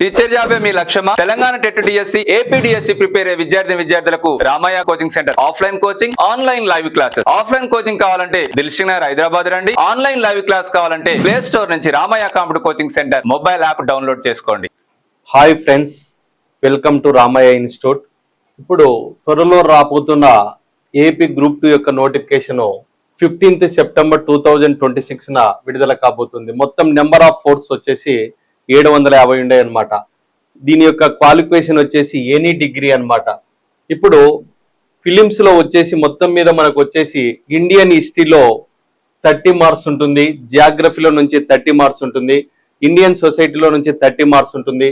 Teacher జాబే మీ లక్ష్యమా? Telangana TET DSC, AP DSC prepare అయ్యే విద్యార్థులకు Ramayya coaching centre offline coaching, online live classes. Offline coaching కావాలంటే దిల్సుఖ్ నగర్ హైదరాబాద్ రండి. ఆన్లైన్ లైవ్ క్లాస్ కావాలంటే ప్లే స్టోర్ నుంచి Ramayya computer coaching centre mobile app download చేసుకోండి. Hi friends, welcome to Ramaiah institute. ఇప్పుడు త్వరలో రాబోతున్న ఏపీ గ్రూప్ 2 యొక్క నోటిఫికేషన్ 15th సెప్టెంబర్ 2026 విడుదల కాబోతుంది. మొత్తం నెంబర్ ఆఫ్ పోస్ట్స్ వచ్చేసి 750 ఉండే అనమాట. దీని యొక్క క్వాలిఫికేషన్ వచ్చేసి ఎనీ డిగ్రీ అనమాట. ఇప్పుడు ఫిలిమ్స్ లో వచ్చేసి మొత్తం మీద మనకు వచ్చేసి ఇండియన్ హిస్టరీలో 30 మార్క్స్ ఉంటుంది, జియోగ్రఫీలో నుంచి 30 మార్క్స్ ఉంటుంది, ఇండియన్ సొసైటీలో నుంచి 30 మార్క్స్ ఉంటుంది,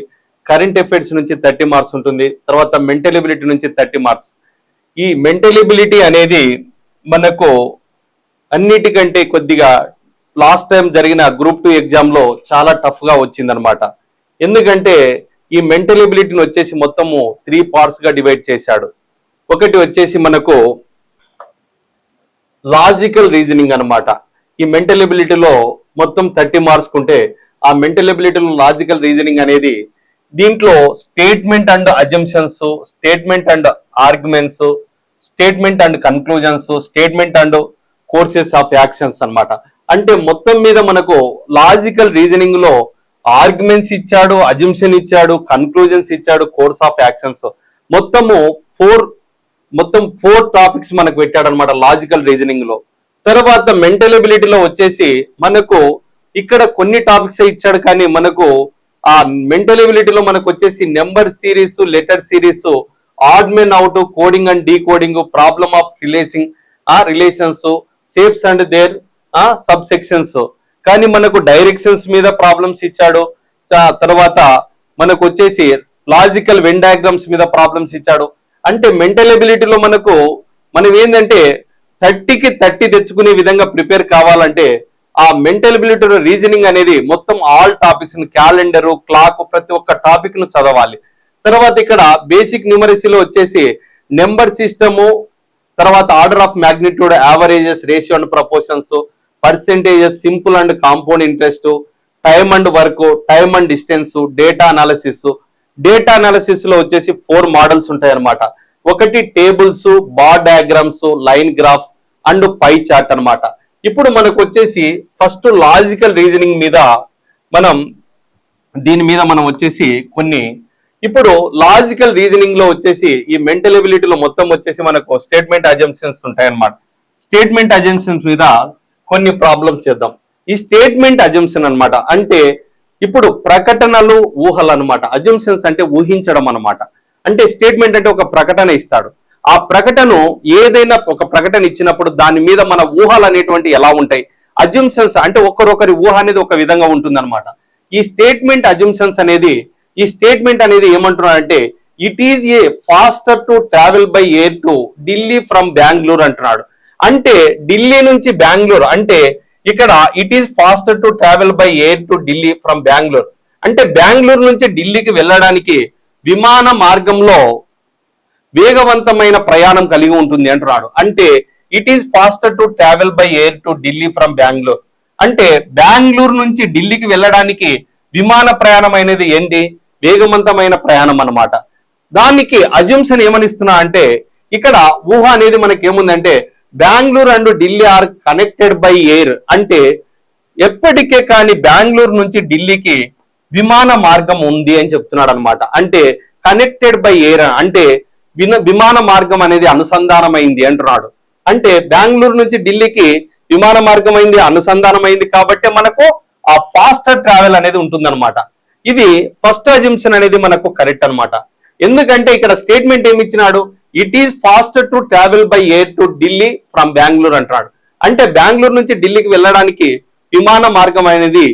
కరెంట్ అఫైర్స్ నుంచి 30 మార్క్స్ ఉంటుంది, తర్వాత మెంటల్ ఎబిలిటీ నుంచి 30 మార్క్స్. ఈ మెంటల్ ఎబిలిటీ అనేది మనకు అన్నిటికంటే కొద్దిగా లాస్ట్ టైం జరిగిన గ్రూప్ 2 ఎగ్జామ్ లో చాలా టఫ్ గా వచ్చిందనమాట. ఎందుకంటే ఈ మెంటల్ ఎబిలిటీని వచ్చేసి మొత్తము 3 పార్ట్స్ గా డివైడ్ చేశాడు. ఒకటి వచ్చేసి మనకు లాజికల్ రీజనింగ్ అనమాట. ఈ మెంటల్ ఎబిలిటీలో మొత్తం 30 మార్క్స్ ఉంటే ఆ మెంటల్ ఎబిలిటీలో లాజికల్ రీజనింగ్ అనేది దీంట్లో statement and assumptions, statement and arguments, statement and conclusions, statement and courses of actions అన్నమాట. అంటే మొత్తం మీద మనకు లాజికల్ రీజనింగ్ లో ఆర్గ్యుమెంట్స్ ఇచ్చాడు, అజంప్షన్ ఇచ్చాడు, కన్క్లూజన్స్ ఇచ్చాడు, కోర్స్ ఆఫ్ యాక్షన్స్, మొత్తం 4 టాపిక్స్ మనకు పెట్టాడు అనమాట లాజికల్ రీజనింగ్ లో. తర్వాత మెంటల్ ఎబిలిటీలో వచ్చేసి మనకు ఇక్కడ కొన్ని టాపిక్స్ ఇచ్చాడు, కానీ మనకు ఆ మెంటల్ ఎబిలిటీలో మనకు వచ్చేసి number series, letter series, odd men out, coding and decoding, problem of relations, shapes and their sub sections, కానీ మనకు డైరెక్షన్స్ మీద ప్రాబ్లమ్స్ ఇచ్చాడు. తర్వాత మనకు వచ్చేసి లాజికల్ వెన్ డయాగ్రామ్స్ మీద ప్రాబ్లమ్స్ ఇచ్చాడు. అంటే మెంటల్ ఎబిలిటీలో మనం ఏంటంటే 30కి 30 తెచ్చుకునే విధంగా ప్రిపేర్ కావాలంటే ఆ మెంటల్ ఎబిలిటీ రీజనింగ్ అనేది మొత్తం ఆల్ టాపిక్స్, క్యాలెండరు, క్లాక్, ప్రతి ఒక్క టాపిక్ ను చదవాలి. తర్వాత ఇక్కడ బేసిక్ న్యూమరసీలో వచ్చేసి నెంబర్ సిస్టము, తర్వాత order of magnitude, averages, ratio and proportions, percentages, simple and compound interest, time and work, time and distance, data analysis. Data analysis లో వచ్చేసి 4 మోడల్స్ ఉంటాయి అన్నమాట. ఒకటి tables, bar diagrams, line graph and pie chart అన్నమాట. ఇప్పుడు మనకు వచ్చేసి first logical reasoning మీద దీని మీద మనం వచ్చేసి ఇప్పుడు లాజికల్ రీజనింగ్ లో వచ్చేసి ఈ మెంటల్ ఎబిలిటీలో మొత్తం వచ్చేసి మనకు స్టేట్మెంట్ అజంప్షన్స్ ఉంటాయి అన్నమాట. స్టేట్మెంట్ అజంప్షన్స్ మీద కొన్ని ప్రాబ్లమ్స్ చేద్దాం. ఈ స్టేట్మెంట్ అజంప్షన్ అన్నమాట అంటే ఇప్పుడు ప్రకటనలు, ఊహలు అన్నమాట. అజంప్షన్స్ అంటే ఊహించడం అన్నమాట. అంటే స్టేట్మెంట్ అంటే ఒక ప్రకటన ఇస్తాడు, ఆ ప్రకటన ఏదైనా ఒక ప్రకటన ఇచ్చినప్పుడు దాని మీద మన ఊహలు అనేటువంటి ఎలా ఉంటాయి. అజంప్షన్స్ అంటే ఒకరొకరి ఊహ అనేది ఒక విధంగా ఉంటుంది అనమాట. ఈ స్టేట్మెంట్ అజంప్షన్స్ అనేది ఏమంటున్నాడంటే it is a faster to travel by air to Delhi from Bengaluru అంటున్నాడు. అంటే ఢిల్లీ నుంచి బెంగళూరు, అంటే ఇక్కడ it is faster to travel by air to Delhi from Bengaluru, అంటే బెంగళూరు నుంచి ఢిల్లీకి వెళ్ళడానికి విమాన మార్గంలో వేగవంతమైన ప్రయాణం కలిగి ఉంటుంది అంటున్నాడు. అంటే it is faster to travel by air to Delhi from Bengaluru, అంటే బెంగళూరు నుంచి ఢిల్లీకి వెళ్ళడానికి విమాన ప్రయాణం అనేది ఏంటి, వేగవంతమైన ప్రయాణం అన్నమాట. దానికి అజంప్షన్ ఏమనిస్తున్నా అంటే ఇక్కడ ఊహ అనేది మనకి ఏముందంటే Bengaluru and Delhi are connected by air, అంటే ఎప్పటికే కానీ బెంగళూరు నుంచి ఢిల్లీకి విమాన మార్గం ఉంది అని చెప్తున్నాడు అనమాట. అంటే కనెక్టెడ్ బై ఎయిర్ అంటే విమాన మార్గం అనేది అనుసంధానమైంది అంటున్నాడు. అంటే బెంగళూరు నుంచి ఢిల్లీకి విమాన మార్గం అయింది, అనుసంధానమైంది, కాబట్టి మనకు ఆ ఫాస్టర్ ట్రావెల్ అనేది ఉంటుందన్నమాట. ఇది ఫస్ట్ అజంప్షన్ అనేది మనకు కరెక్ట్ అనమాట. ఎందుకంటే ఇక్కడ స్టేట్మెంట్ ఏమి ఇచ్చినాడు, it is faster to travel by air to Delhi from Bengaluru అంటున్నాడు. అంటే బెంగళూరు నుంచి ఢిల్లీకి వెళ్ళడానికి విమాన మార్గం అనేది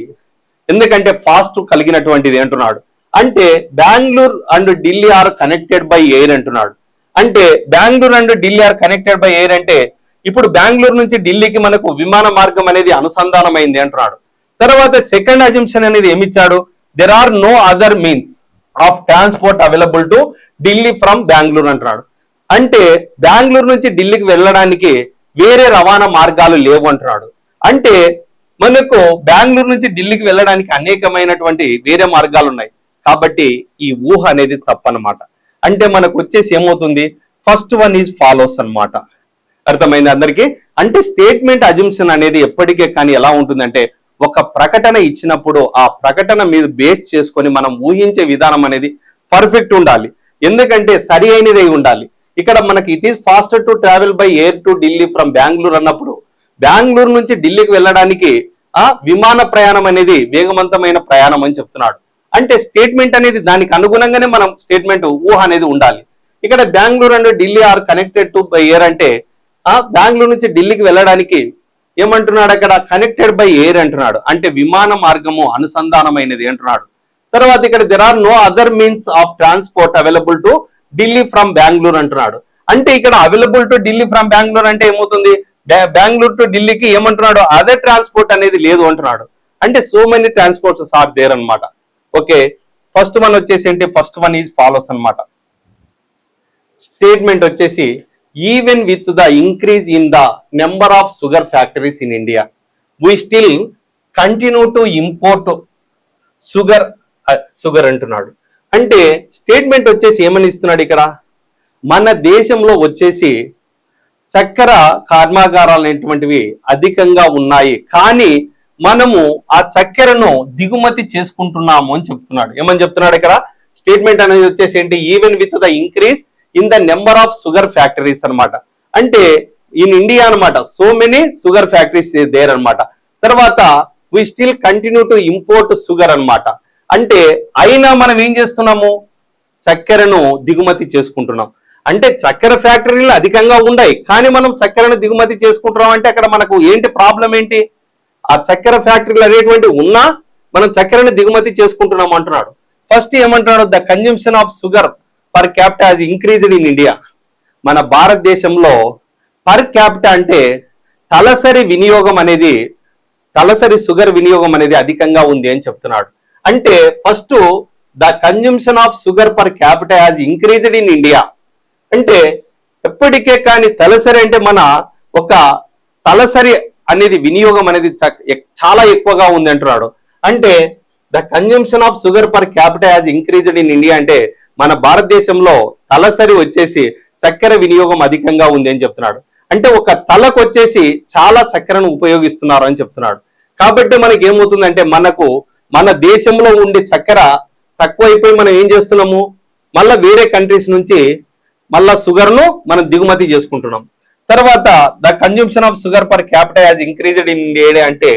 ఎందుకంటే ఫాస్ట్ కలిగినటువంటిది అంటున్నాడు. అంటే Bengaluru and Delhi are connected by air అంటున్నాడు. అంటే Bengaluru and Delhi are connected by air అంటే ఇప్పుడు బెంగళూరు నుంచి ఢిల్లీకి మనకు విమాన మార్గం అనేది అనుసంధానమైంది అంటున్నాడు. తర్వాత సెకండ్ అజంప్షన్ అనేది ఏమిచ్చాడు, there are no other means of transport available to Delhi from Bengaluru అంటున్నాడు. అంటే బెంగళూరు నుంచి ఢిల్లీకి వెళ్ళడానికి వేరే రవాణా మార్గాలు లేవు అంటున్నాడు. అంటే మనకు బెంగళూరు నుంచి ఢిల్లీకి వెళ్ళడానికి అనేకమైనటువంటి వేరే మార్గాలు ఉన్నాయి. కాబట్టి ఈ ఊహ అనేది తప్పనమాట. అంటే మనకు వచ్చేసి ఏమవుతుంది, ఫస్ట్ వన్ ఈజ్ ఫాలోస్ అన్నమాట. అర్థమైంది అందరికీ? అంటే స్టేట్మెంట్ అజంప్షన్ అనేది ఎప్పటికే కానీ ఎలా ఉంటుందంటే, ఒక ప్రకటన ఇచ్చినప్పుడు ఆ ప్రకటన మీద బేస్ చేసుకొని మనం ఊహించే విధానం అనేది పర్ఫెక్ట్ ఉండాలి. ఎందుకంటే సరి అయినది ఉండాలి. ఇక్కడ మనకి it is faster to travel by air to Delhi from Bengaluru అన్నప్పుడు, బెంగళూరు నుంచి ఢిల్లీకి వెళ్ళడానికి విమాన ప్రయాణం అనేది వేగవంతమైన ప్రయాణం అని చెప్తున్నాడు. అంటే స్టేట్మెంట్ అనేది దానికి అనుగుణంగానే మనం స్టేట్మెంట్ ఊహ అనేది ఉండాలి. ఇక్కడ Bengaluru and Delhi are connected to by air అంటే బెంగళూరు నుంచి ఢిల్లీకి వెళ్ళడానికి ఏమంటున్నాడు అక్కడ, కనెక్టెడ్ బై ఎయిర్ అంటున్నాడు. అంటే విమాన మార్గము అనుసంధానమైనది అంటున్నాడు. తర్వాత ఇక్కడ there are no other means of transport available to Delhi from Bengaluru అంటున్నాడు. అంటే ఇక్కడ available to Delhi from Bengaluru అంటే ఏమవుతుంది, బెంగళూరు టు ఢిల్లీకి ఏమంటున్నాడు, అదర్ ట్రాన్స్పోర్ట్ అనేది లేదు అంటున్నాడు. అంటే so many transports are there అనమాట. ఓకే, ఫస్ట్ వన్ వచ్చేసి ఏంటి, ఫస్ట్ వన్ ఈజ్ ఫాలోస్ అనమాట. స్టేట్మెంట్ వచ్చేసి even with the increase in the number of sugar factories in India we still continue to import sugar అంటున్నాడు. అంటే statement వచ్చేసి ఏమని ఇస్తున్నాడు ఇక్కడ, మన దేశంలో వచ్చేసి చక్కెర కర్మాగారాలు అనేటువంటివి అధికంగా ఉన్నాయి, కానీ మనము ఆ చక్కెరను దిగుమతి చేసుకుంటున్నాము అని చెప్తున్నాడు. ఏమని చెప్తున్నాడు ఇక్కడ, స్టేట్మెంట్ అనేది వచ్చేసి ఏంటి, even with the increase in the number of sugar factories అనమాట. అంటే ఇన్ ఇండియా అనమాట, so many sugar factories there అనమాట. తర్వాత we still continue to import sugar అనమాట. అంటే అయినా మనం ఏం చేస్తున్నాము, చక్కెరను దిగుమతి చేసుకుంటున్నాం. అంటే చక్కెర ఫ్యాక్టరీలు అధికంగా ఉన్నాయి, కానీ మనం చక్కెరను దిగుమతి చేసుకుంటున్నాం. అంటే అక్కడ మనకు ఏంటి ప్రాబ్లం ఏంటి, ఆ చక్కెర ఫ్యాక్టరీలు అనేటువంటి ఉన్నా మనం చక్కెరను దిగుమతి చేసుకుంటున్నాం అంటున్నాడు. ఫస్ట్ ఏమంటున్నాడు, the consumption of sugar per capita has increased in India. మన భారతదేశంలో పర్ క్యాపిటా అంటే తలసరి వినియోగం అనేది, తలసరి షుగర్ వినియోగం అనేది అధికంగా ఉంది అని చెప్తున్నాడు. అంటే first the consumption of sugar per capita has increased in India. అంటే ఎప్పటికే కానీ తలసరి అంటే మన ఒక తలసరి అనేది వినియోగం అనేది చాలా ఎక్కువగా ఉంది అంటున్నాడు. అంటే the consumption of sugar per capita has increased in India అంటే మన భారతదేశంలో తలసరి వచ్చేసి చక్కెర వినియోగం అధికంగా ఉంది అని చెప్తున్నాడు. అంటే ఒక తలకు వచ్చేసి చాలా చక్కెరను ఉపయోగిస్తున్నారు అని చెప్తున్నాడు. కాబట్టి మనకి ఏమవుతుందంటే, మనకు మన దేశంలో ఉండే చక్కెర తక్కువైపోయి మనం ఏం చేస్తున్నాము, మళ్ళీ వేరే కంట్రీస్ నుంచి మళ్ళా షుగర్ ను మనం దిగుమతి చేసుకుంటున్నాం. తర్వాత the consumption of sugar per capita has increased in India అంటే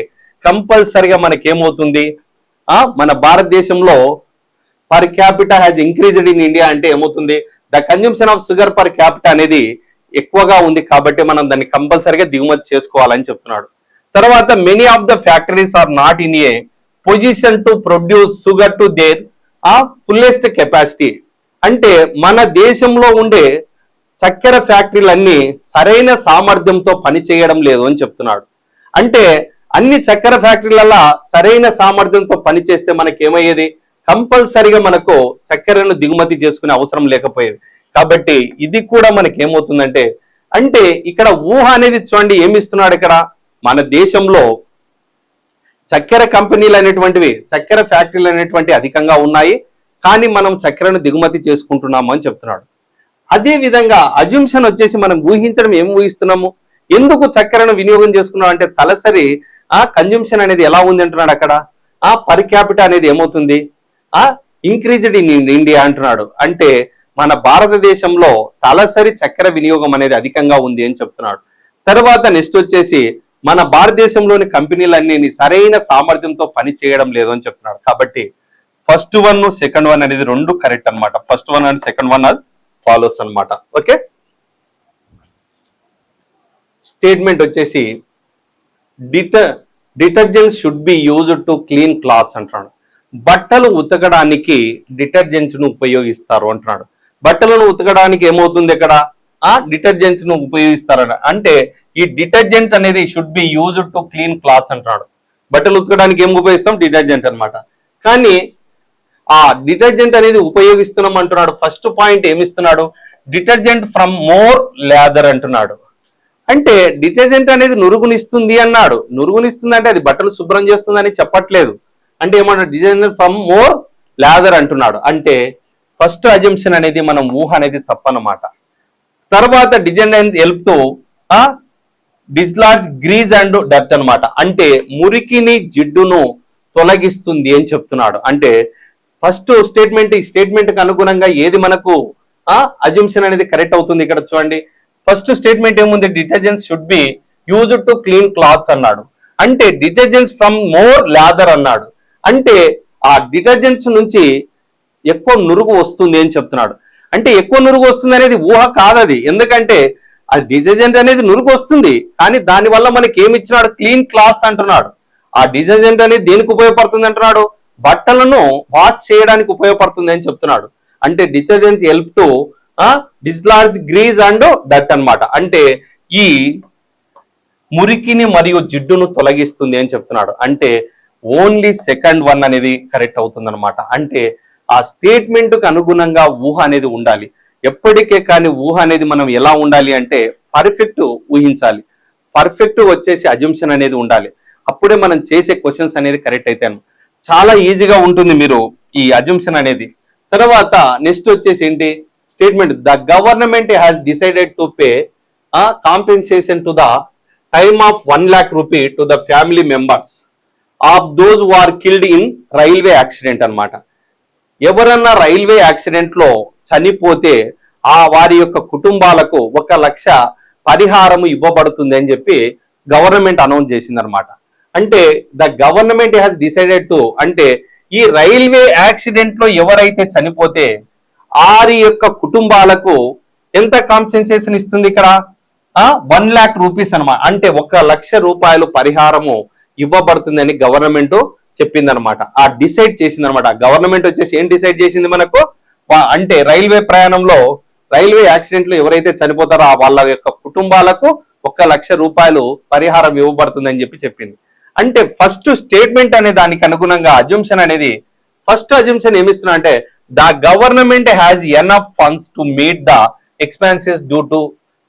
కంపల్సరిగా మనకి ఏమవుతుంది, మన భారతదేశంలో per capita has increased in India అంటే ఏమవుతుంది, the consumption of sugar per capita అనేది ఎక్కువగా ఉంది, కాబట్టి మనం దాన్ని కంపల్సరిగా దిగుమతి చేసుకోవాలని చెప్తున్నాడు. తర్వాత many of the factories are not in a position to produce sugar to their fullest capacity. అంటే మన దేశంలో ఉండే చక్కెర ఫ్యాక్టరీలన్నీ సరైన సామర్థ్యంతో పనిచేయడం లేదు అని చెప్తున్నాడు. అంటే అన్ని చక్కెర ఫ్యాక్టరీలలో సరైన సామర్థ్యంతో పనిచేస్తే మనకి ఏమయ్యేది, కంపల్సరిగా మనకు చక్కెరను దిగుమతి చేసుకునే అవసరం లేకపోయేది. కాబట్టి ఇది కూడా మనకి ఏమవుతుందంటే, అంటే ఇక్కడ ఊహ అనేది చూడండి ఏమిస్తున్నాడు ఇక్కడ, మన దేశంలో చక్కెర కంపెనీలు అనేటువంటివి, చక్కెర ఫ్యాక్టరీలు అనేటువంటి అధికంగా ఉన్నాయి, కానీ మనం చక్కెరను దిగుమతి చేసుకుంటున్నాము అని చెప్తున్నాడు. అదే విధంగా అజంప్షన్ వచ్చేసి మనం ఊహించడం ఏం ఊహిస్తున్నాము, ఎందుకు చక్కెరను వినియోగం చేసుకున్నాం అంటే తలసరి కన్జంప్షన్ అనేది ఎలా ఉంది అంటున్నాడు అక్కడ, పర్ క్యాపిటా అనేది ఏమవుతుంది, ఇంక్రీజ్డ్ ఇన్ ఇండియా అంటున్నాడు. అంటే మన భారతదేశంలో తలసరి చక్కెర వినియోగం అనేది అధికంగా ఉంది అని చెప్తున్నాడు. తర్వాత నెక్స్ట్ వచ్చేసి మన భారతదేశంలోని కంపెనీలన్నీ సరైన సామర్థ్యంతో పని చేయడం లేదు అని చెప్తున్నాడు. కాబట్టి ఫస్ట్ వన్ సెకండ్ వన్ అనేది రెండు కరెక్ట్ అన్నమాట. First one and second one follows అన్నమాట. ఓకే, స్టేట్మెంట్ వచ్చేసి detergent should be used to clean clothes అంటున్నాడు. బట్టలు ఉతకడానికి డిటర్జెంట్స్ ను ఉపయోగిస్తారు అంటున్నాడు. బట్టలను ఉతకడానికి ఏమవుతుంది ఇక్కడ, డిటర్జెంట్స్ ను ఉపయోగిస్తారట. అంటే ఈ డిటర్జెంట్ అనేది should be used to clean clothes అంటున్నాడు. బట్టలు ఉతకడానికి ఏం ఉపయోగిస్తాం, డిటర్జెంట్ అన్నమాట. కానీ ఆ డిటర్జెంట్ అనేది ఉపయోగిస్తున్నాం అంటున్నాడు. ఫస్ట్ పాయింట్ ఏమిస్తున్నాడు, డిటర్జెంట్ ఫ్రమ్ మోర్ లేదర్ అంటున్నాడు. అంటే డిటర్జెంట్ అనేది నురుగునిస్తుంది అన్నాడు. నురుగునిస్తుంది అంటే అది బట్టలు శుభ్రం చేస్తుందని చెప్పట్లేదు. అంటే ఏమన్నా డిటర్జెంట్ ఫ్రమ్ మోర్ లాదర్ అంటున్నాడు. అంటే ఫస్ట్ అజంప్షన్ అనేది మనం ఊహ అనేది తప్పనమాట. తర్వాత design help to dislodge grease and dirt అనమాట. అంటే మురికిని జిడ్డును తొలగిస్తుంది అని చెప్తున్నాడు. అంటే ఫస్ట్ స్టేట్మెంట్, ఈ స్టేట్మెంట్ కి అనుగుణంగా ఏది మనకు అజంప్షన్ అనేది కరెక్ట్ అవుతుంది. ఇక్కడ చూడండి, ఫస్ట్ స్టేట్మెంట్ ఏముంది, detergents should be used to clean clothes అన్నాడు. అంటే డిటర్జెంట్స్ ఫ్రమ్ మోర్ లాదర్ అన్నాడు. అంటే ఆ డిటర్జెంట్స్ నుంచి ఎక్కువ నురుగు వస్తుంది అని చెప్తున్నాడు. అంటే ఎక్కువ నురుగు వస్తుంది అనేది ఊహ కాదది. ఎందుకంటే ఆ డిటర్జెంట్ అనేది నురుగు వస్తుంది, కానీ దానివల్ల మనకి ఏమి ఇచ్చినాడు, క్లీన్ క్లాత్స్ అంటున్నాడు. ఆ డిటర్జెంట్ అనేది దేనికి ఉపయోగపడుతుంది అంటున్నాడు, బట్టలను వాష్ చేయడానికి ఉపయోగపడుతుంది అని చెప్తున్నాడు. అంటే detergent help to dislodge grease and డట్ అన్నమాట. అంటే ఈ మురికిని మరియు జిడ్డును తొలగిస్తుంది అని చెప్తున్నాడు. అంటే ఓన్లీ సెకండ్ వన్ అనేది కరెక్ట్ అవుతుంది అనమాట. అంటే ఆ స్టేట్మెంట్ కు అనుగుణంగా ఊహ అనేది ఉండాలి. ఎప్పటికే కానీ ఊహ అనేది మనం ఎలా ఉండాలి అంటే పర్ఫెక్ట్ ఊహించాలి. పర్ఫెక్ట్ వచ్చేసి అజంప్షన్ అనేది ఉండాలి. అప్పుడే మనం చేసే క్వశ్చన్స్ అనేది కరెక్ట్ అయితాను. చాలా ఈజీగా ఉంటుంది మీరు ఈ అజంప్షన్ అనేది. తర్వాత నెక్స్ట్ వచ్చేసి ఏంటి, statement the government has decided to pay compensation to the time of 1 lakh rupee to the family members of those who are killed in railway accident అన్నమాట. ఎవరన్నా రైల్వే యాక్సిడెంట్ లో చనిపోతే వారి యొక్క కుటుంబాలకు 1 లక్ష పరిహారం ఇవ్వబడుతుంది అని చెప్పి గవర్నమెంట్ అనౌన్స్ చేసింది అనమాట. అంటే the government has decided to, అంటే ఈ రైల్వే యాక్సిడెంట్ లో ఎవరైతే చనిపోతే వారి యొక్క కుటుంబాలకు ఎంత కాంపెన్సేషన్ ఇస్తుంది ఇక్కడ, 1 lakh rupees అనమాట. అంటే 1 లక్ష రూపాయలు పరిహారము ఇవ్వబడుతుందని గవర్నమెంట్ చెప్పింది అనమాట. ఆ డిసైడ్ చేసింది అనమాట. గవర్నమెంట్ వచ్చేసి ఏం డిసైడ్ చేసింది మనకు, అంటే రైల్వే ప్రయాణంలో రైల్వే యాక్సిడెంట్ లో ఎవరైతే చనిపోతారో వాళ్ళ యొక్క కుటుంబాలకు 1 లక్ష రూపాయలు పరిహారం ఇవ్వబడుతుందని చెప్పి చెప్పింది. అంటే ఫస్ట్ స్టేట్మెంట్ అనే దానికి అనుగుణంగా అజంప్షన్ అనేది, ఫస్ట్ అజంప్షన్ ఏమిస్తున్నా అంటే the government has enough funds to meet the expenses due to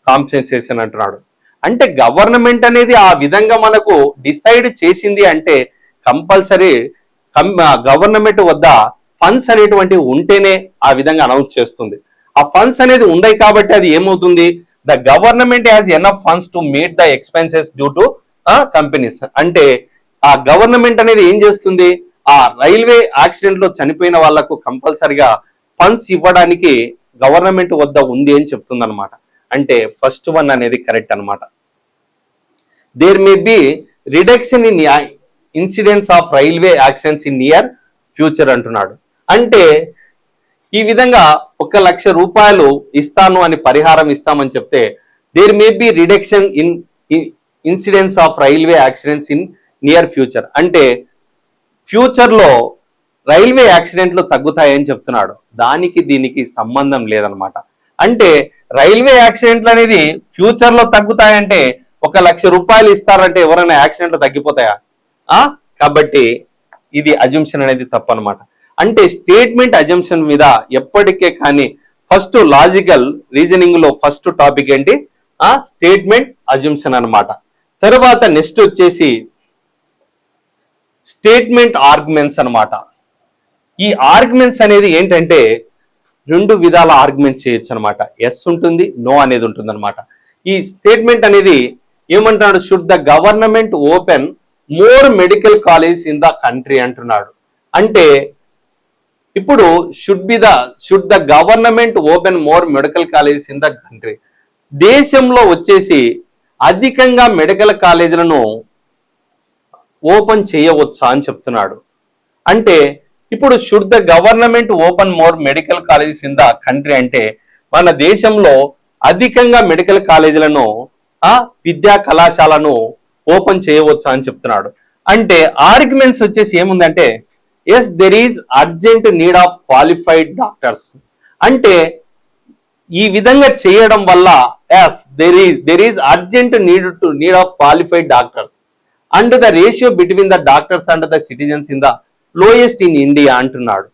compensation అంటున్నాడు. అంటే గవర్నమెంట్ అనేది ఆ విధంగా మనకు డిసైడ్ చేసింది అంటే కంపల్సరీ గవర్నమెంట్ వద్ద ఫండ్స్ అనేటువంటి ఉంటేనే ఆ విధంగా అనౌన్స్ చేస్తుంది. ఆ ఫండ్స్ అనేది ఉన్నాయి కాబట్టి అది ఏమవుతుంది, the government has enough funds to meet the expenses due to companies. అంటే ఆ గవర్నమెంట్ అనేది ఏం చేస్తుంది, ఆ రైల్వే యాక్సిడెంట్ లో చనిపోయిన వాళ్లకు కంపల్సరిగా ఫండ్స్ ఇవ్వడానికి గవర్నమెంట్ వద్ద ఉంది అని చెప్తుంది అనమాట. అంటే ఫస్ట్ వన్ అనేది కరెక్ట్ అనమాట. There may be reduction in incidents of railway accidents in near future అంటున్నాడు. అంటే ఈ విధంగా 1 లక్ష రూపాయలు ఇస్తాను అని పరిహారం ఇస్తామని చెప్తే there may be reduction in incidents of railway accidents in near future. అంటే ఫ్యూచర్ లో రైల్వే యాక్సిడెంట్లు తగ్గుతాయని చెప్తున్నాడు. దానికి దీనికి సంబంధం లేదనమాట. అంటే రైల్వే యాక్సిడెంట్లు అనేది ఫ్యూచర్ లో తగ్గుతాయంటే 1 లక్ష రూపాయలు ఇస్తారంటే ఎవరైనా యాక్సిడెంట్లు తగ్గిపోతాయా? కాబట్టి ఇది అజంప్షన్ అనేది తప్పనమాట. అంటే స్టేట్మెంట్ అజంప్షన్ మీద ఎప్పటికే కానీ ఫస్ట్ లాజికల్ రీజనింగ్ లో ఫస్ట్ టాపిక్ ఏంటి, స్టేట్మెంట్ అజంప్షన్ అన్నమాట. తర్వాత నెక్స్ట్ వచ్చేసి స్టేట్మెంట్ ఆర్గ్యుమెంట్స్ అన్నమాట. ఈ ఆర్గ్యుమెంట్స్ అనేది ఏంటంటే 2 విధాల ఆర్గ్యుమెంట్ చేయొచ్చు అనమాట. ఎస్ ఉంటుంది, నో అనేది ఉంటుంది అనమాట. ఈ స్టేట్మెంట్ అనేది ఏమంటున్నాడు, should the government open more medical college in the country అంటున్నాడు. అంటే ఇప్పుడు should the government open more medical colleges in the country, దేశంలో వచ్చేసి అధికంగా మెడికల్ కాలేజీలను ఓపెన్ చేయవచ్చా అని చెప్తున్నాడు. అంటే ఇప్పుడు should the government open more medical colleges in the country అంటే మన దేశంలో అధికంగా మెడికల్ కాలేజీలను విద్యా కళాశాలను ఓపెన్ చేయవచ్చా అని చెప్తున్నాడు. అంటే ఆర్గ్యుమెంట్స్ వచ్చేసి ఏముందంటే as there is urgent need of qualified doctors. అంటే ఈ విధంగా చేయడం వల్ల as there is urgent need of qualified doctors and the ratio between the doctors and the citizens in the lowest in India అంటున్నాడు.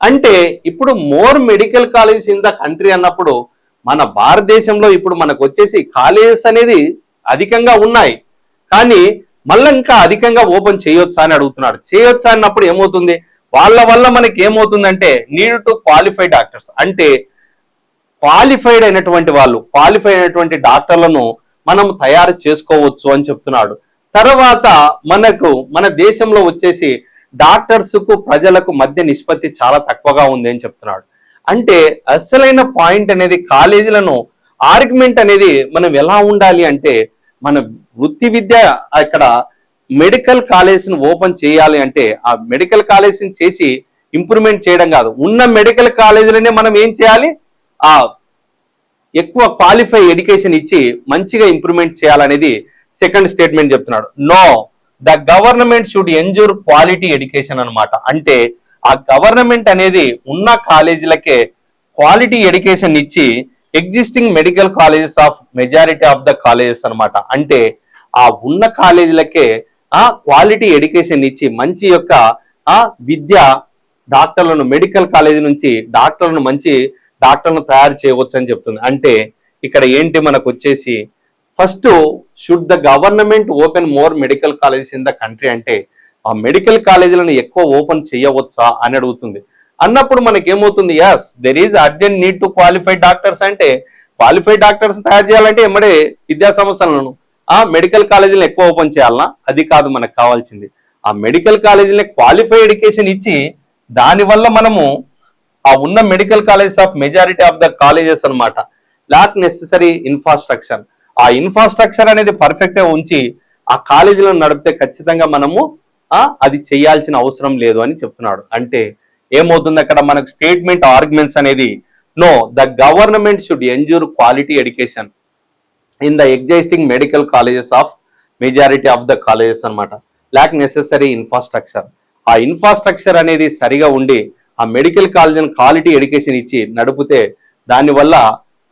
అంటే ఇప్పుడు more medical colleges in the country అన్నప్పుడు మన భారతదేశంలో ఇప్పుడు మనకు వచ్చేసి కాలేజెస్ అనేది అధికంగా ఉన్నాయి, కానీ మళ్ళీ ఇంకా అధికంగా ఓపెన్ చేయొచ్చా అని అడుగుతున్నాడు. చేయొచ్చా అన్నప్పుడు ఏమవుతుంది, వాళ్ళ వల్ల మనకి ఏమవుతుందంటే నీడ్ టు క్వాలిఫై డాక్టర్స్, అంటే క్వాలిఫైడ్ అయినటువంటి డాక్టర్లను మనం తయారు చేసుకోవచ్చు అని చెప్తున్నాడు. తర్వాత మన దేశంలో వచ్చేసి డాక్టర్స్ కు ప్రజలకు మధ్య నిష్పత్తి చాలా తక్కువగా ఉంది అని చెప్తున్నాడు. అంటే అసలైన పాయింట్ అనేది కాలేజీలను ఆర్గ్యుమెంట్ అనేది మనం ఎలా ఉండాలి అంటే, మన వృత్తి విద్య ఇక్కడ మెడికల్ కాలేజ్ని ఓపెన్ చేయాలి అంటే ఆ మెడికల్ కాలేజ్ని చేసి ఇంప్రూవ్మెంట్ చేయడం కాదు, ఉన్న మెడికల్ కాలేజీలనే మనం ఏం చేయాలి, ఆ ఎక్కువ క్వాలిఫై ఎడ్యుకేషన్ ఇచ్చి మంచిగా ఇంప్రూవ్మెంట్ చేయాలనేది సెకండ్ స్టేట్మెంట్ చెప్తున్నాడు. No, the government should ensure quality education అన్నమాట. అంటే ఆ గవర్నమెంట్ అనేది ఉన్న కాలేజీలకే క్వాలిటీ ఎడ్యుకేషన్ ఇచ్చి existing medical colleges of majority of the colleges అన్నమాట. అంటే ఆ ఉన్న కాలేజీలకే ఆ క్వాలిటీ ఎడ్యుకేషన్ ఇచ్చి మంచి యొక్క ఆ విద్య డాక్టర్లను మెడికల్ కాలేజీ నుంచి మంచి డాక్టర్లను తయారు చేయవచ్చు అని చెప్తుంది. అంటే ఇక్కడ ఏంటి మనకు వచ్చేసి first should the government open more medical colleges in the country, అంటే ఆ మెడికల్ కాలేజీలను ఎక్కువ ఓపెన్ చేయవచ్చా అని అడుగుతుంది. అన్నప్పుడు మనకి ఏమవుతుంది, as there is urgent need to qualify doctors, అంటే క్వాలిఫైడ్ డాక్టర్స్ తయారు చేయాలంటే ఎమ్మడే విద్యా సంస్థలను ఆ మెడికల్ కాలేజీలను ఎక్కువ ఓపెన్ చేయాలన్నా, అది కాదు మనకు కావాల్సింది. ఆ మెడికల్ కాలేజీలని క్వాలిఫై ఎడ్యుకేషన్ ఇచ్చి దానివల్ల మనము ఆ ఉన్న medical colleges of majority of the colleges అన్నమాట లాక్ నెసెసరీ ఇన్ఫ్రాస్ట్రక్చర్, ఆ ఇన్ఫ్రాస్ట్రక్చర్ అనేది పర్ఫెక్ట్ గా ఉంచి ఆ కాలేజీలను నడిపితే ఖచ్చితంగా మనము అది చేయాల్సిన అవసరం లేదు అని చెప్తున్నాడు. అంటే ఏమవుతుంది అక్కడ మనకు స్టేట్మెంట్ ఆర్గ్యుమెంట్స్ అనేది, no the government should ensure quality education in the existing medical colleges of majority of the colleges అన్నమాట లాక్ నెసెసరీ ఇన్ఫ్రాస్ట్రక్చర్, ఆ ఇన్ఫ్రాస్ట్రక్చర్ అనేది సరిగా ఉండి ఆ మెడికల్ కాలేజీని క్వాలిటీ ఎడ్యుకేషన్ ఇచ్చి నడిపితే దానివల్ల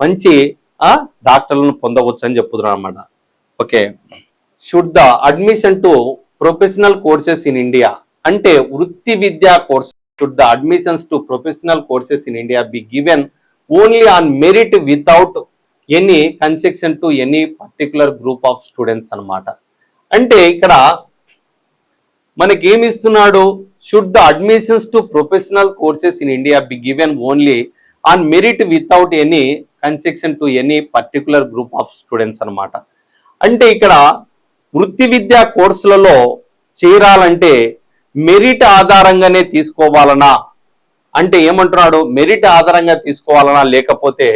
మంచి డాక్టర్లను పొందవచ్చు అని చెప్తున్నారు అన్నమాట. Okay, should the admission to professional courses in India, అంటే వృత్తి విద్యా course should the admissions to professional courses in India be given only on merit without any concession to any particular group of students అన్నమాట. అంటే ఇక్కడ మనకి ఏమి ఇస్తున్నాడు, should the admissions to professional courses in India be given only on merit without any concession to any particular group of students అన్నమాట. అంటే ఇక్కడ వృత్తి విద్యా కోర్సులలో చేరాలంటే మెరిట్ ఆధారంగానే తీసుకోవాలనా, అంటే ఏమంటున్నాడు, మెరిట్ ఆధారంగా తీసుకోవాలనా లేకపోతే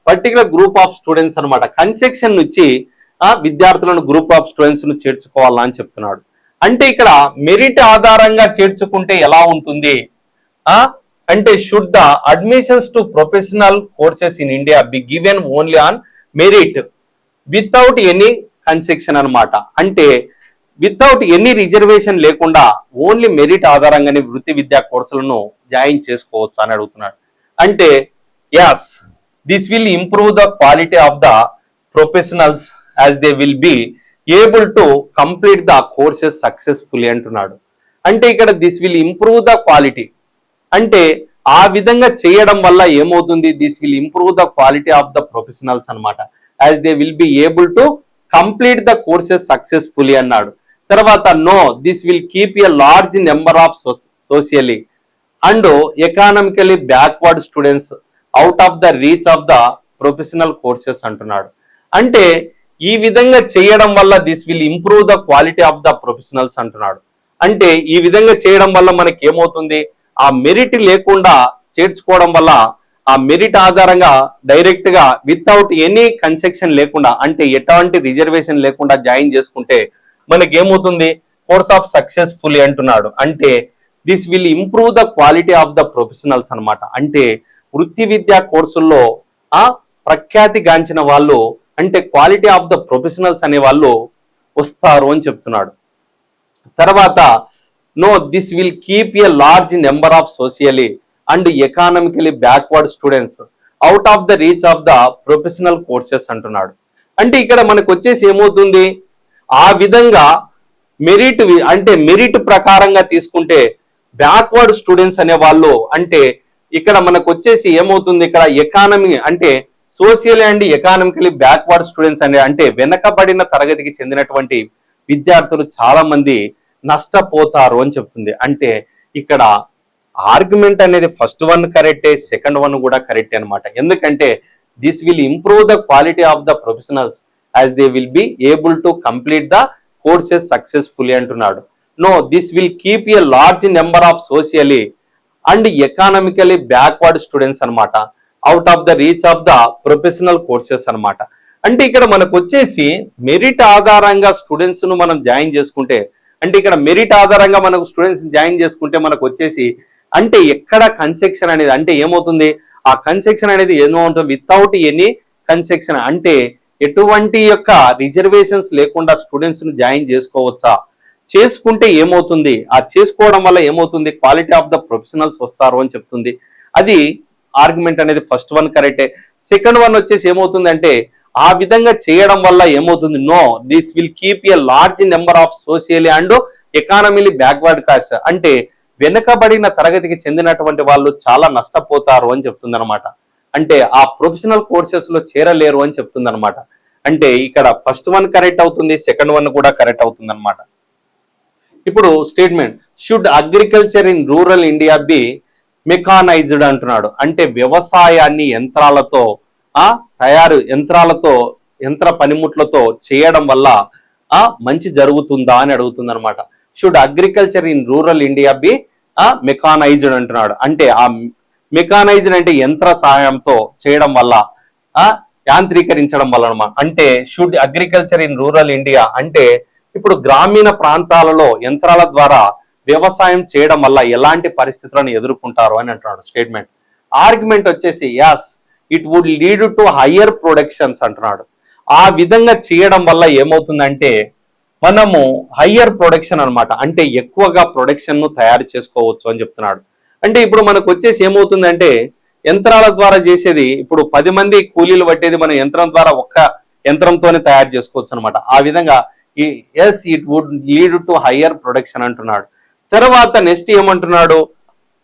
పర్టికులర్ గ్రూప్ ఆఫ్ స్టూడెంట్స్ అన్నమాట కన్సెషన్ నుంచి విద్యార్థులను గ్రూప్ ఆఫ్ స్టూడెంట్స్ ను చేర్చుకోవాలా అని చెప్తున్నాడు. అంటే ఇక్కడ మెరిట్ ఆధారంగా చేర్చుకుంటే ఎలా ఉంటుంది అంటే should the admissions to professional courses in India be given only on merit without any concession అన్నమాట. అంటే వితౌట్ ఎనీ రిజర్వేషన్ లేకుండా ఓన్లీ మెరిట్ ఆధారంగానే వృత్తి విద్యా కోర్సులను జాయిన్ చేసుకోవచ్చు అని అడుగుతున్నాడు. అంటే yes, this will improve the quality of the professionals as they will be able to complete the courses successfully అంటున్నాడు. అంటే ఇక్కడ this will improve the quality, అంటే ఆ విధంగా చేయడం వల్ల ఏమవుతుంది, this will improve the quality of the professionals అన్నమాట as they will be able to complete the courses successfully అన్నాడు. తర్వాత no, this will keep a large number of socially and economically backward students out of the reach of the professional courses అంటున్నాడు. అంటే ఈ విధంగా చేయడం వల్ల this will improve the quality of the professionals అంటున్నాడు. అంటే ఈ విధంగా చేయడం వల్ల మనకి ఏమవుతుంది, ఆ మెరిట్ లేకుండా చేర్చుకోవడం వల్ల ఆ మెరిట్ ఆధారంగా డైరెక్ట్ గా వితౌట్ ఎనీ కన్సెషన్ లేకుండా, అంటే ఎటువంటి రిజర్వేషన్ లేకుండా జాయిన్ చేసుకుంటే మనకి ఏమవుతుంది, కోర్స్ ఆఫ్ సక్సెస్ఫుల్లీ అంటున్నాడు. అంటే this will improve the quality of the professionals అన్నమాట. అంటే వృత్తి విద్యా కోర్సుల్లో ప్రఖ్యాతి గాంచిన వాళ్ళు, అంటే క్వాలిటీ ఆఫ్ ద ప్రొఫెషనల్స్ అనే వాళ్ళు వస్తారు అని చెప్తున్నాడు. తర్వాత no this will keep a large number of socially and economically backward students out of the reach of the professional courses అంటున్నాడు. అంటే ఇక్కడ మనకు వచ్చేసి ఏమవుతుంది, ఆ విధంగా మెరిట్, అంటే మెరిట్ ప్రకారంగా తీసుకుంటే బ్యాక్వర్డ్ స్టూడెంట్స్ అనే వాళ్ళు, అంటే ఇక్కడ మనకు వచ్చేసి ఏమవుతుంది, ఇక్కడ ఎకానమీ అంటే social and economically backward students అంటే వెనకబడిన తరగతికి చెందినటువంటి విద్యార్థులు చాలా మంది నష్టపోతారు అని చెప్తుంది. అంటే ఇక్కడ ఆర్గ్యుమెంట్ అనేది ఫస్ట్ వన్ కరెక్టే, సెకండ్ వన్ కూడా కరెక్టే అనమాట. ఎందుకంటే this will improve the quality of the professionals as they will be able to complete the courses successfully అంటున్నాడు. No, this will keep a large number of socially and economically backward students అనమాట out of the reach of the professional courses అనమాట. అంటే ఇక్కడ మనకు వచ్చేసి merit ఆధారంగా students ను మనం జాయిన్ చేసుకుంటే, అంటే ఇక్కడ మెరిట్ ఆధారంగా మనకు స్టూడెంట్స్ జాయిన్ చేసుకుంటే మనకు వచ్చేసి అంటే ఎక్కడ కన్సెక్షన్ అనేది అంటే ఏమవుతుంది, ఆ కన్సెక్షన్ అనేది ఏమవుతుంది వితౌట్ ఎనీ కన్సెక్షన్, అంటే ఎటువంటి యొక్క రిజర్వేషన్స్ లేకుండా స్టూడెంట్స్ ను జాయిన్ చేసుకోవచ్చా, చేసుకుంటే ఏమవుతుంది, ఆ చేసుకోవడం వల్ల ఏమవుతుంది, క్వాలిటీ ఆఫ్ ద ప్రొఫెషనల్స్ వస్తారు అని చెప్తుంది. అది ఆర్గ్యుమెంట్ అనేది ఫస్ట్ వన్ కరెక్టే. సెకండ్ వన్ వచ్చేసి ఏమవుతుంది అంటే ఆ విధంగా చేయడం వల్ల ఏమవుతుంది, no, this will keep a large number of socially and economically backward caste, అంటే వెనుకబడిన తరగతికి చెందినటువంటి వాళ్ళు చాలా నష్టపోతారు అని చెప్తుంది అనమాట. అంటే ఆ ప్రొఫెషనల్ కోర్సెస్ లో చేరలేరు అని చెప్తుంది అనమాట. అంటే ఇక్కడ ఫస్ట్ వన్ కరెక్ట్ అవుతుంది, సెకండ్ వన్ కూడా కరెక్ట్ అవుతుంది అనమాట. ఇప్పుడు statement, should agriculture in rural India be mechanised అంటున్నాడు. అంటే వ్యవసాయాన్ని యంత్రాలతో యంత్ర పనిముట్లతో చేయడం వల్ల మంచి జరుగుతుందా అని అడుగుతుంది అనమాట. Should agriculture in rural India be mechanised అంటున్నాడు. అంటే ఆ మెకానైజ్డ్ అంటే యంత్ర సహాయంతో చేయడం వల్ల యాంత్రీకరించడం వల్ల అనమాట. అంటే should agriculture in rural India అంటే ఇప్పుడు గ్రామీణ ప్రాంతాలలో యంత్రాల ద్వారా వ్యవసాయం చేయడం వల్ల ఎలాంటి పరిస్థితులను ఎదుర్కొంటారు అని అంటున్నాడు స్టేట్మెంట్. ఆర్గ్యుమెంట్ వచ్చేసి as it would lead to higher productions అంటున్నాడు. ఆ విధంగా చేయడం వల్ల ఏమవుతుందంటే మనము హయ్యర్ ప్రొడక్షన్ అనమాట, అంటే ఎక్కువగా ప్రొడక్షన్ ను తయారు చేసుకోవచ్చు అని చెప్తున్నాడు. అంటే ఇప్పుడు మనకు వచ్చేసి ఏమవుతుందంటే యంత్రాల ద్వారా చేసేది ఇప్పుడు 10 మంది కూలీలు పట్టేది మనం యంత్రం ద్వారా ఒక్క యంత్రంతోనే తయారు చేసుకోవచ్చు అనమాట. ఆ విధంగా as it would lead to higher production అంటున్నాడు. తర్వాత నెక్స్ట్ ఏమంటున్నాడు,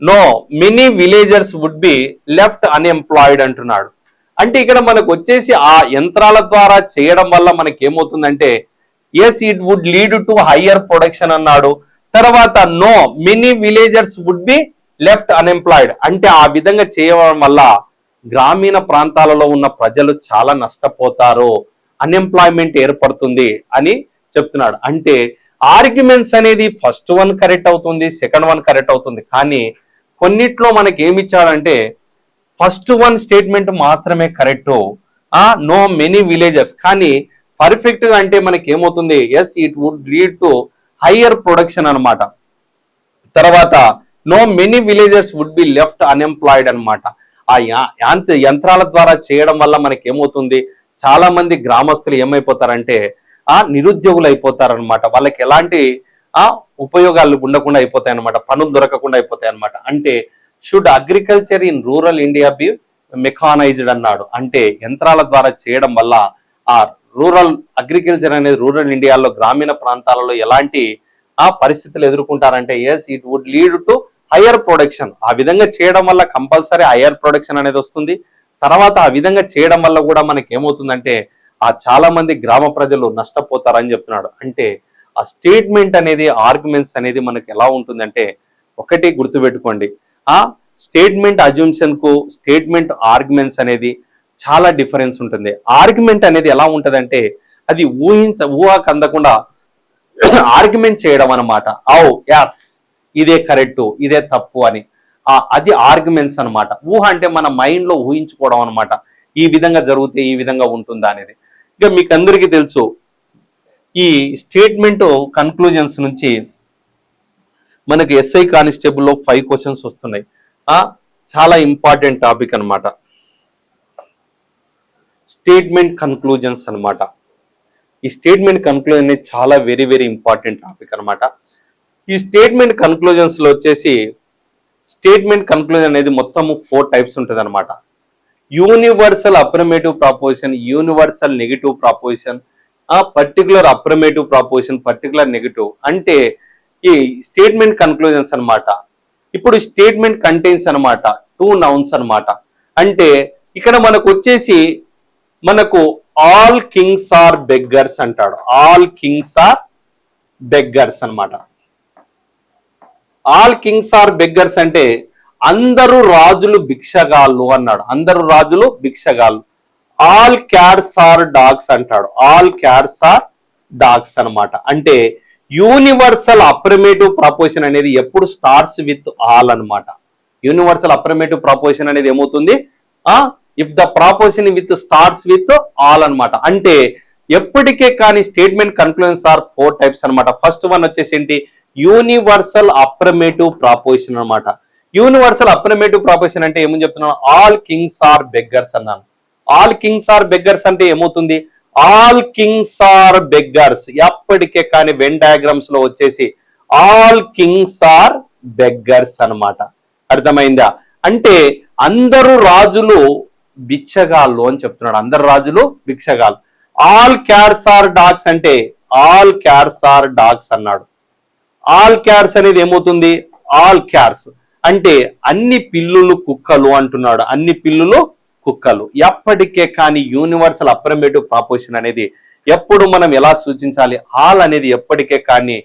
no, many villagers would be left unemployed అంటున్నాడు. అంటే ఇక్కడ మనకు వచ్చేసి ఆ యంత్రాల ద్వారా చేయడం వల్ల మనకి ఏమవుతుందంటే as it would lead to higher production అన్నాడు. తర్వాత no, many villagers would be left unemployed, అంటే ఆ విధంగా చేయడం వల్ల గ్రామీణ ప్రాంతాలలో ఉన్న ప్రజలు చాలా నష్టపోతారు, అన్ఎంప్లాయ్మెంట్ ఏర్పడుతుంది అని చెప్తున్నాడు. అంటే ఆర్గ్యుమెంట్స్ అనేది ఫస్ట్ వన్ కరెక్ట్ అవుతుంది, సెకండ్ వన్ కరెక్ట్ అవుతుంది, కానీ కొన్నిట్లో మనకి ఏమి ఇచ్చాడంటే ఫస్ట్ వన్ స్టేట్మెంట్ మాత్రమే కరెక్ట్, నో మెనీ విలేజర్స్, కానీ పర్ఫెక్ట్ గా అంటే మనకి ఏమవుతుంది as it would lead to higher production అనమాట. తర్వాత no many villagers would be left unemployed అనమాట. ఆ యంత్రాల ద్వారా చేయడం వల్ల మనకి ఏమవుతుంది, చాలా మంది గ్రామస్తులు ఏమైపోతారంటే నిరుద్యోగులు అయిపోతారనమాట. వాళ్ళకి ఎలాంటి ఉపయోగాలు ఉండకుండా అయిపోతాయి అనమాట, పనులు దొరకకుండా అయిపోతాయి అనమాట. అంటే should agriculture in rural India be mechanised అన్నాడు. అంటే యంత్రాల ద్వారా చేయడం వల్ల ఆ రూరల్ అగ్రికల్చర్ అనేది రూరల్ ఇండియాలో గ్రామీణ ప్రాంతాలలో ఎలాంటి పరిస్థితులు ఎదుర్కొంటారంటే yes it would lead to higher production. ఆ విధంగా చేయడం వల్ల కంపల్సరీ హయ్యర్ ప్రొడక్షన్ అనేది వస్తుంది. తర్వాత ఆ విధంగా చేయడం వల్ల కూడా మనకి ఏమవుతుందంటే చాలా మంది గ్రామ ప్రజలు నష్టపోతారని చెప్తున్నాడు. అంటే ఆ స్టేట్మెంట్ అనేది ఆర్గ్యుమెంట్స్ అనేది మనకి ఎలా ఉంటుందంటే ఒకటి గుర్తుపెట్టుకోండి, స్టేట్మెంట్ అజంప్షన్ కు స్టేట్మెంట్ ఆర్గ్యుమెంట్స్ అనేది చాలా డిఫరెన్స్ ఉంటుంది. ఆర్గ్యుమెంట్ అనేది ఎలా ఉంటదంటే అది ఊహకు అందకుండా ఆర్గ్యుమెంట్ చేయడం అనమాట. యాస్ ఇదే కరెక్ట్, ఇదే తప్పు అని, అది ఆర్గ్యుమెంట్స్ అనమాట. ఊహ అంటే మన మైండ్ లో ఊహించుకోవడం అనమాట, ఈ విధంగా జరిగితే ఈ విధంగా ఉంటుందా అనేది. ఇక మీకు అందరికీ తెలుసు ఈ స్టేట్మెంట్ కన్క్లూజన్స్ నుంచి మనకి ఎస్ఐ కానిస్టేబుల్లో 5 క్వశ్చన్స్ వస్తున్నాయి. చాలా ఇంపార్టెంట్ టాపిక్ అనమాట స్టేట్మెంట్ కన్క్లూజన్స్ అనమాట. ఈ స్టేట్మెంట్ కన్క్లూజన్ అనేది చాలా వెరీ వెరీ ఇంపార్టెంట్ టాపిక్ అనమాట. ఈ స్టేట్మెంట్ కన్క్లూజన్స్ లో వచ్చేసి స్టేట్మెంట్ కన్క్లూజన్ అనేది మొత్తము 4 టైప్స్ ఉంటుంది అనమాట. Universal affirmative proposition, universal negative proposition, particular affirmative proposition, particular negative. అంటే ఈ స్టేట్మెంట్ కన్క్లూజన్స్ అనమాట. ఇప్పుడు స్టేట్మెంట్ కంటైన్స్ అనమాట 2 నౌన్స్ అనమాట. అంటే ఇక్కడ మనకు వచ్చేసి మనకు ఆల్ కింగ్స్ ఆర్ బెగ్గర్స్ అంటాడు. ఆల్ కింగ్స్ ఆర్ బెగ్గర్స్ అనమాట. ఆల్ కింగ్స్ ఆర్ బెగ్గర్స్ అంటే అందరూ రాజులు భిక్షగాళ్ళు అన్నాడు. అందరూ రాజులు భిక్షగాళ్ళు. ఆల్ క్యాట్స్ ఆర్ డాగ్స్ అంటాడు. ఆల్ క్యాట్స్ ఆర్ డాగ్స్ అన్నమాట. అంటే యూనివర్సల్ అప్రమేటివ్ ప్రపోజిషన్ అనేది ఎప్పుడు స్టార్ట్స్ విత్ ఆల్ అన్నమాట. యూనివర్సల్ అప్రమేటివ్ ప్రపోజిషన్ అనేది ఏమవుతుంది, if the proposition with starts with all అన్నమాట. అంటే ఎప్పటికే కానీ స్టేట్మెంట్ కన్క్లూజన్స్ ఆర్ 4 టైప్స్ అన్నమాట. ఫస్ట్ వన్ వచ్చేసి ఏంటి, యూనివర్సల్ అప్రమేటివ్ ప్రపోజిషన్ అన్నమాట. యూనివర్సల్ అప్రమేటివ్ ప్రపోజిషన్ అంటే ఏమని చెప్తున్నాను, ఆల్ కింగ్స్ ఆర్ బెగ్గర్స్ అన్నాను. ఆల్ కింగ్స్ ఆర్ బెగ్గర్స్ అంటే ఏమవుతుంది, ఆల్ కింగ్స్ ఆర్ బెగ్గర్స్. ఎప్పటికే కానీ వెన్ డయాగ్రామ్స్ లో వచ్చేసి ఆల్ కింగ్స్ ఆర్ బెగ్గర్స్ అన్నమాట. అర్థమైందా? అంటే అందరూ రాజులు బిచ్చగాళ్ళు అని చెప్తున్నాడు. అందరు రాజులు భిక్షగాళ్ళు. ఆల్ క్యాట్స్ ఆర్ డాగ్స్ అంటే ఆల్ క్యాట్స్ ఆర్ డాగ్స్ అన్నాడు. ఆల్ క్యాట్స్ అనేది ఏమవుతుంది, ఆల్ క్యాట్స్ అంటే అన్ని పిల్లులు కుక్కలు అంటున్నాడు. అన్ని పిల్లులు కుక్కలు. ఎప్పటికే కానీ యూనివర్సల్ అప్రమేటివ్ ప్రపోజిషన్ అనేది ఎప్పుడు మనం ఎలా సూచించాలి, ఆల్ అనేది ఎప్పటికే కానీ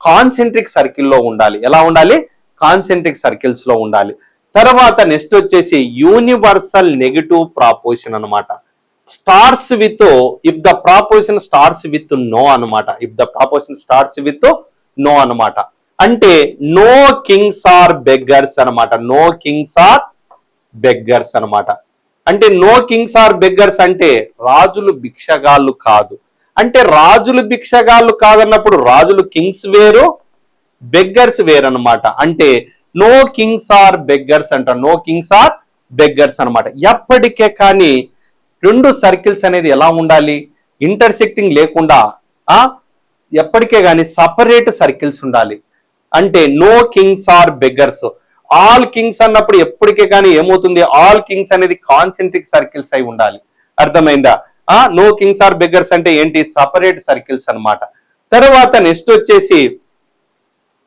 కాన్సెంట్రిక్ సర్కిల్లో ఉండాలి. ఎలా ఉండాలి, కాన్సెంట్రిక్ సర్కిల్స్ లో ఉండాలి. తర్వాత నెక్స్ట్ వచ్చేసి యూనివర్సల్ నెగటివ్ ప్రపోజిషన్ అన్నమాట. Starts with if the proposition starts with no అన్నమాట. If the proposition starts with no అన్నమాట. అంటే నో కింగ్స్ ఆర్ బెగ్గర్స్ అన్నమాట. నో కింగ్స్ ఆర్ బెగ్గర్స్ అన్నమాట. అంటే నో కింగ్స్ ఆర్ బెగ్గర్స్ అంటే రాజులు భిక్షగాళ్ళు కాదు. అంటే రాజులు భిక్షగాళ్ళు కాదన్నప్పుడు రాజులు కింగ్స్ వేరు, బెగ్గర్స్ వేరు అన్నమాట. అంటే నో కింగ్స్ ఆర్ బెగ్గర్స్ అంట. నో కింగ్స్ ఆర్ బెగ్గర్స్ అన్నమాట. ఎప్పటికే కానీ రెండు సర్కిల్స్ అనేది ఎలా ఉండాలి, ఇంటర్సెక్టింగ్ లేకుండా ఎప్పటికే కానీ సపరేట్ సర్కిల్స్ ఉండాలి. అంటే no kings are beggars. All kings అన్నప్పుడు ఎప్పటికే కానీ ఏమవుతుంది, ఆల్ కింగ్స్ అనేది కాన్సెంట్రిక్ సర్కిల్స్ అయి ఉండాలి. అర్థమైందా? నో కింగ్స్ ఆర్ బెగ్గర్స్ అంటే ఏంటి, సపరేట్ సర్కిల్స్ అన్నమాట. తర్వాత నెక్స్ట్ వచ్చేసి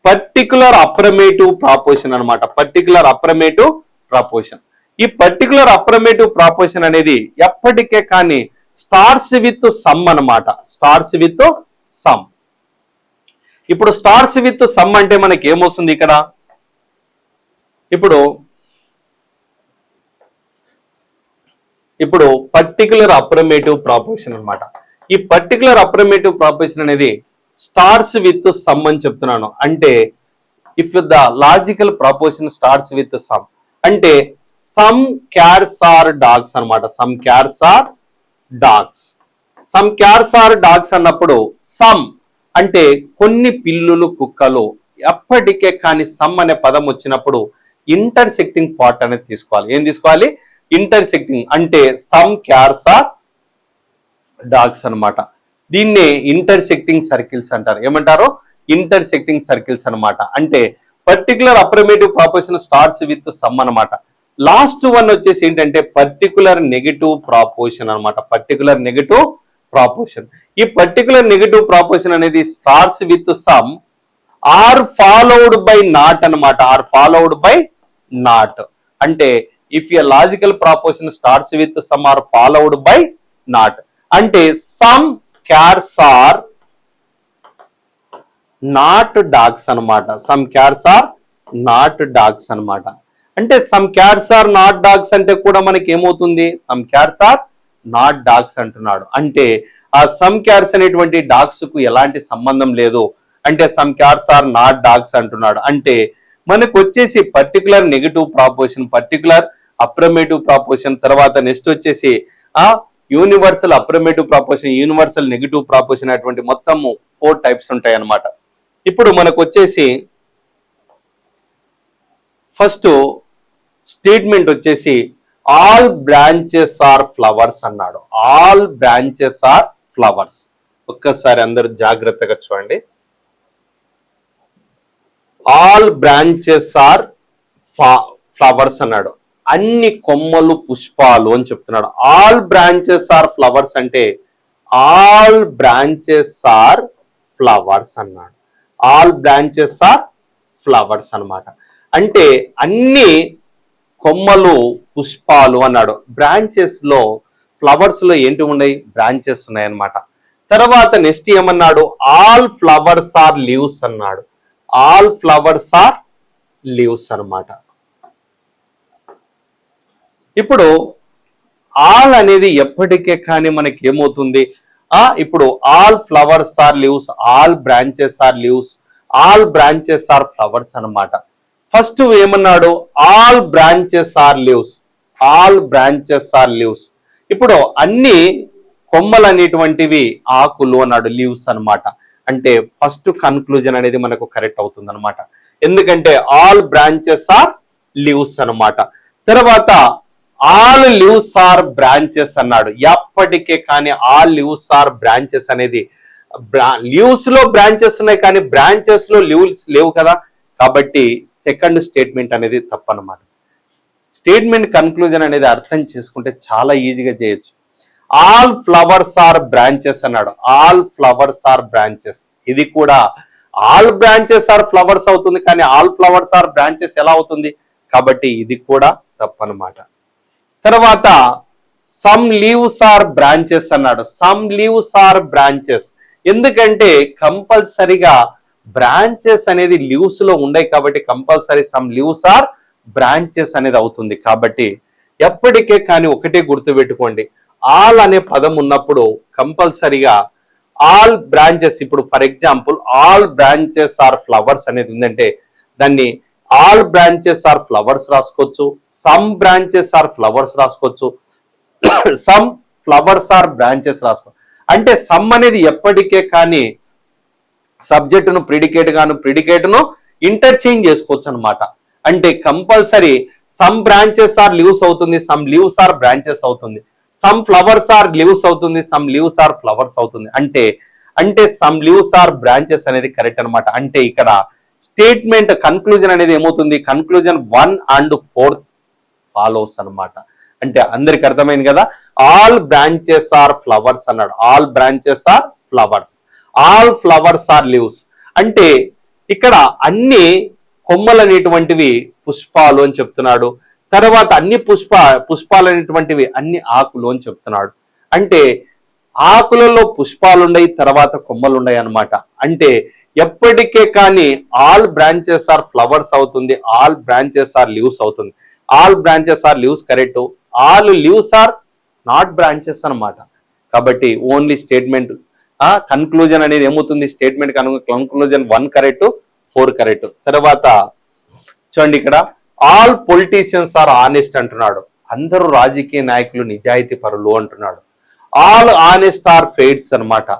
పర్టికులర్ అప్రమేటివ్ ప్రపోజిషన్ అన్నమాట. Particular affirmative proposition. ఈ పర్టికులర్ అప్రమేటివ్ ప్రపోజిషన్ అనేది ఎప్పటికే కానీ స్టార్ట్స్ విత్ సమ్ అన్నమాట. Starts with some. ఇప్పుడు స్టార్ట్స్ విత్ సమ్ అంటే మనకి ఏమొస్తుంది ఇక్కడ, ఇప్పుడు పర్టికులర్ అప్రమేటివ్ ప్రపోజిషన్ అన్నమాట. ఈ పర్టికులర్ అప్రమేటివ్ ప్రపోజిషన్ అనేది స్టార్ట్స్ విత్ సమ్ అని చెప్తున్నాను. అంటే if the logical proposition starts with some అంటే సమ్ క్యాట్స్ ఆర్ డాగ్స్ అన్నమాట. Some cats are dogs. Some cats are dogs అన్నప్పుడు సమ్ అంటే కొన్ని పిల్లులు కుక్కలు. ఎప్పటికే కానీ సమ్ అనే పదం వచ్చినప్పుడు ఇంటర్సెక్టింగ్ పార్ట్ అనేది తీసుకోవాలి. ఏం తీసుకోవాలి, ఇంటర్సెక్టింగ్. అంటే సమ్ క్యాట్స్ ఆర్ డాగ్స్ అన్నమాట. దీన్నే ఇంటర్సెక్టింగ్ సర్కిల్స్ అంటారు. ఏమంటారు, ఇంటర్సెక్టింగ్ సర్కిల్స్ అన్నమాట. అంటే particular affirmative proposition starts with some అన్నమాట. లాస్ట్ వన్ వచ్చేసి ఏంటంటే పర్టికులర్ నెగటివ్ ప్రపోజిషన్ అన్నమాట. Particular negative proposition. ఈ పర్టికులర్ నెగటివ్ ప్రపోజిషన్ అనేది starts with some or followed by not అన్నమాట. Or followed by not. అంటే if a logical proposition starts with some or followed by not అంటే some cats are not dogs అన్నమాట. Some cats are not dogs అన్నమాట. అంటే some cats are not dogs అంటే కూడా మనకి ఏమవుతుంది, some cats are not dogs అంటున్నాడు. అంటే ఆ సమ్ క్యాట్స్ అనేటువంటి డాగ్స్ కు ఎలాంటి సంబంధం లేదు. అంటే some cats are not dogs అంటున్నాడు. అంటే మనకు వచ్చేసి particular negative proposition, particular affirmative proposition, తర్వాత నెక్స్ట్ వచ్చేసి universal affirmative proposition, universal negative proposition అటువంటి మొత్తము 4 టైప్స్ ఉంటాయి అన్నమాట. ఇప్పుడు మనకు వచ్చేసి ఫస్ట్ స్టేట్మెంట్ వచ్చేసి ఆల్ బ్రాంచెస్ ఆర్ ఫ్లవర్స్ అన్నాడు. All branches are flowers. ఒక్కసారి అందరూ జాగ్రత్తగా చూడండి. ఆల్ బ్రాంచెస్ ఆర్ ఫ్లవర్స్ అన్నాడు. అన్ని కొమ్మలు పుష్పాలు అని చెప్తున్నాడు. ఆల్ బ్రాంచెస్ ఆర్ ఫ్లవర్స్ అంటే ఆల్ బ్రాంచెస్ ఆర్ ఫ్లవర్స్ అన్నాడు. ఆల్ బ్రాంచెస్ ఆర్ ఫ్లవర్స్ అన్నమాట. అంటే అన్ని కొమ్మలు పుష్పాలు అన్నాడు. బ్రాంచెస్ లో ఫ్లవర్స్ లో ఏంటి ఉన్నాయి, బ్రాంచెస్ ఉన్నాయన్నమాట. తర్వాత నెక్స్ట్ ఏమన్నాడు, ఆల్ ఫ్లవర్స్ ఆర్ లీవ్స్ అన్నాడు. ఆల్ ఫ్లవర్స్ ఆర్ లీవ్స్ అన్నమాట. ఇప్పుడు ఆల్ అనేది ఎప్పటికే కానీ మనకి ఏమవుతుంది, ఇప్పుడు all flowers are leaves, all branches are leaves, all branches are flowers అన్నమాట. ఫస్ట్ ఏమన్నాడు, all branches are leaves, all branches are leaves. ఇప్పుడు అన్ని కొమ్మలు అనేటువంటివి ఆకులు అన్నాడు, లీవ్స్ అన్నమాట. అంటే ఫస్ట్ కన్క్లూజన్ అనేది మనకు కరెక్ట్ అవుతుంది అనమాట. ఎందుకంటే ఆల్ బ్రాంచెస్ ఆర్ లీవ్స్ అన్నమాట. తర్వాత ఆల్ లీవ్స్ ఆర్ బ్రాంచెస్ అన్నాడు. ఎప్పటికే కానీ ఆల్ లీవ్స్ ఆర్ బ్రాంచెస్ అనేది, లీవ్స్ లో బ్రాంచెస్ ఉన్నాయి కానీ బ్రాంచెస్ లో లీవ్స్ లేవు కదా, కాబట్టి సెకండ్ స్టేట్మెంట్ అనేది తప్పనమాట. స్టేట్మెంట్ కన్క్లూజన్ అనేది అర్థం చేసుకుంటే చాలా ఈజీగా చేయొచ్చు. ఆల్ ఫ్లవర్స్ ఆర్ బ్రాంచెస్ అన్నాడు, ఆల్ ఫ్లవర్స్ ఆర్ బ్రాంచెస్. ఇది కూడా ఆల్ బ్రాంచెస్ ఆర్ ఫ్లవర్స్ అవుతుంది కానీ ఆల్ ఫ్లవర్స్ ఆర్ బ్రాంచెస్ ఎలా అవుతుంది, కాబట్టి ఇది కూడా తప్పనమాట. తర్వాత సమ్ లీవ్స్ ఆర్ బ్రాంచెస్ అన్నాడు, సమ్ లీవ్స్ ఆర్ బ్రాంచెస్. ఎందుకంటే కంపల్సరిగా బ్రాంచెస్ అనేది లీవ్స్ లో ఉన్నాయి కాబట్టి compulsory some leaves are branches అనేది అవుతుంది. కాబట్టి ఎప్పటికే కానీ ఒకటే గుర్తుపెట్టుకోండి, ఆల్ అనే పదం ఉన్నప్పుడు కంపల్సరిగా ఆల్ బ్రాంచెస్, ఇప్పుడు for example all branches are flowers అనేది ఉందంటే దాన్ని ఆల్ బ్రాంచెస్ ఆర్ ఫ్లవర్స్ రాసుకోవచ్చు, సమ్ బ్రాంచెస్ ఆర్ ఫ్లవర్స్ రాసుకోవచ్చు, సమ్ ఫ్లవర్స్ ఆర్ బ్రాంచెస్ రాసుకోవచ్చు. అంటే సమ్ అనేది ఎప్పటికే కానీ సబ్జెక్టును ప్రిడికేట్ గాను ప్రిడికేట్ను ఇంటర్చేంజ్ చేసుకోవచ్చు అనమాట. అంటే compulsory some branches are leaves అవుతుంది, సమ్ లీవ్స్ ఆర్ బ్రాంచెస్ అవుతుంది, సమ్ ఫ్లవర్స్ ఆర్ లీవ్స్ అవుతుంది, సమ్ లీవ్స్ ఆర్ ఫ్లవర్స్ అవుతుంది. అంటే సమ్ లీవ్స్ ఆర్ బ్రాంచెస్ అనేది కరెక్ట్ అనమాట. అంటే ఇక్కడ స్టేట్మెంట్ కన్క్లూజన్ అనేది ఏమవుతుంది, కన్క్లూజన్ 1 and 4 ఫాలోస్ అనమాట. అంటే అందరికి అర్థమైంది కదా, ఆల్ బ్రాంచెస్ ఆర్ ఫ్లవర్స్ అన్నాడు, all branches are flowers, all flowers are leaves. అంటే ఇక్కడ అన్ని కొమ్మలు అనేటువంటివి పుష్పాలు అని చెప్తున్నాడు. తర్వాత అన్ని పుష్పాలు అనేటువంటివి అన్ని ఆకులు అని చెప్తున్నాడు. అంటే ఆకులలో పుష్పాలు ఉన్నాయి, తర్వాత కొమ్మలు ఉన్నాయి అన్నమాట. అంటే ఎప్పటికే కానీ ఆల్ బ్రాంచెస్ ఆర్ ఫ్లవర్స్ అవుతుంది, ఆల్ బ్రాంచెస్ ఆర్ లీవ్స్ అవుతుంది. All branches are leaves correct, all leaves are not branches అన్నమాట. కాబట్టి ఓన్లీ స్టేట్మెంట్ కన్క్లూజన్ అనేది ఏమవుతుంది, స్టేట్మెంట్ కన్క్లూజన్ 1 కరెక్ట్, 4 కరెక్ట్. తర్వాత చూడండి ఇక్కడ ఆల్ పొలిటీషియన్స్ ఆర్ ఆనెస్ట్ అంటున్నాడు, అందరూ రాజకీయ నాయకులు నిజాయితీ పరులు అంటున్నాడు. ఆల్ ఆనెస్ట్ ఆర్ ఫెయిడ్స్ అన్నమాట,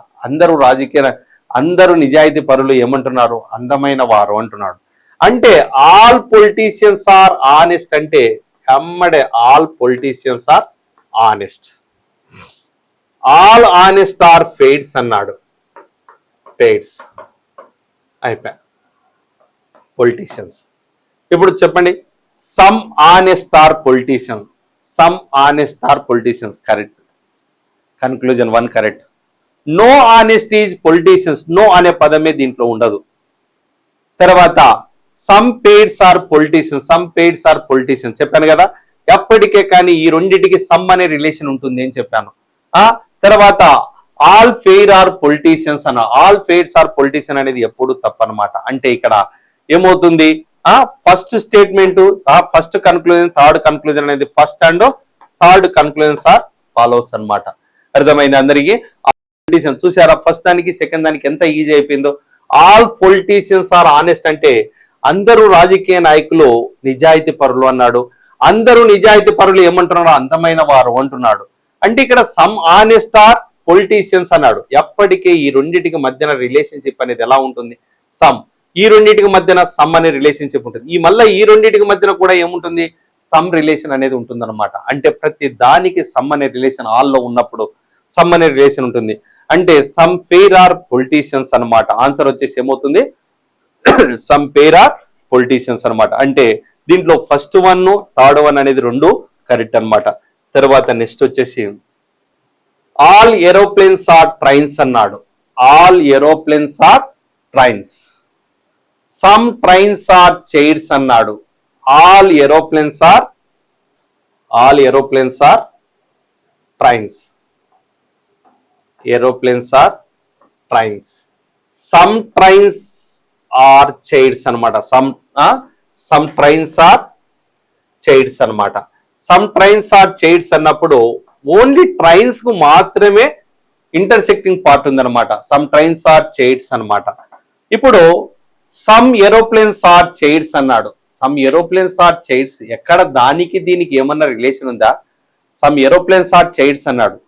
అందరూ నిజాయితీ పరులు ఏమంటున్నారు, అందమైన వారు అంటున్నాడు. అంటే ఆల్ పొలిటీషియన్స్ ఆర్ ఆనెస్ట్ అంటే కమ్మడే all politicians are honest, all honest are fairs అన్నాడు, ఫెయిడ్స్ అయిపోయా పొలిటీషియన్స్. ఇప్పుడు చెప్పండి, some honest are politicians, some honest are politicians correct, conclusion 1 correct. No honest is politicians, no అనే పదమే దీంట్లో ఉండదు. తర్వాత some fairs are politicians, some fairs are politicians చెప్పాను కదా, ఎప్పటికే కానీ ఈ రెండింటికి సమ్ అనే రిలేషన్ ఉంటుంది అని చెప్పాను. తర్వాత ఆల్ ఫెయిర్ ఆర్ పొలిటీషియన్స్ అన్న, ఆల్ ఫెయిర్స్ ఆర్ పొలిటీషియన్ అనేది ఎప్పుడు తప్పనమాట. అంటే ఇక్కడ ఏమవుతుంది, first statement, first conclusion, third conclusion అనేది first and third conclusions are follows అన్నమాట. అర్థమైంది అందరికీ. చూసారా, ఫస్ట్ దానికి సెకండ్ దానికి ఎంత ఈజీ అయిపోయిందో. ఆల్ పొలిటీషియన్స్ ఆర్ ఆనెస్ట్ అంటే అందరూ రాజకీయ నాయకులు నిజాయితీ పరులు అన్నాడు, అందరూ నిజాయితీ పరులు ఏమంటున్నాడు, అందమైన వారు అంటున్నాడు. అంటే ఇక్కడ సమ్ ఆనెస్ట్ ఆర్ పొలిటీషియన్స్ అన్నాడు. ఎప్పటికీ ఈ రెండింటికి మధ్యన రిలేషన్షిప్ అనేది ఎలా ఉంటుంది, సమ్. ఈ రెండింటికి మధ్యన సమ్ అనే రిలేషన్షిప్ ఉంటుంది. మళ్ళీ ఈ రెండింటికి మధ్యన కూడా ఏముంటుంది, సమ్ రిలేషన్ అనేది ఉంటుంది అనమాట. అంటే ప్రతి దానికి సమ్ అనే రిలేషన్ ఆల్లో ఉన్నప్పుడు సమ్ అనే రిలేషన్ ఉంటుంది. అంటే సమ్ ఫెయిర్ ఆర్ పొలిటీషియన్స్ అన్నమాట. ఆన్సర్ వచ్చేసి ఏమవుతుంది, సమ్ ఫెయిర్ ఆర్ పొలిటీషియన్స్ అన్నమాట. అంటే దీంట్లో ఫస్ట్ 1, థర్డ్ 1 అనేది 2 కరెక్ట్ అన్నమాట. తర్వాత నెక్స్ట్ వచ్చేసి ఆల్ ఏరోప్లేన్స్ ఆర్ ట్రైన్స్ అన్నాడు, all aeroplanes are trains. Some trains are chairs అన్నాడు, all aeroplanes are trains, aeroplanes are trains. Some trains are chairs అనమాట. సమ్ ట్రైన్స్ ఆర్ చైర్స్ అనమాట. Some trains are chairs అన్నప్పుడు only trains కు మాత్రమే intersecting part ఉందన్నమాట. Some trains are chairs అనమాట. ఇప్పుడు some aeroplanes are chairs అన్నాడు. Some aeroplanes are chairs ఎక్కడ దానికి దీనికి ఏమన్నా రిలేషన్ ఉందా? సమ్ ఏరోప్లేన్స్ ఆర్ చైర్స్ అన్నాడు.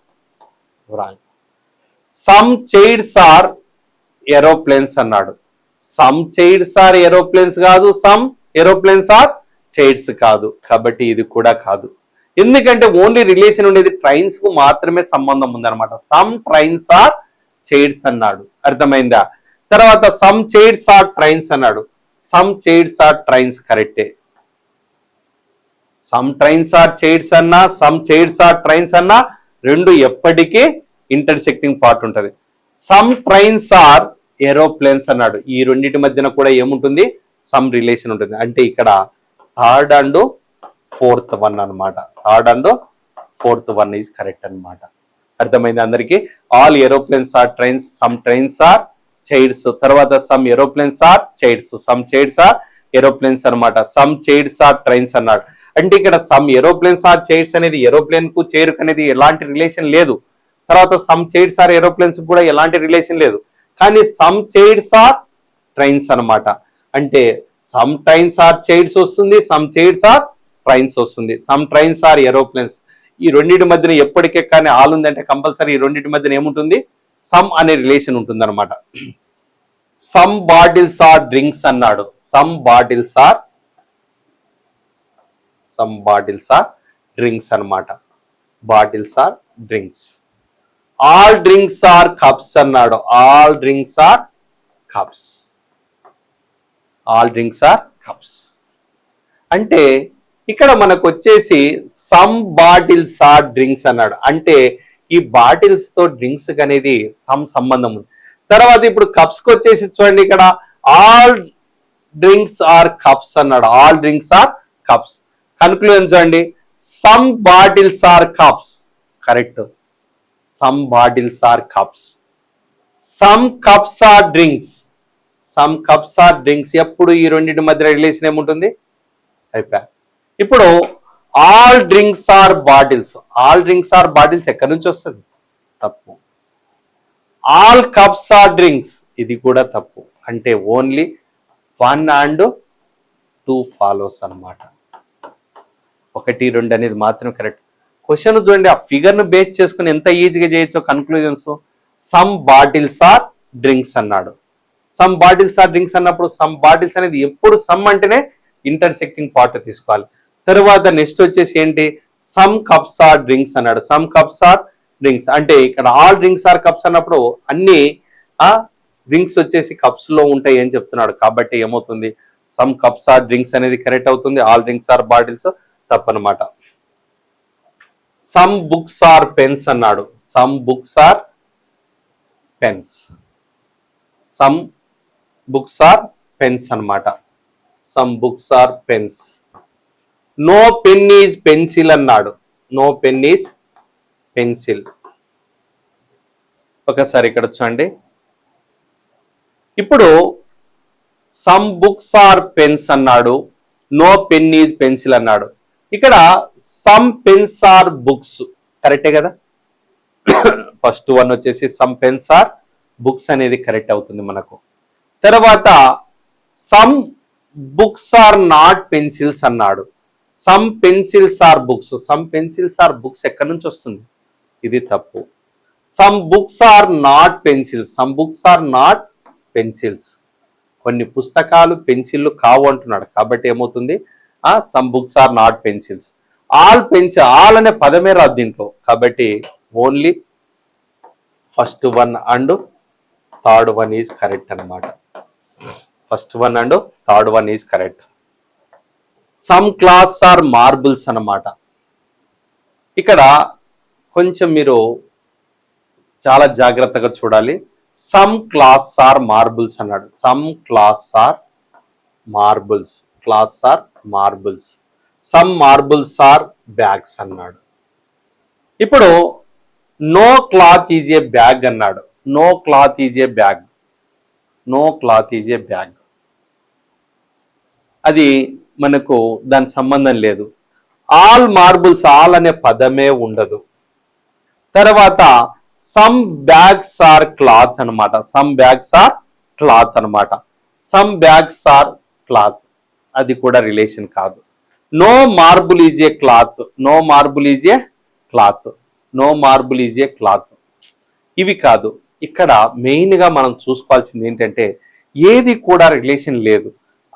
సమ్ చైర్స్ ఆర్ ఏరోప్లేన్స్ అన్నాడు. సమ్ చైర్స్ ఆర్ ఏరోప్లేన్స్ కాదు, సమ్ ఏరోప్లేన్స్ ఆర్ చైర్స్ కాదు. కాబట్టి ఇది కూడా కాదు. ఎందుకంటే ఓన్లీ రిలేషన్ ఉండేది ట్రైన్స్ కు మాత్రమే సంబంధం ఉందన్నమాట. సమ్ ట్రైన్స్ ఆర్ చైర్స్ అన్నాడు. అర్థమైందా? తర్వాత సమ్ చైర్స్ ఆర్ ట్రైన్స్ అన్నాడు. సమ్ చైర్స్ ఆర్ ట్రైన్స్ కరెక్టే. సమ్ ట్రైన్స్ ఆర్ చైర్స్ అన్నా, సమ్ చైర్స్ ఆర్ ట్రైన్స్ అన్నా రెండు ఎప్పటికీ ఇంటర్సెక్టింగ్ పార్ట్ ఉంటుంది. సమ్ ట్రైన్స్ ఆర్ ఏరోప్లేన్స్ అన్నాడు. ఈ రెండింటి మధ్యన కూడా ఏముంటుంది? సమ్ రిలేషన్ ఉంటుంది. అంటే ఇక్కడ థర్డ్ అండ్ ఫోర్త్ వన్ అనమాట. Third and fourth one is correct అనమాట. అర్థమైంది అందరికీ? All aeroplanes are trains, some trains are chairs, తర్వాత some aeroplanes are chairs, some chairs are aeroplanes అనమాట. సమ్ చైర్స్ ఆర్ ట్రైన్స్ అన్నాడు. అంటే ఇక్కడ సమ్ ఏరోప్లేన్స్ ఆర్ చైర్స్ అనేది ఏరోప్లేన్ కు చైర్ అనేది ఎలాంటి రిలేషన్ లేదు. తర్వాత సమ్ చైర్స్ ఆర్ ఏరోప్లేన్స్ కూడా ఎలాంటి రిలేషన్ లేదు. కానీ సమ్ చైర్స్ ఆర్ ట్రైన్స్ అనమాట. అంటే సమ్ ట్రైన్స్ ఆర్ చైర్స్ వస్తుంది, సమ్ చైర్స్ ఆర్ ట్రైన్స్ వస్తుంది. Some trains are aeroplanes. ఈ రెండింటి మధ్యన ఎప్పటికే కానీ ఆల్ ఉందంటే కంపల్సరీ ఈ రెండింటి మధ్యన ఏముంటుంది? సమ్ అనే రిలేషన్ ఉంటుంది అనమాట. సమ్ బాటిల్స్ ఆర్ డ్రింక్స్ అన్నాడు. సమ్ బాటిల్స్ ఆర్ డ్రింక్స్ అనమాట. Bottles are drinks. All drinks are cups అన్నాడు. All drinks are cups. All drinks are cups. అంటే ఇక్కడ మనకు వచ్చేసి సమ్ బాటిల్స్ ఆర్ డ్రింక్స్ అన్నాడు. అంటే ఈ బాటిల్స్ తో డ్రింక్స్ అనేది సమ్ సంబంధం ఉంది. తర్వాత ఇప్పుడు కప్స్ కి వచ్చేసి చూడండి, ఇక్కడ ఆల్ డ్రింక్స్ ఆర్ కప్స్ అన్నాడు. All drinks are cups. Conclusion చూడండి, some bottles are cups correct. Some bottles are cups. Some cups are drinks. Some cups are drinks. ఎప్పుడు ఈ రెండింటి మధ్య రిలేషన్ ఏముంటుంది? అయిపోయా. ఇప్పుడు all drinks are bottles. All drinks are bottles ఎక్కడి నుంచి వస్తుంది? తప్పు. ఆల్ కప్స్ ఆర్ డ్రింక్స్, ఇది కూడా తప్పు. అంటే ఓన్లీ 1 and 2 ఫాలోస్ అన్నమాట. 1, 2 అనేది మాత్రం కరెక్ట్. క్వశ్చన్ చూడండి, ఆ ఫిగర్ ను బేస్ చేసుకుని ఎంత ఈజీగా చేయొచ్చో conclusions. Some bottles are drinks అన్నాడు. సమ్ బాటిల్స్ ఆర్ డ్రింక్స్ అన్నప్పుడు సమ్ బాటిల్స్ అనేది ఎప్పుడు సమ్ అంటేనే ఇంటర్సెక్టింగ్ పార్ట్ తీసుకోవాలి. తర్వాత నెక్స్ట్ వచ్చేసి ఏంటి? సమ్ కప్స్ ఆర్ డ్రింక్స్ అన్నాడు. సమ్ కప్స్ ఆర్ డ్రింక్స్ అంటే ఇక్కడ ఆల్ డ్రింక్స్ ఆర్ కప్స్ అన్నప్పుడు అన్ని డ్రింక్స్ వచ్చేసి కప్స్ లో ఉంటాయి అని చెప్తున్నాడు. కాబట్టి ఏమవుతుంది? సమ్ కప్స్ ఆర్ డ్రింక్స్ అనేది కరెక్ట్ అవుతుంది. ఆల్ డ్రింక్స్ ఆర్ బాటిల్స్ తప్పనమాట. సమ్ బుక్స్ ఆర్ పెన్స్ అన్నాడు. Some books are pens. Some books are pens అన్నమాట. Some books are pens. No pen is pencil అన్నాడు. No pen is pencil. ఒకసారి ఇక్కడ చూడండి, ఇప్పుడు సమ్ బుక్స్ ఆర్ పెన్స్ అన్నాడు, no pen is pencil అన్నాడు. ఇక్కడ సమ్ పెన్స్ ఆర్ బుక్స్ కరెక్టే కదా. ఫస్ట్ వన్ వచ్చేసి సమ్ పెన్స్ ఆర్ బుక్స్ అనేది కరెక్ట్ అవుతుంది మనకు. తర్వాత some books are not pencils అన్నాడు. Some pencils are books. Some pencils are books ఎక్కడి నుంచి వస్తుంది? ఇది తప్పు. Some books are not pencils. Some books are not pencils. కొన్ని పుస్తకాలు పెన్సిల్లు కావు అంటున్నాడు. కాబట్టి ఏమవుతుంది? Some books are not pencils. All pencil, all అనే పదమే రాదు దీంట్లో. కాబట్టి only first one and third one is correct అన్నమాట. First one and third one is correct. Some class are marbles అన్నమాట. ఇక్కడ కొంచెం మీరు చాలా జాగ్రత్తగా చూడాలి. సమ్ క్లాస్ ఆర్ మార్బుల్స్ అన్నాడు. Some class are marbles. Class are marbles. Some marbles are bags అన్నాడు. ఇప్పుడు no cloth is a bag అన్నాడు. No cloth is a bag. No cloth is a bag. అది మనకు దాని సంబంధం లేదు. ఆల్ మార్బుల్స్, ఆల్ అనే పదమే ఉండదు. తర్వాత సమ్ బ్యాగ్స్ ఆర్ క్లాత్ అనమాట. సమ్ బ్యాగ్స్ ఆర్ క్లాత్ అనమాట. సమ్ బ్యాగ్స్ ఆర్ క్లాత్, అది కూడా రిలేషన్ కాదు. No marble is a cloth, no marble is a cloth, no marble is a cloth, ఇవి కాదు. ఇక్కడ మెయిన్ గా మనం చూసుకోవాల్సింది ఏంటంటే ఏది కూడా రిలేషన్ లేదు.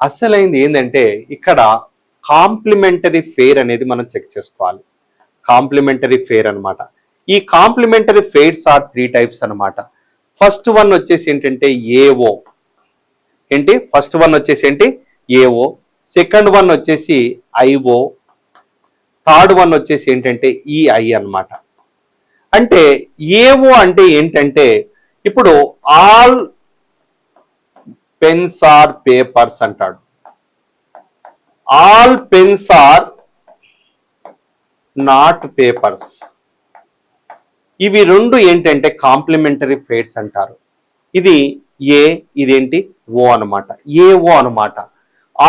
అసలైంది ఏంటంటే ఇక్కడ కాంప్లిమెంటరీ ఫెయిర్ అనేది మనం చెక్ చేసుకోవాలి. కాంప్లిమెంటరీ ఫెయిర్ అనమాట. ఈ కాంప్లిమెంటరీ ఫెయిర్స్ ఆర్ 3 టైప్స్ అనమాట. ఫస్ట్ వన్ వచ్చేసి ఏంటంటే ఏఓ. ఏంటి ఫస్ట్ వన్ వచ్చేసి ఏంటి ఏఓ, సెకండ్ వన్ వచ్చేసి ఐఓ, థర్డ్ వన్ వచ్చేసి ఏంటంటే ఈఐ అన్నమాట. అంటే ఏఓ అంటే ఏంటంటే ఇప్పుడు ఆల్ పెన్స్ ఆర్ పేపర్స్ అంటాడు. All pens are not papers. ఇవి రెండు ఏంటంటే కాంప్లిమెంటరీ ఫెయిర్స్ అంటారు. ఇది ఏ, ఇదేంటి ఓ అనమాట. ఏఓ అనమాట.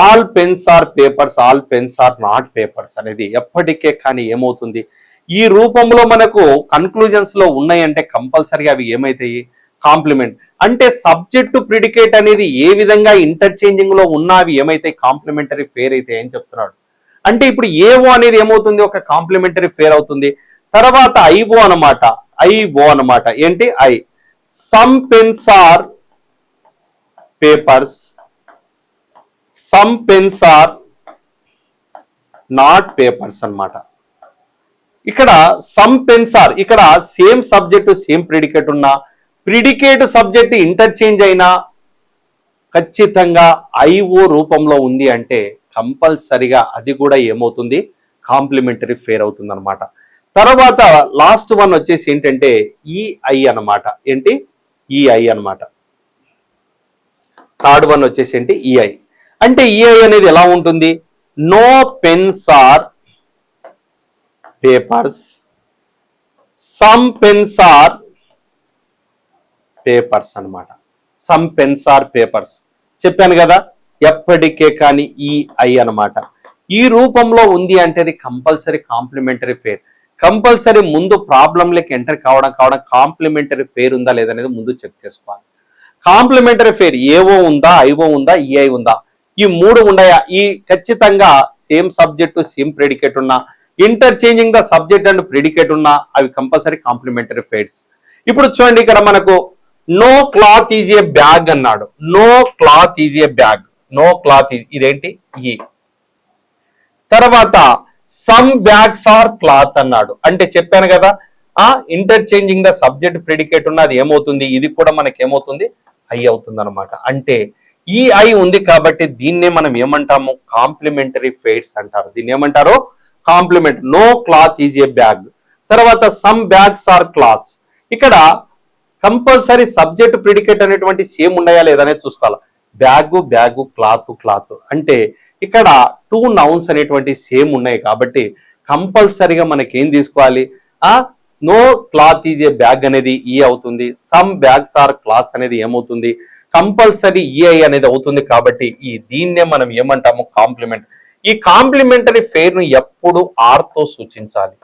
All pens are papers, all pens are not papers అనేది ఎప్పటికే కానీ ఏమవుతుంది, ఈ రూపంలో మనకు కన్క్లూజన్స్ లో ఉన్నాయంటే కంపల్సరీగా అవి ఏమైతాయి, కాంప్లిమెంట్. అంటే సబ్జెక్టు ప్రిడికేట్ అనేది ఏ విధంగా ఇంటర్చేంజింగ్ లో ఉన్నవి ఏమైతే కాంప్లిమెంటరీ ఫెయిర్ అయితే ఏం చెప్తున్నాడు అంటే ఇప్పుడు ఏఓ అనేది ఏమవుతుంది, ఒక కాంప్లిమెంటరీ ఫెయిర్ అవుతుంది. తర్వాత ఐఓ అనమాట. ఐఓ అనమాట ఏంటి I. Some pens are papers, some pens are not papers అన్నమాట. ఇక్కడ సమ్ పెన్స్ ఆర్, ఇక్కడ సేమ్ సబ్జెక్టు సేమ్ ప్రిడికేట్ ఉన్నా, ప్రిడికేట్ సబ్జెక్ట్ ఇంటర్చేంజ్ అయినా ఖచ్చితంగా ఐఓ రూపంలో ఉంది అంటే కంపల్సరిగా అది కూడా ఏమవుతుంది, కాంప్లిమెంటరీ ఫెయిర్ అవుతుంది అనమాట. తర్వాత లాస్ట్ వన్ వచ్చేసి ఏంటంటే ఈఐ అనమాట. ఏంటి ఈఐ అనమాట. థర్డ్ వన్ వచ్చేసి ఏంటి ఈఐ. అంటే ఈఐ అనేది ఎలా ఉంటుంది, no pens are papers, some pens are papers అన్నమాట. సమ్ పెన్స్ ఆర్ పేపర్స్ చెప్పాను కదా, ఎప్పటికే కానీ ఈ ఐ అన్నమాట. ఈ రూపంలో ఉంది అంటే అది కంపల్సరీ కాంప్లిమెంటరీ ఫెయిర్. కంపల్సరీ ముందు ప్రాబ్లంలోకి ఎంటర్ కావడం కాంప్లిమెంటరీ ఫెయిర్ ఉందా లేదనేది ముందు చెక్ చేసుకోవాలి. కాంప్లిమెంటరీ ఫెయిర్ ఏఓ ఉందా, ఐఓ ఉందా, ఈఐ ఉందా, ఈ మూడు ఉన్నాయా, ఈ ఖచ్చితంగా సేమ్ సబ్జెక్టు సేమ్ ప్రెడికేట్ ఉన్నా, interchanging the subject and predicate ఉన్నా అవి కంపల్సరీ కాంప్లిమెంటరీ ఫెయిర్స్. ఇప్పుడు చూడండి ఇక్కడ మనకు no cloth is a bag అన్నాడు. No cloth is a bag, no cloth ఇదేంటి ఈ. తర్వాత సమ్ బ్యాగ్స్ ఆర్ క్లాత్ అన్నాడు. అంటే చెప్పాను కదా ఇంటర్చేంజింగ్ ద సబ్జెక్ట్ ప్రెడికేట్ ఉన్నది ఏమవుతుంది, ఇది కూడా మనకి ఏమవుతుంది, ఐ అవుతుంది అనమాట. అంటే ఈ ఐ ఉంది కాబట్టి దీన్నే మనం ఏమంటాము, కాంప్లిమెంటరీ ఫెయిర్స్ అంటారు. దీన్ని ఏమంటారు, complement. No cloth is a bag. తర్వాత సమ్ బ్యాగ్స్ ఆర్ క్లాత్స్. ఇక్కడ కంపల్సరీ సబ్జెక్ట్ ప్రిడికేట్ అనేటువంటి సేమ్ ఉన్నాయా లేదా అనేది చూసుకోవాలి. Bag bag, cloth cloth. అంటే ఇక్కడ 2 నౌన్స్ అనేటువంటి సేమ్ ఉన్నాయి కాబట్టి కంపల్సరీగా మనకి ఏం తీసుకోవాలి, no cloth is a bag అనేది ఈ అవుతుంది. సమ్ బ్యాగ్స్ ఆర్ క్లాత్స్ అనేది ఏమవుతుంది, కంపల్సరీ ఈఐ అనేది అవుతుంది. కాబట్టి ఈ దీన్నే మనం ఏమంటాము, కాంప్లిమెంట్. ఈ కాంప్లిమెంటరీ ఫెయిర్ ను ఎప్పుడు ఆర్ తో సూచించాలి.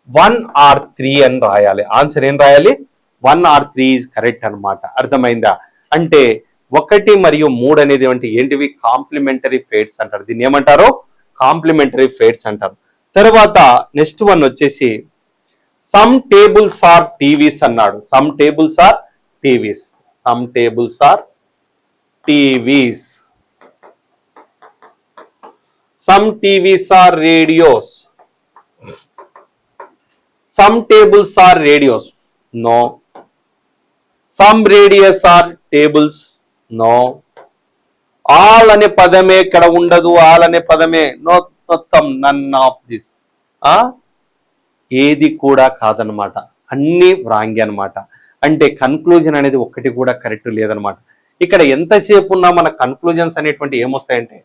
1 or 3 అని రాయాలి. ఆన్సర్ ఏం రాయాలి, 1 or 3 ఈజ్ కరెక్ట్ అనమాట. అర్థమైందా? అంటే 1 మరియు 3 అనేది ఏంటివి, కాంప్లిమెంటరీ ఫెయిర్స్ అంటారు. దీన్ని ఏమంటారు, కాంప్లిమెంటరీ ఫెయిర్స్ అంటారు. తర్వాత నెక్స్ట్ వన్ వచ్చేసి సమ్ టేబుల్స్ ఆర్ టీవీస్ అన్నాడు. Some tables are TVs, some tables are TVs, some TVs are radios, some tables are radios, no. Some radios are tables, no. All అనే పదమే ఇక్కడ ఉండదు, all అనే పదమే, నో, మొత్తం none of this. ఏది కూడా కాదనమాట, అన్ని వ్రాంగి అనమాట. అంటే కన్క్లూజన్ అనేది ఒక్కటి కూడా కరెక్ట్ లేదనమాట. ఇక్కడ ఎంతసేపు ఉన్నా మన కన్క్లూజన్స్ అనేటువంటి ఏమొస్తాయంటే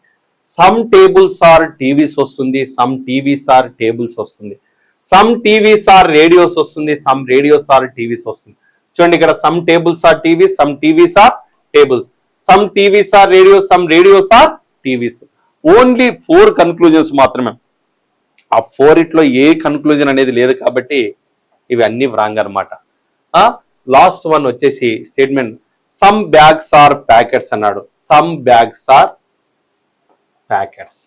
సమ్ టేబుల్స్ ఆర్ టీవీస్ వస్తుంది, సమ్ టీవీస్ ఆర్ టేబుల్స్ వస్తుంది, సమ్ టీవీస్ ఆర్ రేడియోస్ వస్తుంది, సమ్ రేడియోస్ ఆర్ టీవీస్ వస్తుంది. చూడండి ఇక్కడ some tables are TVs, some TVs are tables, some TVs are radios, some radios are TVs. Only 4 conclusions మాత్రమే. ఆ 4 ఏ conclusion అనేది లేదు కాబట్టి ఇవి అన్ని రాంగ్ అనమాట. లాస్ట్ వన్ వచ్చేసి statement some bags are packets అన్నాడు. Some bags are packets.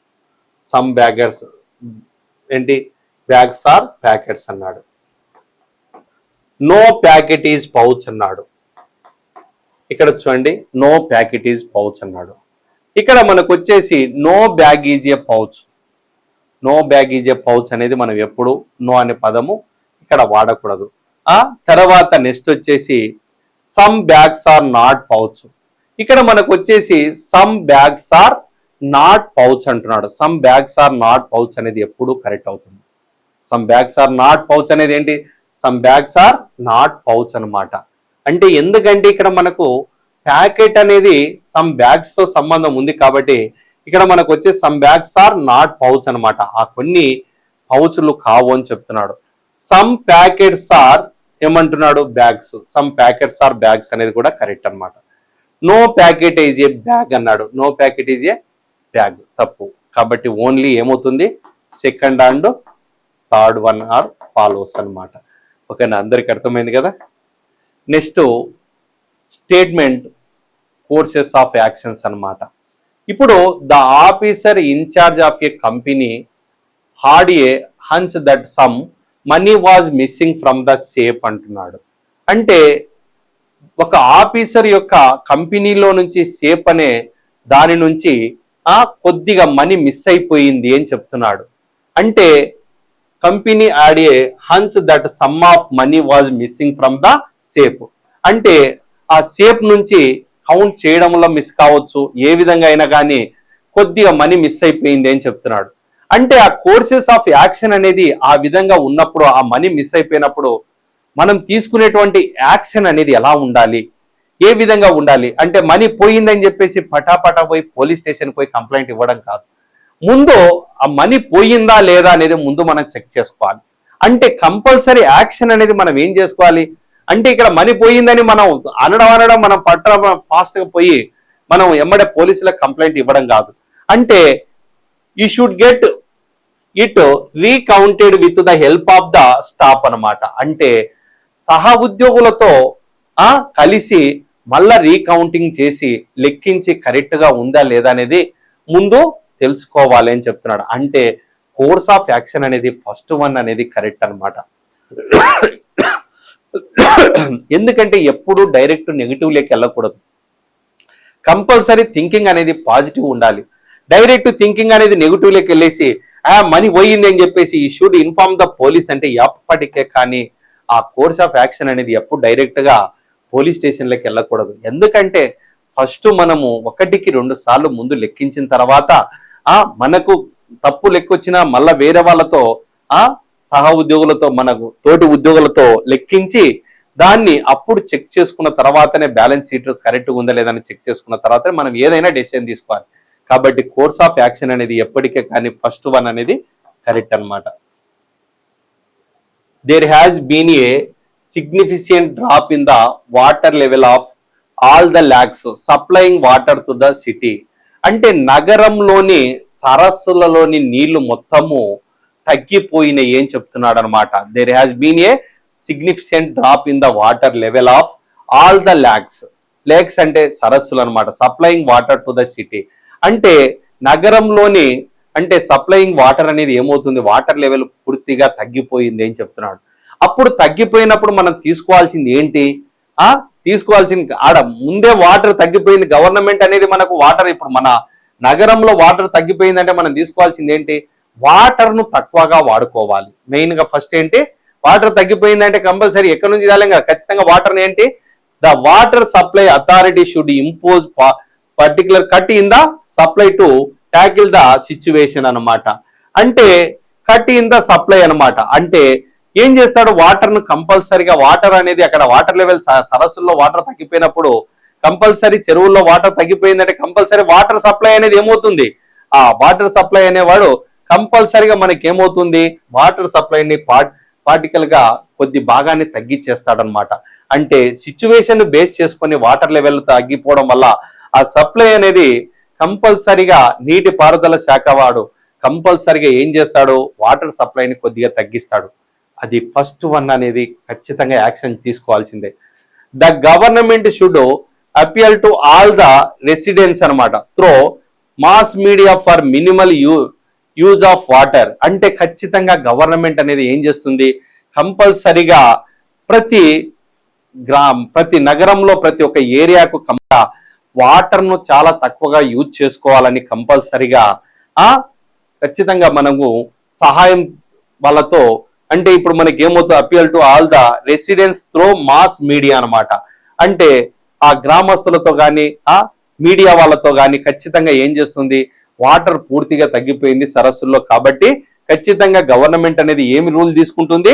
Some baggers ఏంటి, బ్యాగ్స్ ఆర్ ప్యాకెట్స్ అన్నాడు. నో ప్యాకెట్ ఈజ్ పౌచ్ అన్నాడు. ఇక్కడ చూడండి, నో ప్యాకెట్ ఈజ్ పౌచ్ అన్నాడు. ఇక్కడ మనకు వచ్చేసి no bag is a pouch. No bag is a pouch అనేది మనం ఎప్పుడు నో అనే పదము ఇక్కడ వాడకూడదు. తర్వాత నెక్స్ట్ వచ్చేసి some bags are not pouch. ఇక్కడ మనకు వచ్చేసి some bags are not pouch అంటున్నాడు. Some bags are not pouch అనేది ఎప్పుడు కరెక్ట్ అవుతుంది. Some bags are not pouch అనేది ఏంటి, some bags are not pouch అనమాట. అంటే ఎందుకంటే ఇక్కడ మనకు ప్యాకెట్ అనేది సమ్ బ్యాగ్స్ తో సంబంధం ఉంది కాబట్టి ఇక్కడ మనకు వచ్చే some bags are not pouch అనమాట. ఆ కొన్ని పౌచ్లు కావు అని చెప్తున్నాడు. సమ్ ప్యాకెట్స్ ఆర్ ఏమంటున్నాడు, bags. Some packets are bags అనేది కూడా కరెక్ట్ అనమాట. No packet is a bag అన్నాడు. No packet is a bag తప్పు. కాబట్టి ఓన్లీ ఏమవుతుంది, second and third one are follows అనమాట. ఓకేనా, అందరికి అర్థమైంది కదా. Next statement courses of actions అన్నమాట. ఇప్పుడు the officer in charge of a company had A hunch that some money was missing from the safe అంటున్నాడు. అంటే ఒక ఆఫీసర్ యొక్క కంపెనీలో నుంచి సేఫ్ అనే దాని నుంచి కొద్దిగా మనీ మిస్ అయిపోయింది అని చెప్తున్నాడు. అంటే company had a hunch that some of money was missing from the safe. అంటే ఆ సేఫ్ నుంచి కౌంట్ చేయడంలో మిస్ కావచ్చు, ఏ విధంగా అయినా కానీ కొద్దిగా మనీ మిస్ అయిపోయింది అని చెప్తున్నాడు. అంటే ఆ కోర్సెస్ ఆఫ్ యాక్షన్ అనేది ఆ విధంగా ఉన్నప్పుడు, ఆ మనీ మిస్ అయిపోయినప్పుడు మనం తీసుకునేటువంటి యాక్షన్ అనేది ఎలా ఉండాలి, ఏ విధంగా ఉండాలి అంటే మనీ పోయిందని చెప్పేసి పటాపటా పోయి పోలీస్ స్టేషన్ పోయి కంప్లైంట్ ఇవ్వడం కాదు. ముందు ఆ మనీ పోయిందా లేదా అనేది ముందు మనం చెక్ చేసుకోవాలి. అంటే కంపల్సరీ యాక్షన్ అనేది మనం ఏం చేసుకోవాలి అంటే ఇక్కడ మనీ పోయిందని మనం అనడం మనం ఫాస్ట్ గా పోయి మనం ఎమ్మడే పోలీసులకు కంప్లైంట్ ఇవ్వడం కాదు. అంటే you should get it recounted with the help of the staff అన్నమాట. అంటే సహ ఉద్యోగులతో కలిసి మళ్ళా రీకౌంటింగ్ చేసి లెక్కించి కరెక్ట్ గా ఉందా లేదా అనేది ముందు తెలుసుకోవాలి అని చెప్తున్నాడు. అంటే కోర్స్ ఆఫ్ యాక్షన్ అనేది ఫస్ట్ వన్ అనేది కరెక్ట్ అన్నమాట. ఎందుకంటే ఎప్పుడు డైరెక్ట్ నెగిటివ్ లేక వెళ్ళకూడదు. కంపల్సరీ థింకింగ్ అనేది పాజిటివ్ ఉండాలి. డైరెక్ట్ థింకింగ్ అనేది నెగిటివ్ లేక వెళ్ళేసి మనీ పోయింది అని చెప్పేసి ఈ షుడ్ ఇన్ఫార్మ్ ద పోలీస్ అంటే ఎప్పటికే కానీ ఆ కోర్స్ ఆఫ్ యాక్షన్ అనేది ఎప్పుడు డైరెక్ట్ గా పోలీస్ స్టేషన్లోకి వెళ్ళకూడదు. ఎందుకంటే ఫస్ట్ మనము 1కి 2 సార్లు ముందు లెక్కించిన తర్వాత మనకు తప్పు లెక్కొచ్చినా మళ్ళా వేరే వాళ్ళతో సహ ఉద్యోగులతో మనకు తోటి ఉద్యోగులతో లెక్కించి దాన్ని అప్పుడు చెక్ చేసుకున్న తర్వాతనే బ్యాలెన్స్ షీట్ కరెక్ట్గా ఉందా లేదని చెక్ చేసుకున్న తర్వాతనే మనం ఏదైనా డెసిషన్ తీసుకోవాలి. కాబట్టి కోర్స్ ఆఫ్ యాక్షన్ అనేది ఎప్పటికే కానీ ఫస్ట్ వన్ అనేది కరెక్ట్ అన్నమాట. There has been a significant drop in the water level of all the lakes supplying water to the city. అంటే నగరంలోని సరస్సులలోని నీళ్లు మొత్తము తగ్గిపోయినాయి ఏం చెప్తున్నాడు అనమాట. There has been a significant drop in the water level of all the lakes. Lakes అంటే సరస్సులు అనమాట. Supplying water to the city అంటే నగరంలోని అంటే సప్లయింగ్ వాటర్ అనేది ఏమవుతుంది, వాటర్ లెవెల్ పూర్తిగా తగ్గిపోయింది అని చెప్తున్నాడు. అప్పుడు తగ్గిపోయినప్పుడు మనం తీసుకోవాల్సింది ఏంటి, తీసుకోవాల్సింది ఆడ ముందే వాటర్ తగ్గిపోయింది. గవర్నమెంట్ అనేది మనకు వాటర్ ఇప్పుడు మన నగరంలో వాటర్ తగ్గిపోయిందంటే మనం తీసుకోవాల్సింది ఏంటి, వాటర్ ను తక్కువగా వాడుకోవాలి. మెయిన్ గా ఫస్ట్ ఏంటి, వాటర్ తగ్గిపోయిందంటే కంపల్సరీ ఎక్కడి నుంచి రాలేం కదా, ఖచ్చితంగా వాటర్ ఏంటి, the water supply authority should impose particular cut in the supply to tackle the situation అనమాట. అంటే కట్ ఇన్ ద సప్లై అనమాట. అంటే ఏం చేస్తాడు, వాటర్ ను కంపల్సరీగా వాటర్ అనేది అక్కడ వాటర్ లెవెల్ సరస్సుల్లో వాటర్ తగ్గిపోయినప్పుడు కంపల్సరీ చెరువుల్లో వాటర్ తగ్గిపోయిందంటే కంపల్సరీ వాటర్ సప్లై అనేది ఏమవుతుంది, ఆ వాటర్ సప్లై అనేవాడు కంపల్సరీగా మనకి ఏమవుతుంది, వాటర్ సప్లైని పార్టికల్ గా కొద్ది భాగాన్ని తగ్గించేస్తాడనమాట. అంటే సిచ్యువేషన్ బేస్ చేసుకొని వాటర్ లెవెల్ తగ్గిపోవడం వల్ల ఆ సప్లై అనేది కంపల్సరిగా నీటిపారుదల శాఖ వాడు కంపల్సరిగా ఏం చేస్తాడు, వాటర్ సప్లైని కొద్దిగా తగ్గిస్తాడు. అది ఫస్ట్ వన్ అనేది ఖచ్చితంగా యాక్షన్ తీసుకోవాల్సిందే. The government should appeal to all the residents అనమాట through mass media for minimal use of water. అంటే ఖచ్చితంగా గవర్నమెంట్ అనేది ఏం చేస్తుంది, కంపల్సరిగా ప్రతి నగరంలో ప్రతి ఒక్క ఏరియాకు వాటర్ను చాలా తక్కువగా యూజ్ చేసుకోవాలని కంపల్సరిగా ఖచ్చితంగా మనము సహాయం వాళ్ళతో, అంటే ఇప్పుడు మనకి ఏమవుతుంది, appeal to all the residents throw mass media అనమాట. అంటే ఆ గ్రామస్తులతో కానీ మీడియా వాళ్ళతో కానీ ఖచ్చితంగా ఏం చేస్తుంది, వాటర్ పూర్తిగా తగ్గిపోయింది సరస్సుల్లో, కాబట్టి ఖచ్చితంగా గవర్నమెంట్ అనేది ఏమి రూల్ తీసుకుంటుంది,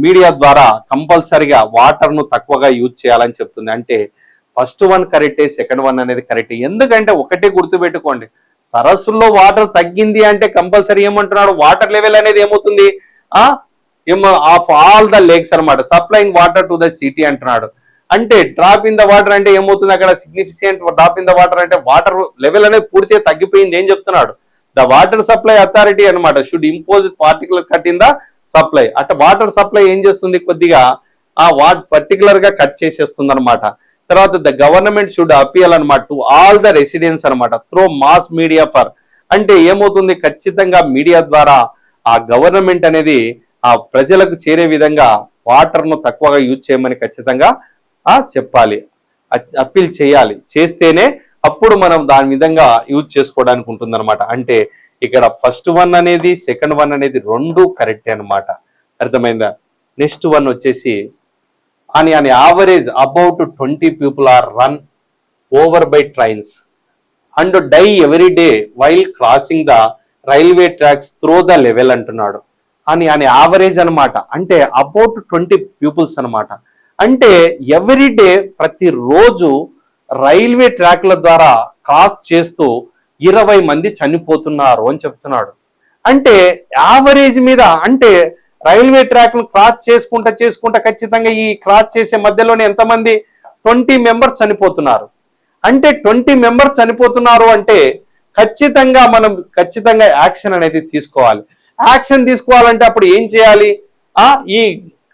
మీడియా ద్వారా కంపల్సరిగా వాటర్ ను తక్కువగా యూజ్ చేయాలని చెప్తుంది. అంటే ఫస్ట్ వన్ కరెక్టే, సెకండ్ వన్ అనేది కరెక్టే. ఎందుకంటే ఒకటే గుర్తుపెట్టుకోండి, సరస్సుల్లో వాటర్ తగ్గింది అంటే కంపల్సరీ ఏమంటున్నాడు, వాటర్ లెవెల్ అనేది ఏమవుతుంది, ఆఫ్ ఆల్ ద లేక్స్ అనమాట, supplying water to the city అంటున్నాడు. అంటే డ్రాప్ ఇన్ ద వాటర్ అంటే ఏమవుతుంది, అక్కడ significant drop in the water అంటే వాటర్ లెవెల్ అనేది పూర్తిగా తగ్గిపోయింది. ఏం చెప్తున్నాడు, ద వాటర్ సప్లై అథారిటీ అనమాట should impose particulate cut in the supply. అంటే వాటర్ సప్లై ఏం చేస్తుంది, కొద్దిగా పర్టికులర్ గా కట్ చేసేస్తుంది అనమాట. తర్వాత ద గవర్నమెంట్ షుడ్ అపీల్ అనమాట టు ఆల్ ద రెసిడెంట్స్ అనమాట త్రో మాస్ మీడియా ఫర్. అంటే ఏమవుతుంది, ఖచ్చితంగా మీడియా ద్వారా ఆ గవర్నమెంట్ అనేది ఆ ప్రజలకు చేరే విధంగా వాటర్ ను తక్కువగా యూజ్ చేయమని ఖచ్చితంగా చెప్పాలి, అప్పీల్ చేయాలి. చేస్తేనే అప్పుడు మనం దాని విధంగా యూజ్ చేసుకోవడానికి ఉంటుంది అనమాట. అంటే ఇక్కడ ఫస్ట్ వన్ అనేది సెకండ్ వన్ అనేది రెండు కరెక్టే అనమాట. అర్థమైందా? నెక్స్ట్ వన్ వచ్చేసి అని average about 20 people are run over by trains and die every day while crossing the railway tracks through the level అంటున్నాడు. అని యావరేజ్ అనమాట. అంటే అబౌట్ 20 pupils అనమాట. అంటే ఎవ్రీ డే ప్రతిరోజు రైల్వే ట్రాక్ల ద్వారా క్రాస్ చేస్తూ 20 మంది చనిపోతున్నారు అని చెప్తున్నాడు. అంటే యావరేజ్ మీద, అంటే రైల్వే ట్రాక్ ను క్రాస్ చేసుకుంటా ఖచ్చితంగా ఈ క్రాస్ చేసే మధ్యలోనే ఎంతమంది, 20 members చనిపోతున్నారు. అంటే 20 members చనిపోతున్నారు అంటే ఖచ్చితంగా మనం యాక్షన్ అనేది తీసుకోవాలి. యాక్షన్ తీసుకోవాలంటే అప్పుడు ఏం చేయాలి, ఈ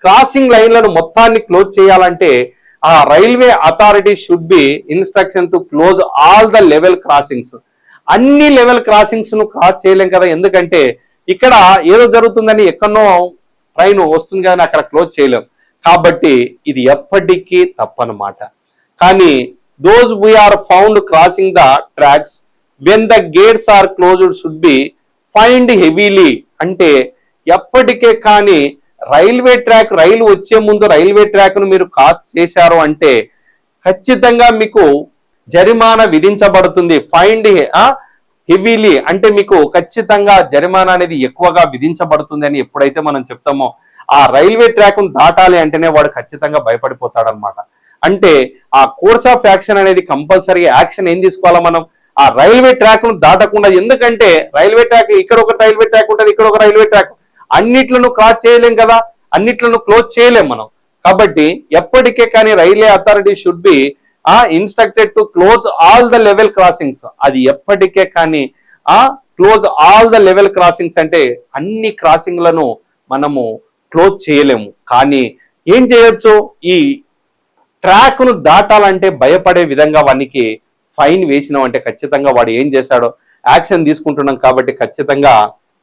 క్రాసింగ్ లైన్లను మొత్తాన్ని క్లోజ్ చేయాలంటే ఆ railway authority should be instruction to close all the level crossings. అన్ని లెవెల్ క్రాసింగ్స్ ను క్రాస్ చేయలేం కదా, ఎందుకంటే ఇక్కడ ఏదో జరుగుతుందని ఎక్కడో ట్రైన్ వస్తుంది కానీ అక్కడ క్లోజ్ చేయలేం. కాబట్టి ఇది ఎప్పటికీ తప్పనమాట. కానీ those who are found crossing the tracks when the gates are closed should be fined heavily. అంటే ఎప్పటికే కానీ రైలు వచ్చే ముందు రైల్వే ట్రాక్ ను మీరు క్రాస్ చేశారు అంటే ఖచ్చితంగా మీకు జరిమానా విధించబడుతుంది. ఫైండ్ హెవీలీ అంటే మీకు ఖచ్చితంగా జరిమానా అనేది ఎక్కువగా విధించబడుతుంది అని ఎప్పుడైతే మనం చెప్తామో, ఆ రైల్వే ట్రాక్ ను దాటాలి అంటేనే వాడు ఖచ్చితంగా భయపడిపోతాడనమాట. అంటే ఆ కోర్స్ ఆఫ్ యాక్షన్ అనేది కంపల్సరీ యాక్షన్ ఏం తీసుకోవాలా మనం, ఆ రైల్వే ట్రాక్ ను దాటకుండా. ఎందుకంటే రైల్వే ట్రాక్ ఇక్కడ ఒక రైల్వే ట్రాక్ ఉంటుంది, ఇక్కడ ఒక రైల్వే ట్రాక్, అన్నిట్లను క్రాస్ చేయలేం కదా, అన్నిట్లను క్లోజ్ చేయలేం మనం. కాబట్టి ఎప్పటికే కానీ railway authority should be instructed to close all the level crossings. అది ఎప్పటికే కానీ close all the level crossings అంటే అన్ని క్రాసింగ్లను మనము క్లోజ్ చేయలేము. కానీ ఏం చేయొచ్చు, ఈ ట్రాక్ ను దాటాలంటే భయపడే విధంగా వానికి ఫైన్ వేసినాం అంటే ఖచ్చితంగా వాడు ఏం చేశాడో యాక్షన్ తీసుకుంటున్నాం కాబట్టి ఖచ్చితంగా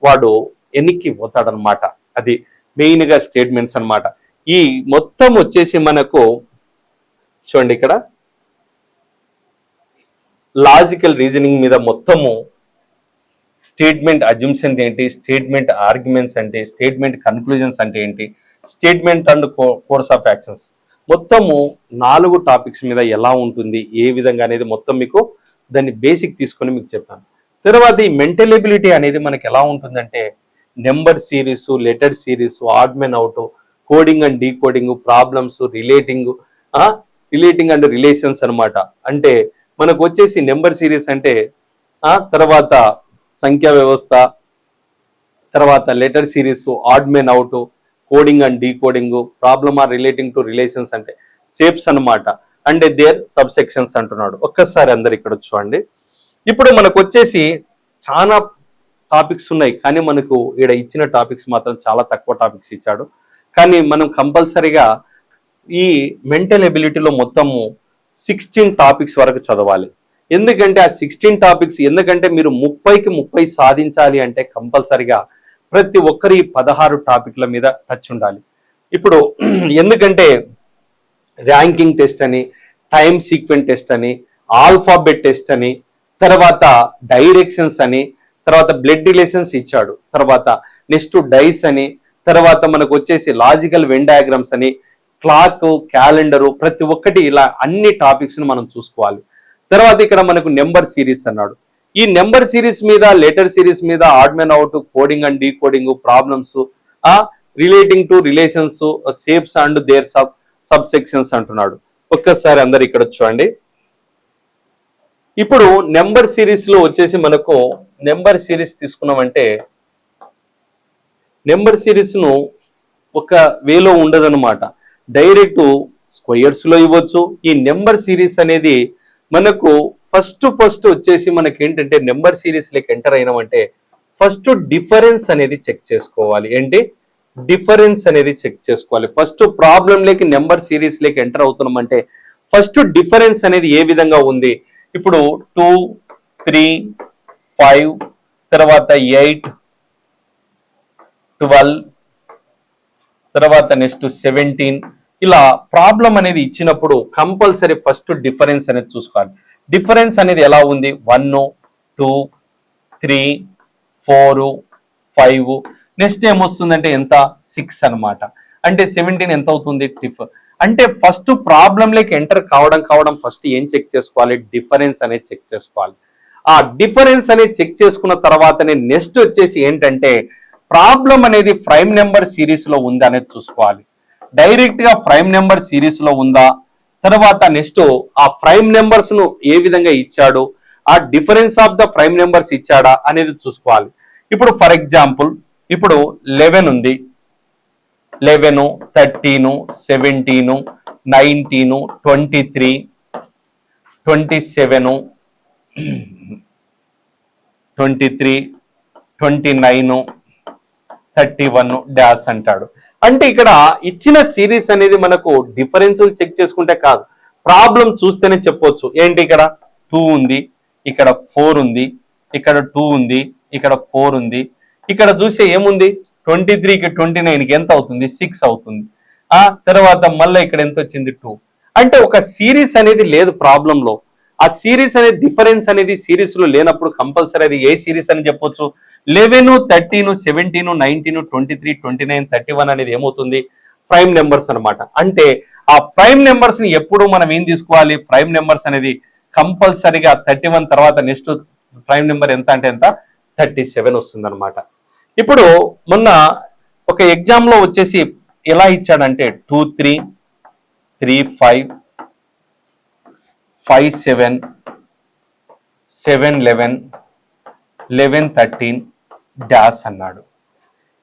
వాడు ఎన్నికి పోతాడనమాట. అది మెయిన్ గా స్టేట్మెంట్స్ అనమాట. ఈ మొత్తం వచ్చేసి మనకు చూడండి ఇక్కడ లాజికల్ రీజనింగ్ మీద మొత్తము స్టేట్మెంట్ అజంప్షన్ ఏంటి, స్టేట్మెంట్ ఆర్గ్యుమెంట్స్ అంటే, స్టేట్మెంట్ కన్క్లూజన్స్ అంటే ఏంటి, statement and course of actions మొత్తము 4 టాపిక్స్ మీద ఎలా ఉంటుంది, ఏ విధంగా అనేది మొత్తం మీకు దాన్ని బేసిక్ తీసుకొని మీకు చెప్పాను. తర్వాత ఈ మెంటల్ ఎబిలిటీ అనేది మనకి ఎలా ఉంటుందంటే number series, letter series, odd men out, coding and decoding, problems, relating and relations అనమాట. అంటే మనకు వచ్చేసి నెంబర్ సిరీస్ అంటే తర్వాత సంఖ్యా వ్యవస్థ, తర్వాత letter series, odd men out, coding and decoding, problem are relating to relations అంటే షేప్స్ అనమాట. అంటే దేర్ సబ్ సెక్షన్స్ అంటున్నాడు. ఒక్కసారి అందరు ఇక్కడ చూడండి. ఇప్పుడు మనకు వచ్చేసి చాలా టాపిక్స్ ఉన్నాయి, కానీ మనకు ఇక్కడ ఇచ్చిన టాపిక్స్ మాత్రం చాలా తక్కువ టాపిక్స్ ఇచ్చాడు. కానీ మనం కంపల్సరీగా ఈ మెంటల్ ఎబిలిటీలో మొత్తము 16 టాపిక్స్ వరకు చదవాలి. ఎందుకంటే ఆ 16 టాపిక్స్, ఎందుకంటే మీరు 30కి 30 సాధించాలి అంటే కంపల్సరీగా ప్రతి ఒక్కరి 16 టాపిక్ల మీద టచ్ ఉండాలి. ఇప్పుడు ఎందుకంటే ర్యాంకింగ్ టెస్ట్ అని, టైమ్ సీక్వెన్స్ టెస్ట్ అని, ఆల్ఫాబెట్ టెస్ట్ అని, తర్వాత డైరెక్షన్స్ అని, తర్వాత బ్లడ్ రిలేషన్స్ ఇచ్చాడు, తర్వాత నెక్స్ట్ డైస్ అని, తర్వాత మనకు వచ్చేసి లాజికల్ వెన్ డయాగ్రామ్స్ అని, క్లాక్, క్యాలెండరు, ప్రతి ఒక్కటి ఇలా అన్ని టాపిక్స్ ను మనం చూసుకోవాలి. తర్వాత ఇక్కడ మనకు నెంబర్ సిరీస్ అన్నాడు. ఈ నెంబర్ సిరీస్ మీద, లెటర్ సిరీస్ మీద, odd men out, coding and decoding, problems, relating to relations, shapes and their sub sections అంటున్నాడు. ఒక్కసారి అందరు ఇక్కడ చూడండి. ఇప్పుడు నెంబర్ సిరీస్ లో వచ్చేసి మనకు నెంబర్ సిరీస్ తీసుకున్నామంటే నెంబర్ సిరీస్ ను ఒక వేలో ఉండదన్నమాట, డైరెక్ట్ స్క్వేర్స్ లో ఇవ్వచ్చు. ఈ నెంబర్ సిరీస్ అనేది మనకు ఫస్ట్ వచ్చేసి మనకి ఏంటంటే నెంబర్ సిరీస్ లెక్క ఎంటర్ అయినామంటే ఫస్ట్ డిఫరెన్స్ అనేది చెక్ చేసుకోవాలి. ఏంటి డిఫరెన్స్ అనేది చెక్ చేసుకోవాలి. ఫస్ట్ ప్రాబ్లం లేక నెంబర్ సిరీస్ లేక ఎంటర్ అవుతున్నామంటే ఫస్ట్ డిఫరెన్స్ అనేది ఏ విధంగా ఉంది. ఇప్పుడు 2, 3, 5, తర్వాత 8, 12, తర్వాత నెక్స్ట్ 17, ఇలా ప్రాబ్లం అనేది ఇచ్చినప్పుడు కంపల్సరీ ఫస్ట్ డిఫరెన్స్ అనేది చూసుకోవాలి. డిఫరెన్స్ అనేది ఎలా ఉంది, 1, 2, 3, 4, 5, నెక్స్ట్ ఏమొస్తుందంటే ఎంత, 6 అన్నమాట. అంటే 17 ఎంత అవుతుంది, అంటే ఫస్ట్ ప్రాబ్లం లేక ఎంటర్ కావడం ఫస్ట్ ఏం చెక్ చేసుకోవాలి, డిఫరెన్స్ అనేది చెక్ చేసుకోవాలి. ఆ డిఫరెన్స్ అనేది చెక్ చేసుకున్న తర్వాతనే నెక్స్ట్ వచ్చేసి ఏంటంటే ప్రాబ్లం అనేది ప్రైమ్ నెంబర్ సిరీస్ లో ఉందా అనేది చూసుకోవాలి. డైరెక్ట్ గా ప్రైమ్ నెంబర్ సిరీస్ లో ఉందా, తర్వాత నెక్స్ట్ ఆ ప్రైమ్ నెంబర్స్ ను ఏ విధంగా ఇచ్చాడు, ఆ difference of the prime numbers ఇచ్చాడా అనేది చూసుకోవాలి. ఇప్పుడు ఫర్ ఎగ్జాంపుల్ ఇప్పుడు 11 ఉంది, 11, 13, 17, 19, 23, 27, 23, 29, 31 డాష్ అంటాడు. అంటే ఇక్కడ ఇచ్చిన సిరీస్ అనేది మనకు డిఫరెన్స్ చెక్ చేసుకుంటే కాదు, ప్రాబ్లం చూస్తేనే చెప్పొచ్చు. ఏంటి ఇక్కడ 2 ఉంది, ఇక్కడ 4 ఉంది, ఇక్కడ 2 ఉంది, ఇక్కడ 4 ఉంది, ఇక్కడ చూస్తే ఏముంది 23కి 29కి ఎంత అవుతుంది, 6 అవుతుంది. తర్వాత మళ్ళీ ఇక్కడ ఎంత వచ్చింది 2. అంటే ఒక సిరీస్ అనేది లేదు ప్రాబ్లంలో. ఆ సిరీస్ అనేది డిఫరెన్స్ అనేది సిరీస్ లో లేనప్పుడు కంపల్సరీ అది ఏ సిరీస్ అని చెప్పొచ్చు. 11, 13, 17, 19, 23, 29, 31 అనేది ఏమవుతుంది, ప్రైమ్ నెంబర్స్ అన్నమాట. అంటే ఆ ప్రైమ్ నెంబర్స్ ని ఎప్పుడు మనం ఏం తీసుకోవాలి, ప్రైమ్ నెంబర్స్ అనేది కంపల్సరీగా 31 తర్వాత నెక్స్ట్ ప్రైమ్ నెంబర్ ఎంత అంటే ఎంత, 37 వస్తుంది అనమాట. ఇప్పుడు మొన్న ఒక ఎగ్జామ్ లో వచ్చేసి ఎలా ఇచ్చాడంటే 2, 3, 3, 5, 5, 7, 7, 11, 11, 13 డాష్ అన్నాడు.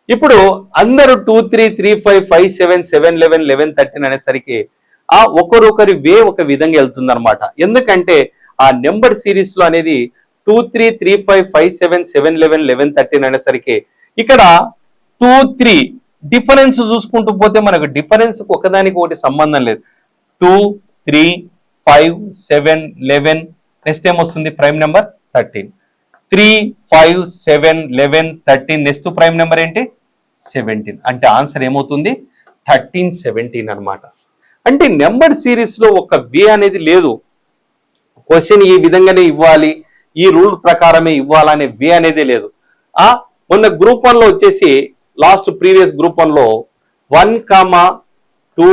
ఇప్పుడు అందరూ 2, 3, 3, 5, 5, 7, 7, 11, 11, 13 అనేసరికి ఒకరొకరి వే ఒక విధంగా వెళ్తుంది అనమాట. ఎందుకంటే ఆ నెంబర్ సిరీస్ లో అనేది 2, 3, 3, 5, 5, 7, 7, 11, 11, 13 అనేసరికి ఇక్కడ 2, 3 డిఫరెన్స్ చూసుకుంటూ పోతే మనకు డిఫరెన్స్ ఒకదానికి ఒకటి సంబంధం లేదు. 2, 3, 5, 7, 11 నెక్స్ట్ ఏమొస్తుంది, prime number 13. 3, 5, 7, 11, 13 next prime number ఏంటి, 17. అంటే ఆన్సర్ ఏమవుతుంది, 13, 17 అనమాట. అంటే నెంబర్ సిరీస్ లో ఒక వే అనేది లేదు. క్వశ్చన్ ఈ విధంగానే ఇవ్వాలి, ఈ రూల్ ప్రకారమే ఇవ్వాలనే వే అనేది లేదు. మొన్న గ్రూప్ 1 లో వచ్చేసి లాస్ట్ ప్రీవియస్ గ్రూప్ 1 లో 1, 2,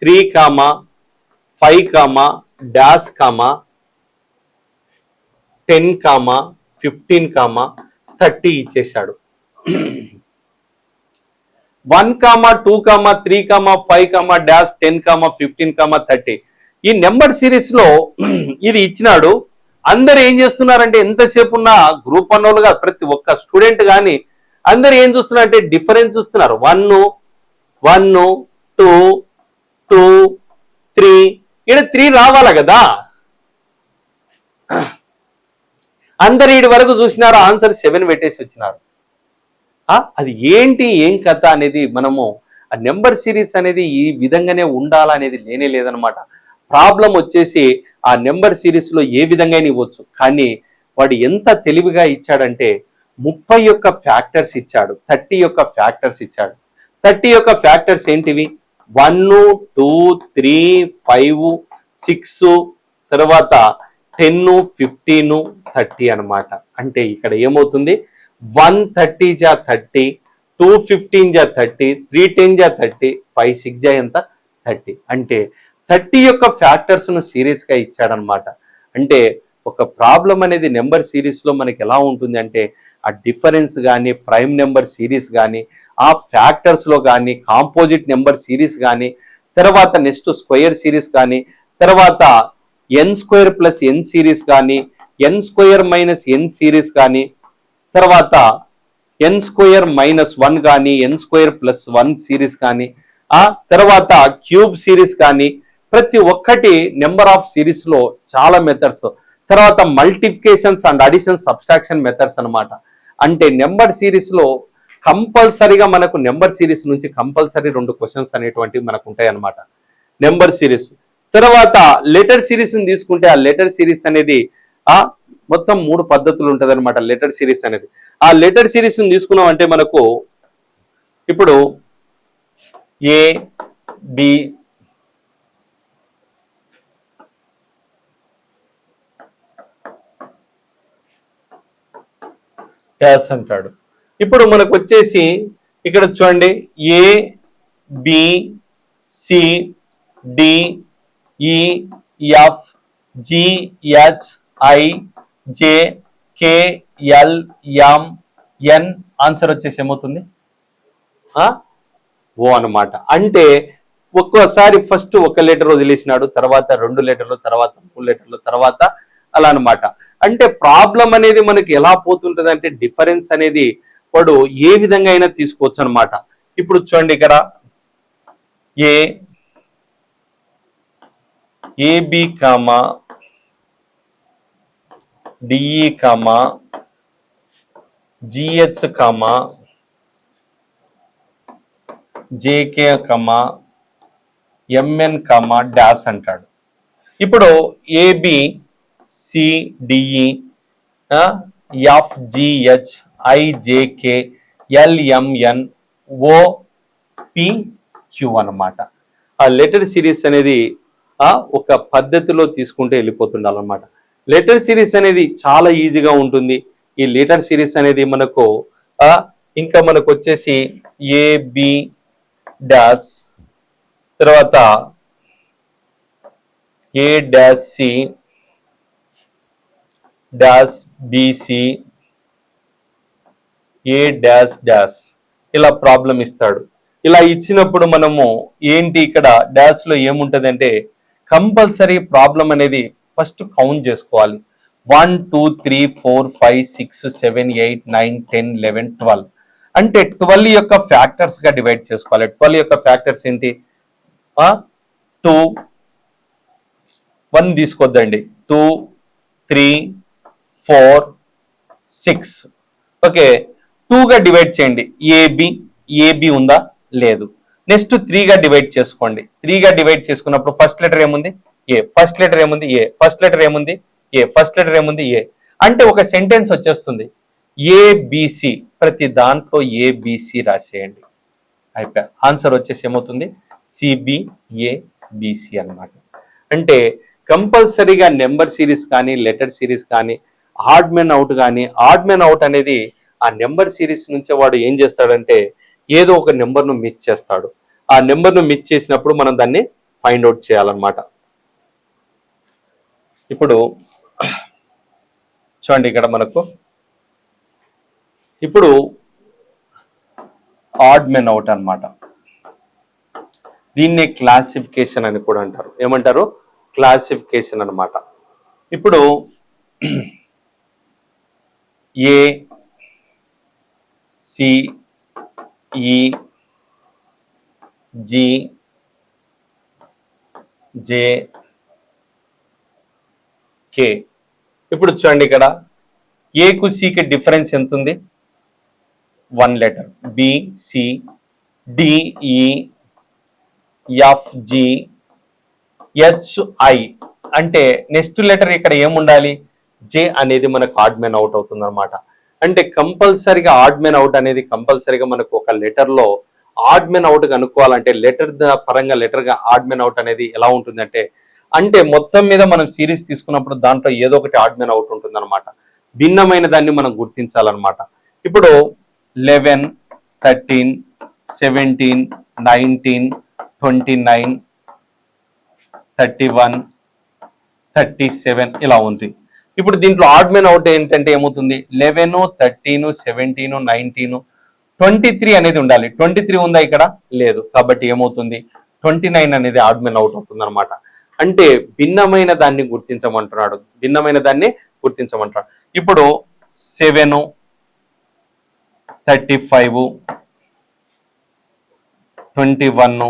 3, 5, డాష్, 10, 15, 30 ఇచ్చేసాడు. 1, 2, 3, 5, డాష్, 10, 15, 30 ఈ నెంబర్ సిరీస్ లో ఇది ఇచ్చినాడు. అందరు ఏం చేస్తున్నారంటే ఎంతసేపు ఉన్న గ్రూప్ 1 వాళ్ళుగా ప్రతి ఒక్క స్టూడెంట్ కానీ అందరు ఏం చూస్తున్నారంటే డిఫరెన్స్ చూస్తున్నారు. 1, 2, 2, 3 ఇక్కడ 3 రావాలా కదా. అందరు ఈడి వరకు చూసినారు, ఆన్సర్ 7 పెట్టేసి వచ్చినారు. అది ఏంటి ఏం కథ అనేది మనము ఆ నెంబర్ సిరీస్ అనేది ఈ విధంగానే ఉండాలనేది లేనే లేదనమాట. ప్రాబ్లం వచ్చేసి ఆ నెంబర్ సిరీస్ లో ఏ విధంగా ఇవ్వచ్చు, కానీ వాడు ఎంత తెలివిగా ఇచ్చాడంటే 30 యొక్క ఫ్యాక్టర్స్ ఇచ్చాడు, 30 యొక్క ఫ్యాక్టర్స్ ఇచ్చాడు. 30 యొక్క ఫ్యాక్టర్స్ ఏంటివి? 1, 2, 3, 5, 6, తర్వాత 10, 15, 30 అనమాట. అంటే ఇక్కడ ఏమవుతుంది, 130 జా 30, 215 జా 30, 310 జా 30, 56 జా ఎంత 30. అంటే 30 యొక్క ఫ్యాక్టర్స్ ను సీరియస్ గా ఇచ్చాడనమాట. అంటే ఒక ప్రాబ్లం అనేది నెంబర్ సిరీస్ లో మనకి ఎలా ఉంటుంది అంటే ఆ డిఫరెన్స్ కానీ, ప్రైమ్ నెంబర్ సిరీస్ కానీ, ఆ ఫ్యాక్టర్స్ లో కానీ, కాంపోజిట్ నెంబర్ సిరీస్ కానీ, తర్వాత నెక్స్ట్ స్క్వేర్ సిరీస్ కానీ, తర్వాత n² ప్లస్ n సిరీస్ కానీ, n² - n సిరీస్ కానీ, తర్వాత n² - 1 కానీ, n² + 1 సిరీస్ కానీ, ఆ తర్వాత క్యూబ్ సిరీస్ కానీ, ప్రతి ఒక్కటి నెంబర్ ఆఫ్ సిరీస్ లో చాలా మెథడ్స్, తర్వాత multiplications and addition subtraction methods అనమాట. అంటే నెంబర్ సిరీస్ లో కంపల్సరీగా మనకు నెంబర్ సిరీస్ నుంచి కంపల్సరీ 2 క్వశ్చన్స్ అనేటువంటివి మనకు ఉంటాయి అన్నమాట నెంబర్ సిరీస్. తర్వాత లెటర్ సిరీస్ ని తీసుకుంటే ఆ లెటర్ సిరీస్ అనేది మొత్తం 3 పద్ధతులు ఉంటుంది అనమాట లెటర్ సిరీస్ అనేది. ఆ లెటర్ సిరీస్ ని తీసుకున్నాం అంటే మనకు ఇప్పుడు ఏ బి డాష్ అంటాడు. ఇప్పుడు మనకు వచ్చేసి ఇక్కడ చూడండి A B C D E F G H I J K L M N. Answer వచ్చేసి ఏమవుతుంది ఓ అన్నమాట. అంటే ఒక్కోసారి ఫస్ట్ ఒక లెటర్ వదిలేసినాడు, తర్వాత 2 లెటర్లు, తర్వాత 3 లెటర్లు, తర్వాత అలా అనమాట. అంటే ప్రాబ్లం అనేది మనకి ఎలా పోతుంటది అంటే డిఫరెన్స్ అనేది వాడు ఏ విధంగా అయినా తీసుకోవచ్చు అనమాట. ఇప్పుడు చూడండి ఇక్కడ AB comma DE comma GH comma JK comma MN comma dash అంటాడు. ఇప్పుడు AB CDE FGH IJK LMN OPQ అన్నమాట. ఆ లెటర్ సిరీస్ అనేది ఒక పద్ధతిలో తీసుకుంటే వెళ్ళిపోతుండాలన్నమాట. లెటర్ సిరీస్ అనేది చాలా ఈజీగా ఉంటుంది. ఈ లెటర్ సిరీస్ అనేది మనకు ఇంకా మనకు వచ్చేసి ఏబి డాష్, తర్వాత ఏ డాష్ సి డాష్ బిసి ఏ డాష్ డాష్ ఇలా ప్రాబ్లం ఇస్తాడు. ఇలా ఇచ్చినప్పుడు మనము ఏంటి ఇక్కడ డాష్ లో ఏముంటది అంటే కంపల్సరీ ప్రాబ్లం అనేది ఫస్ట్ కౌంట్ చేసుకోవాలి. 1 2 3 4 5 6 7 8 9 10 11 12 అంటే 12 యొక్క ఫ్యాక్టర్స్ గా డివైడ్ చేసుకోవాలి. 12 యొక్క ఫ్యాక్టర్స్ ఏంటి 2 1 తీసుకోద్దండి 2 3 4 6 ఓకే 2 గా డివైడ్ చేయండి. ఏబి ఉందా లేదు. నెక్స్ట్ 3 గా డివైడ్ చేసుకోండి. 3 గా డివైడ్ చేసుకున్నప్పుడు ఫస్ట్ లెటర్ ఏముంది ఏ, ఫస్ట్ లెటర్ ఏముంది ఏ, ఫస్ట్ లెటర్ ఏముంది ఏ, ఫస్ట్ లెటర్ ఏముంది ఏ. అంటే ఒక సెంటెన్స్ వచ్చేస్తుంది ఏబిసి, ప్రతి దాంట్లో ఏబిసి రాసేయండి అయిపోయా. ఆన్సర్ వచ్చేసి ఏమవుతుంది సిబిఏబిసి అన్నమాట. అంటే కంపల్సరీగా నెంబర్ సిరీస్ కానీ లెటర్ సిరీస్ కానీ ఆడ్ మెన్ అవుట్ కానీ, ఆడ్ మెన్ అవుట్ అనేది ఆ నెంబర్ సిరీస్ నుంచే వాడు ఏం చేస్తాడంటే ఏదో ఒక నెంబర్ను మిస్ చేస్తాడు. ఆ నెంబర్ను మిస్ చేసినప్పుడు మనం దాన్ని ఫైండ్ అవుట్ చేయాలన్నమాట. ఇప్పుడు చూడండి ఇక్కడ మనకు ఇప్పుడు ఆడ్ మెన్ అవుట్ అన్నమాట. దీన్నే క్లాసిఫికేషన్ అని కూడా అంటారు. ఏమంటారు క్లాసిఫికేషన్ అన్నమాట. ఇప్పుడు ఏ సి ఈ జి జే కే. ఇప్పుడు చూడండి ఇక్కడ ఏకు సికి డిఫరెన్స్ ఎంత ఉంది? 1 letter. B, C, D, E, F, G, H, I. అంటే నెక్స్ట్ లెటర్ ఇక్కడ ఏముండాలి? జే అనేది మనకు ఆడ్ మెన్ అవుట్ అవుతుంది అనమాట. అంటే కంపల్సరిగా ఆడ్ మెన్ అవుట్ అనేది కంపల్సరిగా మనకు ఒక లెటర్ లో ఆడ్ మెన్ అవుట్ కనుక్కోవాలంటే లెటర్ పరంగా లెటర్ గా ఆడ్ మెన్ అవుట్ అనేది ఎలా ఉంటుందంటే, అంటే మొత్తం మీద మనం సిరీస్ తీసుకున్నప్పుడు దాంట్లో ఏదో ఒకటి ఆడ్ మెన్ అవుట్ ఉంటుంది అనమాట. భిన్నమైన దాన్ని మనం గుర్తించాలన్నమాట. ఇప్పుడు 11, 13, 17, 19, 29, 31, 37 ఇలా ఉంది. ఇప్పుడు దీంట్లో ఆడ్ మెన్ అవుట్ ఏంటంటే ఏమవుతుంది? 11, 13, 17, 19, 23 అనేది ఉండాలి. 23 ఉందా ఇక్కడ? లేదు. కాబట్టి ఏమవుతుంది? 29 అనేది ఆడ్ మెన్ అవుట్ అవుతుంది అనమాట. అంటే భిన్నమైన దాన్ని గుర్తించమంటున్నాడు. భిన్నమైన దాన్ని గుర్తించమంటున్నాడు. ఇప్పుడు 7, 35, 21,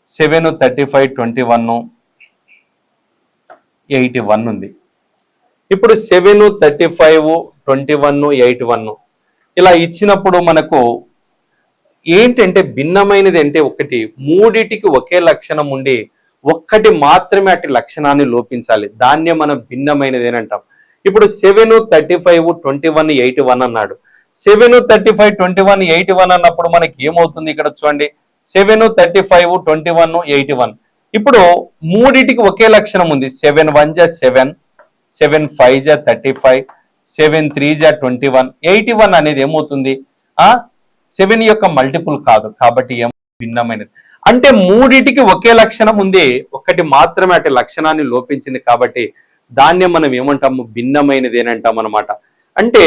7, 35, 21, 81 ఉంది. ఇప్పుడు 7, 35, 21, 81 ఇలా ఇచ్చినప్పుడు మనకు ఏంటంటే భిన్నమైనది అంటే ఒకటి, మూడిటికి ఒకే లక్షణం ఉండి ఒక్కటి మాత్రమే అటు లక్షణాన్ని లోపించాలి. దాన్నే మనం భిన్నమైనది అని అంటాం. ఇప్పుడు 7, 35, 21, 81 అన్నాడు. 7, 35, 21, 81 అన్నప్పుడు మనకి ఏమవుతుంది? ఇక్కడ చూడండి, 7, 35, 21, 81. ఇప్పుడు మూడిటికి ఒకే లక్షణం ఉంది. 7 1 జా 7, 7 5 జా 35, 7 3 జా 21, 81 అనేది ఏమవుతుంది? 7 యొక్క మల్టిపుల్ కాదు. కాబట్టి ఏమో భిన్నమైనది. అంటే మూడిటికి ఒకే లక్షణం ఉంది, ఒకటి మాత్రమే అటు లక్షణాన్ని లోపించింది. కాబట్టి దాన్నే మనం ఏమంటాము? భిన్నమైనది అని అంటాం అనమాట. అంటే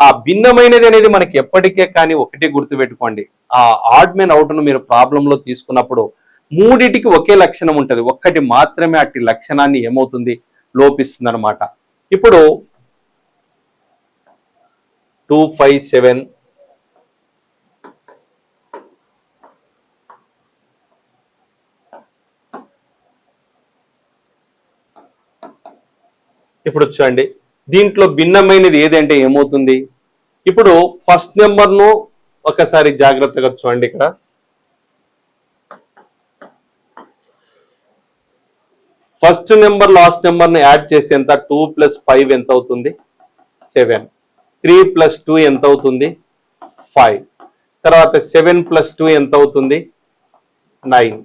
ఆ భిన్నమైనది అనేది మనకి ఎప్పటికే కానీ ఒకటి గుర్తుపెట్టుకోండి, ఆ ఆడ్ మెన్ అవుట్ ను మీరు ప్రాబ్లంలో తీసుకున్నప్పుడు మూడిటికి ఒకే లక్షణం ఉంటుంది, ఒక్కటి మాత్రమే అట్టి లక్షణాన్ని ఏమవుతుంది? లోపిస్తుంది అనమాట. ఇప్పుడు 257, ఇప్పుడు చూడండి, దీంట్లో భిన్నమైనది ఏదంటే ఏమవుతుంది? ఇప్పుడు ఫస్ట్ నెంబర్ ను ఒకసారి జాగ్రత్తగా చూడండి. ఇక్కడ ఫస్ట్ నెంబర్ లాస్ట్ నెంబర్ ని యాడ్ చేస్తే ఎంత? 2 + 5 ఎంత అవుతుంది? 7. 3 + 2 ఎంత అవుతుంది? 5. తర్వాత 7 + 2 ఎంత అవుతుంది? 9.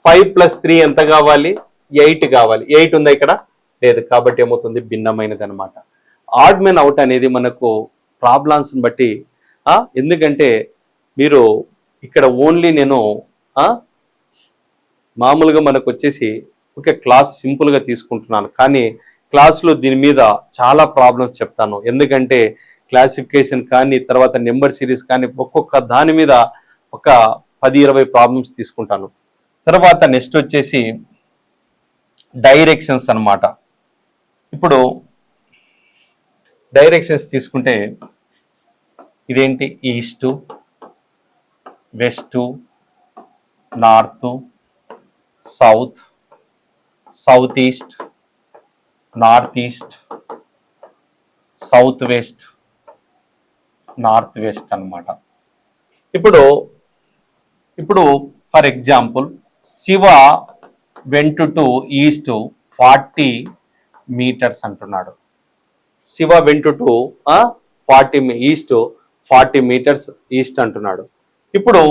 5 + 3 ఎంత కావాలి? 8 కావాలి. 8 ఉందా ఇక్కడ? లేదు. కాబట్టి ఏమవుతుంది? భిన్నమైనది అనమాట. ఆడ్ మెన్ అవుట్ అనేది మనకు ప్రాబ్లమ్స్ బట్టి, ఎందుకంటే మీరు ఇక్కడ ఓన్లీ నేను మామూలుగా మనకు వచ్చేసి ఒక క్లాస్ సింపుల్ గా తీసుకుంటున్నాను, కానీ క్లాసులో దీని మీద చాలా ప్రాబ్లమ్స్ చెప్తాను. ఎందుకంటే క్లాసిఫికేషన్ కానీ తర్వాత నెంబర్ సిరీస్ కానీ ఒక్కొక్క దాని మీద ఒక 10-20 ప్రాబ్లమ్స్ తీసుకుంటాను. తర్వాత నెక్స్ట్ వచ్చేసి డైరెక్షన్స్ అన్నమాట. ఇప్పుడు డైరెక్షన్స్ తీసుకుంటే ఇదేంటి? East, west, north, south, south east, north east, south west, north west అన్నమాట. ఇప్పుడు for example Shiva went to east 40 meters అంటున్నాడు. Shiva went to 40 meters east అంటున్నాడు. ఇప్పుడు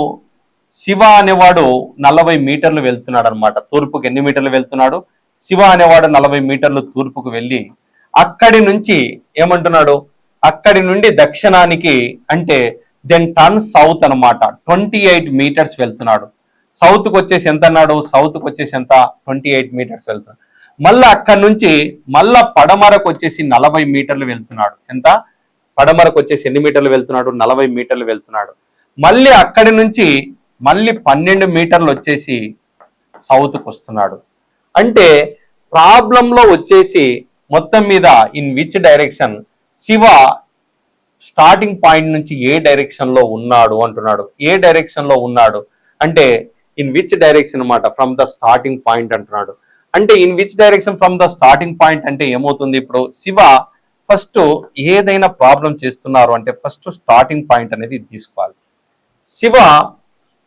శివ అనేవాడు 40 మీటర్లు వెళ్తున్నాడు అనమాట. తూర్పుకు ఎన్ని మీటర్లు వెళ్తున్నాడు? శివ అనేవాడు 40 మీటర్లు తూర్పుకు వెళ్ళి అక్కడి నుంచి ఏమంటున్నాడు? అక్కడి నుండి దక్షిణానికి అంటే దెన్ టర్న్ సౌత్ అనమాట 28 మీటర్స్ వెళ్తున్నాడు. సౌత్కి వచ్చేసి ఎంత అన్నాడు? సౌత్కి వచ్చేసి ఎంత? 28 మీటర్స్ వెళ్తున్నాడు. మళ్ళీ అక్కడి నుంచి మళ్ళా పడమరకు వచ్చేసి 40 మీటర్లు వెళ్తున్నాడు. ఎంత? పడమరకు వచ్చేసి ఎన్ని మీటర్లు వెళ్తున్నాడు? 40 మీటర్లు వెళ్తున్నాడు. మళ్ళీ అక్కడి నుంచి మళ్ళీ 12 మీటర్లు వచ్చేసి సౌత్కి వస్తున్నాడు. అంటే ప్రాబ్లంలో వచ్చేసి మొత్తం మీద in which direction Shiva starting point నుంచి ఏ డైరెక్షన్ లో ఉన్నాడు అంటున్నాడు. ఏ డైరెక్షన్ లో ఉన్నాడు అంటే ఇన్ విచ్ డైరెక్షన్ అన్నమాట, ఫ్రమ్ ద స్టార్టింగ్ పాయింట్ అంటున్నాడు. అంటే in which direction from the starting point అంటే ఏమవుతుంది? ఇప్పుడు శివ ఫస్ట్ ఏదైనా ప్రాబ్లం చేస్తున్నారు అంటే ఫస్ట్ స్టార్టింగ్ పాయింట్ అనేది తీసుకోవాలి. శివ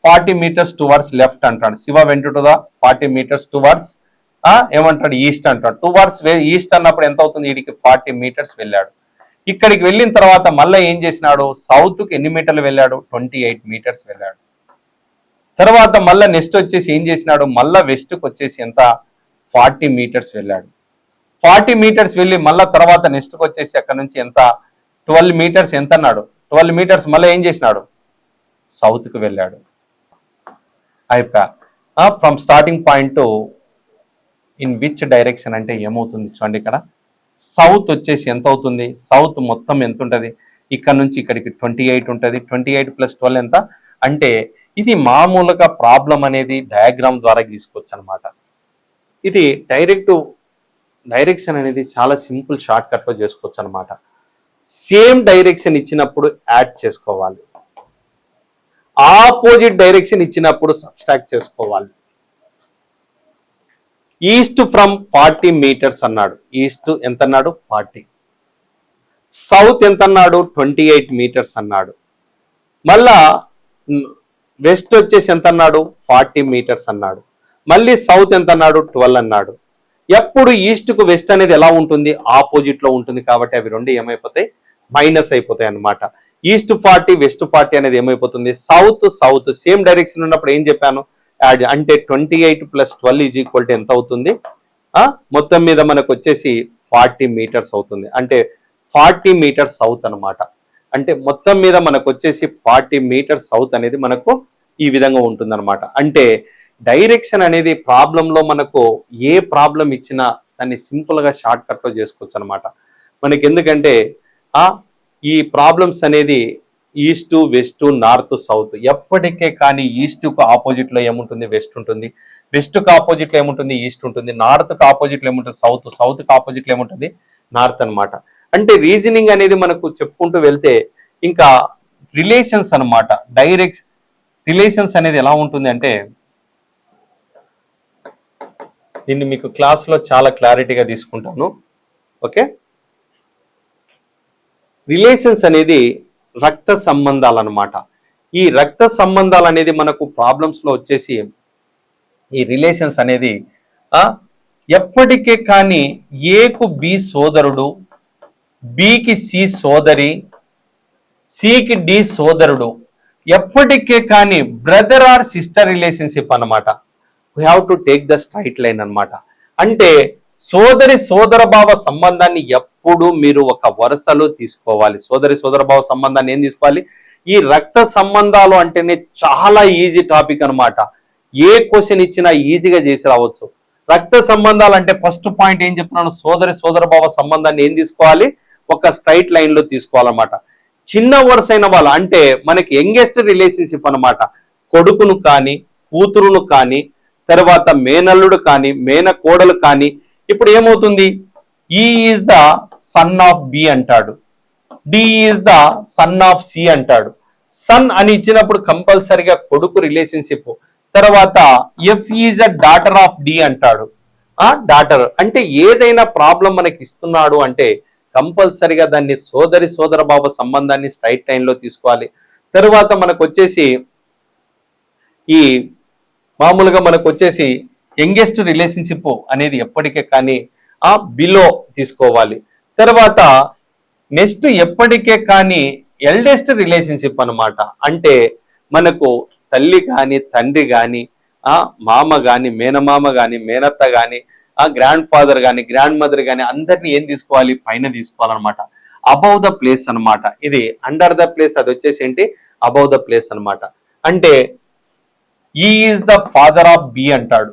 40 meters టువర్డ్స్ లెఫ్ట్ అంటాడు. Shiva went to the 40 meters towards ఏమంటాడు ఈస్ట్ అంటాడు. టువర్డ్స్ ఈస్ట్ అన్నప్పుడు ఎంత అవుతుంది, వీడికి 40 meters వెళ్ళాడు. ఇక్కడికి వెళ్ళిన తర్వాత మళ్ళీ ఏం చేసినాడు, సౌత్కి ఎన్ని మీటర్లు వెళ్ళాడు, 28 meters వెళ్ళాడు. తర్వాత మళ్ళీ నెక్స్ట్ వచ్చేసి ఏం చేసినాడు, మళ్ళీ వెస్ట్కి వచ్చేసి ఎంత 40 meters వెళ్ళాడు. 40 meters వెళ్ళి మళ్ళీ తర్వాత నెక్స్ట్కి వచ్చేసి అక్కడ నుంచి ఎంత 12 meters ఎంత అన్నాడు, 12 meters మళ్ళీ ఏం చేసినాడు, సౌత్కి వెళ్ళాడు. అయిపోయా. From starting point in which direction అంటే ఏమవుతుంది చూడండి, ఇక్కడ సౌత్ వచ్చేసి ఎంత అవుతుంది, సౌత్ మొత్తం ఎంత ఉంటుంది, ఇక్కడ నుంచి ఇక్కడికి 28 ఉంటుంది. 28 + 12 ఎంత అంటే ఇది మామూలుగా ప్రాబ్లం అనేది డయాగ్రామ్ ద్వారా గీసుకోవచ్చు అనమాట. ఇది డైరెక్షన్ అనేది చాలా సింపుల్ షార్ట్ కట్ లో చేసుకోవచ్చు అనమాట. సేమ్ డైరెక్షన్ ఇచ్చినప్పుడు యాడ్ చేసుకోవాలి, ఆపోజిట్ డైరెక్షన్ ఇచ్చినప్పుడు సబ్స్ట్రాక్ట్ చేసుకోవాలి. ఈస్ట్ ఫ్రమ్ 40 meters అన్నాడు, ఈస్ట్ ఎంత అన్నాడు 40, సౌత్ ఎంత అన్నాడు 28 meters అన్నాడు. మళ్ళా వెస్ట్ వచ్చేసి ఎంత అన్నాడు 40 meters అన్నాడు. మళ్ళీ సౌత్ ఎంత అన్నాడు 12 అన్నాడు. ఎప్పుడు ఈస్ట్ కు వెస్ట్ అనేది ఎలా ఉంటుంది, ఆపోజిట్ లో ఉంటుంది కాబట్టి అవి రెండు ఏమైపోతాయి, మైనస్ అయిపోతాయి అన్నమాట. ఈస్ట్ 40 వెస్ట్ 40 అనేది ఏమైపోతుంది, సౌత్ సేమ్ డైరెక్షన్ ఉన్నప్పుడు ఏం చెప్పాను, అంటే 28 + 12 = ఎంత అవుతుంది, మొత్తం మీద మనకు వచ్చేసి 40 meters అవుతుంది. అంటే 40 meters సౌత్ అనమాట. అంటే మొత్తం మీద మనకు వచ్చేసి 40 meters సౌత్ అనేది మనకు ఈ విధంగా ఉంటుంది అనమాట. అంటే డైరెక్షన్ అనేది ప్రాబ్లంలో మనకు ఏ ప్రాబ్లం ఇచ్చినా దాన్ని సింపుల్ గా షార్ట్ కట్ లో చేసుకోవచ్చు అనమాట. మనకి ఎందుకంటే ఈ ప్రాబ్లమ్స్ అనేది ఈస్ట్ వెస్ట్ నార్త్ సౌత్ ఎప్పటికే కానీ ఈస్ట్ కు ఆపోజిట్ లో ఏముంటుంది, వెస్ట్ ఉంటుంది. వెస్ట్ కు ఆపోజిట్ లో ఏముంటుంది, ఈస్ట్ ఉంటుంది. నార్త్ కు ఆపోజిట్ లో ఏముంటుంది, సౌత్ కు ఆపోజిట్ లో ఏముంటుంది, నార్త్ అన్నమాట. అంటే రీజనింగ్ అనేది మనకు చెప్పుకుంటూ వెళ్తే ఇంకా రిలేషన్స్ అన్నమాట. డైరెక్ట్ రిలేషన్స్ అనేది ఎలా ఉంటుంది అంటే దీన్ని మీకు క్లాస్ లో చాలా క్లారిటీగా తీసుకుంటాను. ఓకే, రిలేషన్స్ అనేది రక్త సంబంధాలు అన్నమాట. ఈ రక్త సంబంధాలు అనేది మనకు ప్రాబ్లమ్స్ లో వచ్చేసి ఈ రిలేషన్స్ అనేది ఎప్పటికే కానీ ఏకు బి సోదరుడు, బికి సి సోదరి, సికి డి సోదరుడు, ఎప్పటికే కానీ బ్రదర్ ఆర్ సిస్టర్ రిలేషన్షిప్ అన్నమాట. We have to take the straight line అన్నమాట. అంటే సోదరభావ సంబంధాన్ని ఎప్పుడు మీరు ఒక వరుసలో తీసుకోవాలి. సోదరభావ సంబంధాన్ని ఏం తీసుకోవాలి, ఈ రక్త సంబంధాలు అంటేనే చాలా ఈజీ టాపిక్ అన్నమాట. ఏ క్వశ్చన్ ఇచ్చినా ఈజీగా చేసి రావచ్చు. రక్త సంబంధాలు అంటే ఫస్ట్ పాయింట్ ఏం చెప్తున్నాను, సోదరభావ సంబంధాన్ని ఏం తీసుకోవాలి, ఒక స్ట్రైట్ లైన్ లో తీసుకోవాలన్నమాట. చిన్న వరుస అయిన వాళ్ళు అంటే మనకి యంగెస్ట్ రిలేషన్షిప్ అన్నమాట. కొడుకును కానీ కూతురును కానీ తర్వాత మేనల్లుడు కానీ మేనకోడలు కానీ ఇప్పుడు ఏమవుతుంది, E is the son of B అంటాడు, D is the son of C అంటాడు. సన్ అని ఇచ్చినప్పుడు కంపల్సరిగా కొడుకు రిలేషన్షిప్. తర్వాత F is a daughter of D అంటాడు. డాటర్ అంటే ఏదైనా ప్రాబ్లం మనకి ఇస్తున్నాడు అంటే కంపల్సరిగా దాన్ని సోదరభావ సంబంధాన్ని స్ట్రైట్ లైన్ లో తీసుకోవాలి. తర్వాత మనకు వచ్చేసి ఈ మామూలుగా మనకు వచ్చేసి యంగెస్ట్ రిలేషన్షిప్ అనేది ఎప్పటికే కానీ బిలో తీసుకోవాలి. తర్వాత నెక్స్ట్ ఎప్పటికే కానీ ఎల్డెస్ట్ రిలేషన్షిప్ అన్నమాట. అంటే మనకు తల్లి కానీ తండ్రి కానీ మామ కానీ మేనమామ కానీ మేనత్త కానీ గ్రాండ్ ఫాదర్ కానీ గ్రాండ్ మదర్ కానీ అందరినీ ఏం తీసుకోవాలి, పైన తీసుకోవాలన్నమాట. అబౌవ్ ద ప్లేస్ అన్నమాట. ఇది అండర్ ద ప్లేస్, అది వచ్చేసి ఏంటి అబౌవ్ ద ప్లేస్ అన్నమాట. అంటే E is the father of B అంటాడు.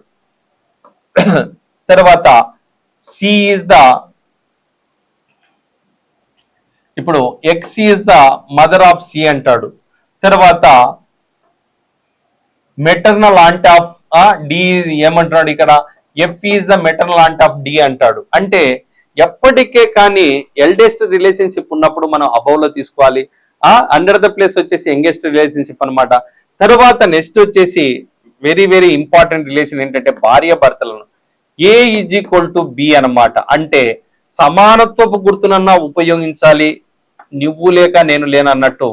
తర్వాత సి ఈజ్ ద ఇప్పుడు X is the mother of C అంటాడు. తర్వాత మెటర్నల్ ఆంట్ ఆఫ్ డి ఏమంటున్నాడు ఇక్కడ, F is the maternal aunt of D అంటాడు. అంటే ఎప్పటికే కానీ ఎల్డెస్ట్ రిలేషన్షిప్ ఉన్నప్పుడు మనం అబౌవ్ లో తీసుకోవాలి. అండర్ ద ప్లేస్ వచ్చేసి యంగెస్ట్ రిలేషన్షిప్ అన్నమాట. తర్వాత నెక్స్ట్ వచ్చేసి వెరీ వెరీ ఇంపార్టెంట్ రిలేషన్ ఏంటంటే భార్య భర్తలను. ఏ ఈజ్ ఈక్వల్ టు బి అన్నమాట. అంటే సమానత్వపు గుర్తునన్నా ఉపయోగించాలి, నువ్వు లేక నేను లేనన్నట్టు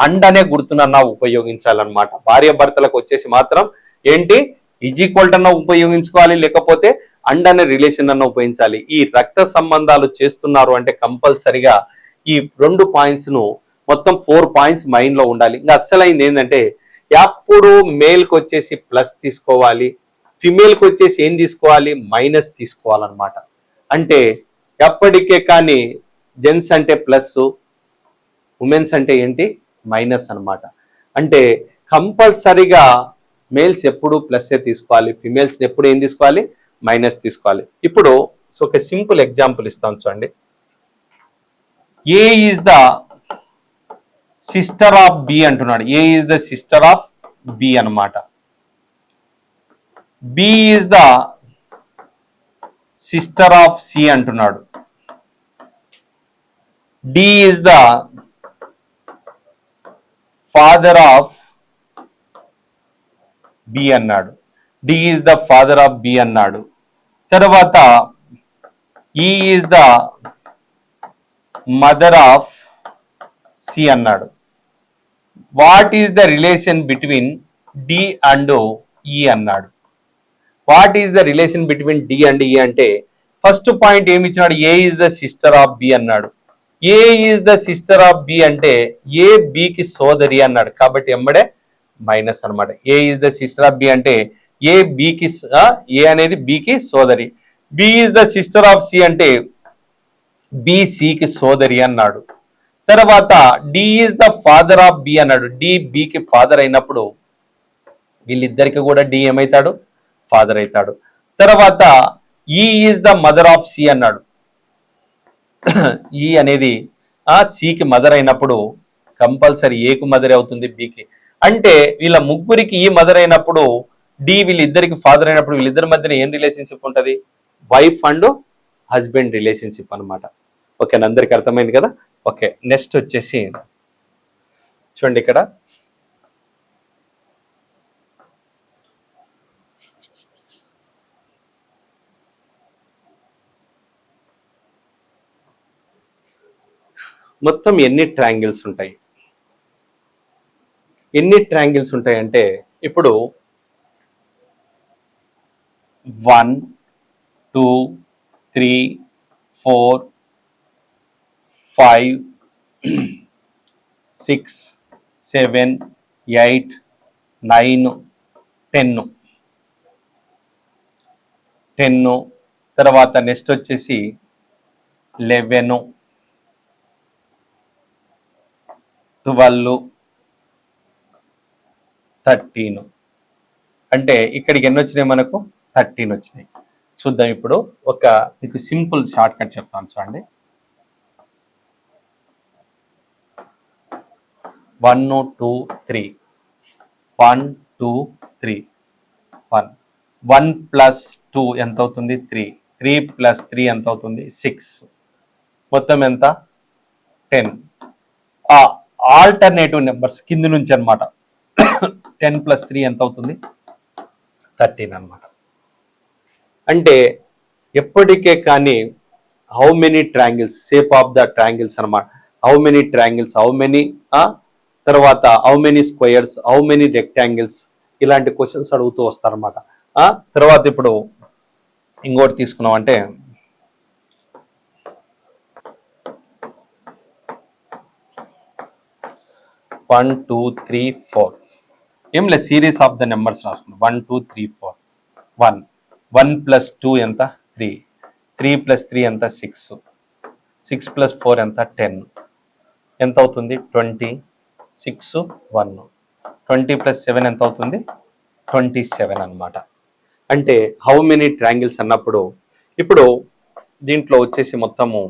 అండ్ అనే గుర్తునన్నా ఉపయోగించాలన్నమాట. భార్య భర్తలకు వచ్చేసి మాత్రం ఏంటి, ఈజ్ ఈక్వల్ అన్న ఉపయోగించుకోవాలి, లేకపోతే అండ్ అనే రిలేషన్ అన్న ఉపయోగించాలి. ఈ రక్త సంబంధాలు చేస్తున్నారు అంటే కంపల్సరిగా ఈ 2 పాయింట్స్ ను మొత్తం 4 పాయింట్స్ మైండ్ లో ఉండాలి. ఇంకా అస్సలైంది ఏంటంటే ఎప్పుడు మేల్ కి వచ్చేసి ప్లస్ తీసుకోవాలి, ఫిమేల్ కి వచ్చేసి ఏం తీసుకోవాలి, మైనస్ తీసుకోవాలన్నమాట. అంటే ఎప్పటికే కానీ జెంట్స్ అంటే ప్లస్, ఉమెన్స్ అంటే ఏంటి, మైనస్ అన్నమాట. అంటే కంపల్సరిగా మేల్స్ ఎప్పుడు ప్లస్ తీసుకోవాలి, ఫిమేల్స్ ఎప్పుడు ఏం తీసుకోవాలి, మైనస్ తీసుకోవాలి. ఇప్పుడు ఒక సింపుల్ ఎగ్జాంపుల్ ఇస్తాను చూడండి. A is the sister of B అంటున్నాడు. A is the sister of B అన్నమాట. B is the sister of C అంటున్నాడు. D is the father of B అన్నాడు. D is the father of B అన్నాడు. తర్వాత E is the mother of C అన్నాడు. What is the relation between D and E అన్నాడు. What is the relation between D and E అంటే first point ఏమి ఇచ్చినాడు, ఏ is the sister of B అన్నాడు. A is the sister of B అంటే A బికి సోదరి అన్నాడు, కాబట్టి ఎమ్మడే మైనస్ అన్నమాట. A is the sister of B అంటే ఏ బికి, ఏ అనేది బికి సోదరి. B is the sister of C అంటే బి సికి సోదరి అన్నాడు. తర్వాత D is the father of B అన్నాడు. డి బికి ఫాదర్ అయినప్పుడు వీళ్ళిద్దరికి కూడా డి ఏమవుతాడు, ఫాదర్ అవుతాడు. తర్వాత E is the mother of C అన్నాడు. ఈ అనేది సికి మదర్ అయినప్పుడు కంపల్సరీ ఏకు మదర్ అవుతుంది బికి. అంటే వీళ్ళ ముగ్గురికి ఈ మదర్ అయినప్పుడు డి వీళ్ళిద్దరికి ఫాదర్ అయినప్పుడు వీళ్ళిద్దరి మధ్యన ఏం రిలేషన్షిప్ ఉంటుంది, వైఫ్ అండ్ హస్బెండ్ రిలేషన్షిప్ అన్నమాట. ఓకే, అందరికి అర్థమైంది కదా. ఓకే, నెక్స్ట్ వచ్చేసి చూడండి ఇక్కడ మొత్తం ఎన్ని ట్రయాంగిల్స్ ఉంటాయి, ఎన్ని ట్రయాంగిల్స్ ఉంటాయి అంటే ఇప్పుడు 1 2 3 4 5 6 7 8 9 10 తర్వాత నెక్స్ట్ వచ్చేసి 11 12 13. అంటే ఇక్కడికి ఎన్ని వచ్చినాయి, మనకు 13 వచ్చినాయి. చూద్దాం ఇప్పుడు. ఒక మీకు సింపుల్ షార్ట్ కట్ చెప్తాను చూడండి. 1 2 3 1 2 3 1 1 ప్లస్ 2 ఎంత అవుతుంది, 3 3 ప్లస్ 3 ఎంత అవుతుంది, 6. మొత్తం ఎంత, 10. ఆల్టర్నేటివ్ నెంబర్స్ కింద నుంచి అన్నమాట. 10 ప్లస్ 3 ఎంత అవుతుంది, 13 అన్నమాట. అంటే ఎప్పటికే కానీ how many triangles, shape of the triangles అన్నమాట. How many triangles, how many, తర్వాత how many squares, how many rectangles, ఇలాంటి క్వశ్చన్స్ అడుగుతూ వస్తారన్నమాట. తర్వాత ఇప్పుడు ఇంకోటి తీసుకున్నాం అంటే 1 2 3 4 ఏం లేదు, సిరీస్ ఆఫ్ ద నెంబర్స్ రాసుకున్నాం. 1 2 3 4 1 1 ప్లస్ 2 ఎంత, 3 3 ప్లస్ 3 ఎంత, 6 6 ప్లస్ 4 ఎంత, 10 ఎంత అవుతుంది, 20 6 1 20 ప్లస్ 7 ఎంత అవుతుంది, 27 అన్నమాట. అంటే హౌ మెనీ ట్రయాంగిల్స్ అన్నప్పుడు ఇప్పుడు దీంట్లో వచ్చేసి మొత్తము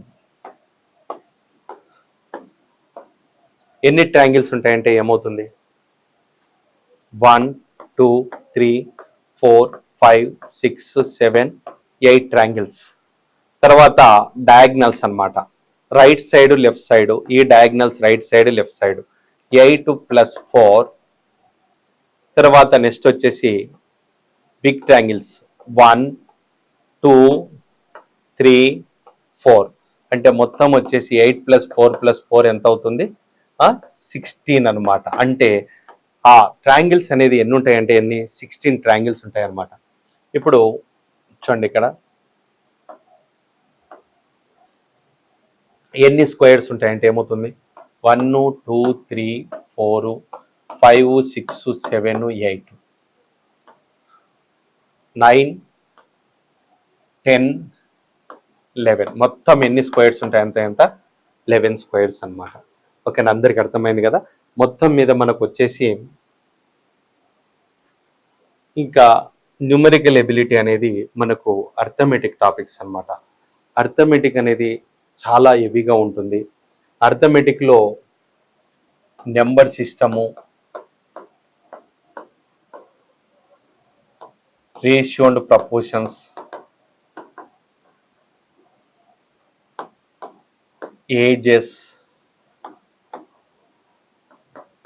ఎన్ని ట్రయాంగిల్స్ ఉంటాయంటే ఏమవుతుంది, 1 2 3 4 5 6 7 8 ట్రయాంగిల్స్. తర్వాత డయాగ్నల్స్ అన్నమాట. రైట్ సైడ్ లెఫ్ట్ సైడ్, ఈ diagonals right side left side 8 plus 4. తర్వాత నెక్స్ట్ వచ్చేసి బిగ్ ట్రయాంగిల్స్ 1 2 3 4 అంటే మొత్తం వచ్చేసి 8 + 4 + 4 ఎంత అవుతుంది 16 అన్నమాట. అంటే ఆ ట్రయాంగిల్స్ అనేది ఎన్ని ఉంటాయంటే 16 ట్రయాంగిల్స్ ఉంటాయి అన్నమాట. ఇప్పుడు చూడండి ఇక్కడ ఎన్ని స్క్వేర్స్ ఉంటాయంటే ఏమవుతుంది 1 2 3 4 5 6 7 8 9 10 11 మొత్తం ఎన్ని స్క్వేర్స్ ఉంటాయి ఎంత 11 స్క్వేర్స్ అన్నమాట. ఓకేనా, అందరికి అర్థమైంది కదా. మొత్తం మీద మనకు వచ్చేసి ఇంకా న్యూమరికల్ ఎబిలిటీ అనేది మనకు అర్థమెటిక్ టాపిక్స్ అన్నమాట. అర్థమెటిక్ అనేది చాలా హెవీగా ఉంటుంది. అర్థమెటిక్లో number system, ratio and proportions, ages,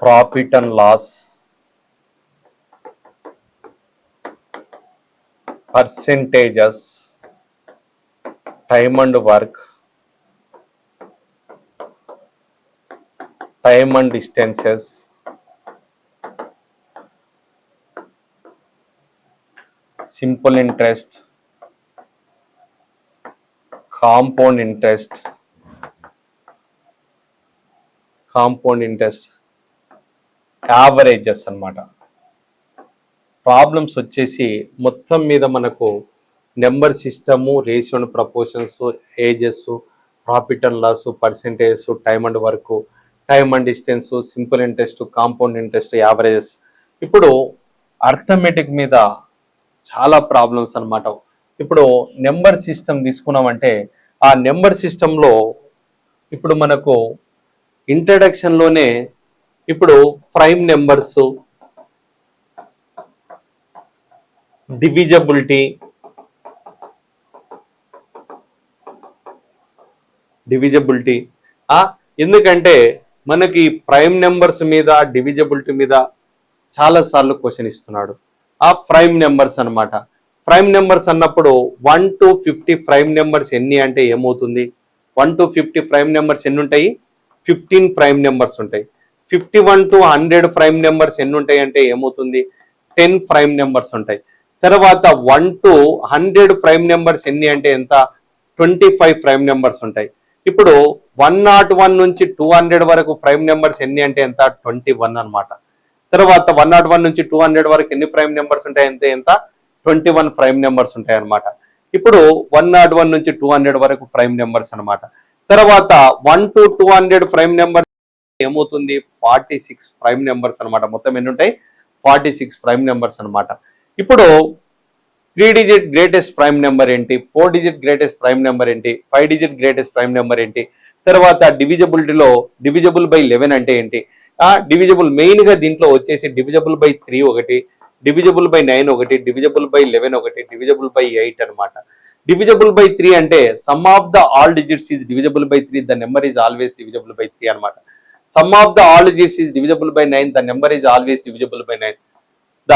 profit and loss, percentages, time and work, time and distances, simple interest, compound interest, averages అన్నమాట. ప్రాబ్లమ్స్ వచ్చేసి మొత్తం మీద మనకు number system, ratio and proportions, ages, profit and loss, percentages, time and work, time and distance, simple interest, compound interest, averages. ఇప్పుడు arithmetic మీద చాలా problems అన్నమాట. ఇప్పుడు నెంబర్ సిస్టమ్ తీసుకున్నామంటే ఆ నెంబర్ సిస్టంలో ఇప్పుడు మనకు ఇంట్రడక్షన్లోనే ఇప్పుడు ప్రైమ్ నెంబర్స్, డివిజబిలిటీ, ఎందుకంటే మనకి ప్రైమ్ నెంబర్స్ మీద, డివిజబిలిటీ మీద చాలా సార్లు క్వశ్చన్ ఇస్తున్నాడు. ఆ ప్రైమ్ నెంబర్స్ అన్నమాట. ప్రైమ్ నెంబర్స్ అన్నప్పుడు 1 to 50 ప్రైమ్ నెంబర్స్ ఎన్ని అంటే ఏమవుతుంది 1 to 50 ప్రైమ్ నెంబర్స్ ఎన్ని ఉంటాయి 15 ప్రైమ్ నెంబర్స్ ఉంటాయి. 51 to 100 ప్రైమ్ నెంబర్స్ ఎన్ని ఉంటాయి అంటే ఏమవుతుంది 10 ప్రైమ్ నెంబర్స్ ఉంటాయి. తర్వాత 1 to 100 ప్రైమ్ నెంబర్స్ ఎన్ని అంటే ఎంత 25 ప్రైమ్ నెంబర్స్ ఉంటాయి. ఇప్పుడు 101 నుంచి 200 వరకు ప్రైమ్ నెంబర్స్ ఎన్ని అంటే ఎంత 21 అన్నమాట. తర్వాత 101 నుంచి 200 వరకు ఎన్ని ప్రైమ్ నెంబర్స్ ఉంటాయి అంటే ఎంత 21 ప్రైమ్ నెంబర్స్ ఉంటాయి అన్నమాట. ఇప్పుడు 101 నుంచి 200 వరకు ప్రైమ్ నెంబర్స్ అన్నమాట. తర్వాత 1 to 200 ప్రైమ్ నెంబర్ ఏమవుతుంది 46 ప్రైమ్ నెంబర్స్ అన్నమాట. మొత్తం ఎన్ని ఉంటాయి 46 ప్రైమ్ నెంబర్స్ అన్నమాట. ఇప్పుడు 3 డిజిట్ గ్రేటెస్ట్ ప్రైమ్ నెంబర్ ఏంటి, 4 డిజిట్ గ్రేటెస్ట్ ప్రైమ్ నెంబర్ ఏంటి, 5 డిజిట్ గ్రేటెస్ట్ ప్రైమ్ నెంబర్ ఏంటి, తర్వాత డివిజబిలిటీలో డివిజబుల్ బై 11 అంటే ఏంటి, డివిజబుల్ మెయిన్ గా దీంట్లో వచ్చేసి డివిజబుల్ బై 3 ఒకటి, డివిజబుల్ బై 9 ఒకటి, డివిజబుల్ బై 11 ఒకటి, డివిజబుల్ బై 8 అన్నమాట. డివిజబుల్ బై 3 అంటే some of the all digits is divisible by 3, the number is always divisible by 3 అన్నమాట. Some of the all digits is divisible by 9, the number is always divisible by 9. The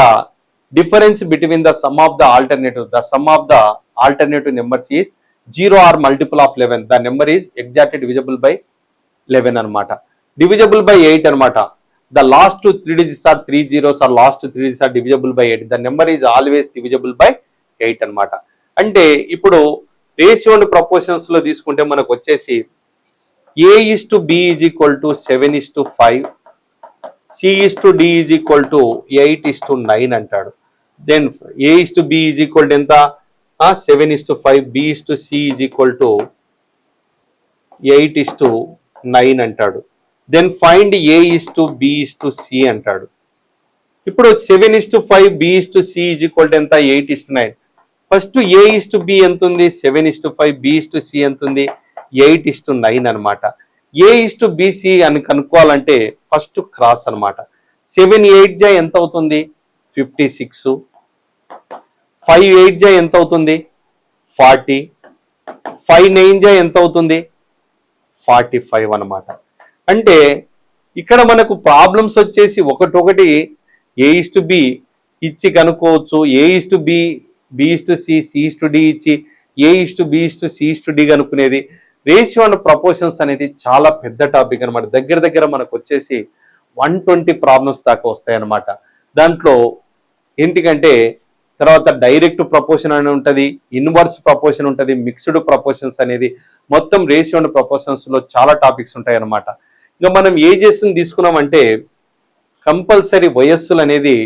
difference between the sum of the alternative numbers is 0 or multiple of 11, the number is exactly divisible by 11 అన్నమాట. divisible by 8 అన్నమాట. the last 3 digits are 3 zeros or last 3 digits are divisible by 8, the number is always divisible by 8 అన్నమాట. అంటే ఇప్పుడు ratio and proportions లో తీసుకుంటే మనకు వచ్చేసి A:B = 7:5, C:D = 8:9 అంటాడు. దెన్ A:B ఎంత 7:5, B:C = 8:9 అంటాడు. దెన్ ఫైండ్ A:B:C అంటాడు. ఇప్పుడు 7:5, B:C ఎంత 8:9. ఫస్ట్ A:B ఎంత ఉంది 7:5, B:C ఎంత ఉంది 8:9 అనమాట. A:BC అని కనుక్కోవాలంటే ఫస్ట్ క్రాస్ అన్నమాట. 7 8 జా ఎంత అవుతుంది 56, 5 8 జా ఎంత అవుతుంది 40, 5 9 జా ఎంత అవుతుంది 45 అన్నమాట. అంటే ఇక్కడ మనకు ప్రాబ్లమ్స్ వచ్చేసి ఒకటి A:B ఇచ్చి కనుక్కోవచ్చు, A:B, B:C, C:D ఇచ్చి A:B:C:D అనుకునేది. రేషియో అండ్ ప్రపోర్షన్స్ అనేది చాలా పెద్ద టాపిక్ అనమాట. దగ్గర మనకు వచ్చేసి 120 ప్రాబ్లమ్స్ దాకా వస్తాయి అన్నమాట. దాంట్లో ఏంటికంటే తర్వాత డైరెక్ట్ ప్రపోర్షన్ అని ఉంటుంది, ఇన్వర్స్ ప్రపోర్షన్ ఉంటుంది, మిక్స్డ్ ప్రపోర్షన్స్ అనేది మొత్తం రేషియో అండ్ ప్రపోర్షన్స్ లో చాలా టాపిక్స్ ఉంటాయి అన్నమాట. ఇంకా మనం ఏజెస్ తీసుకున్నామంటే కంపల్సరీ వయస్సులు అనేది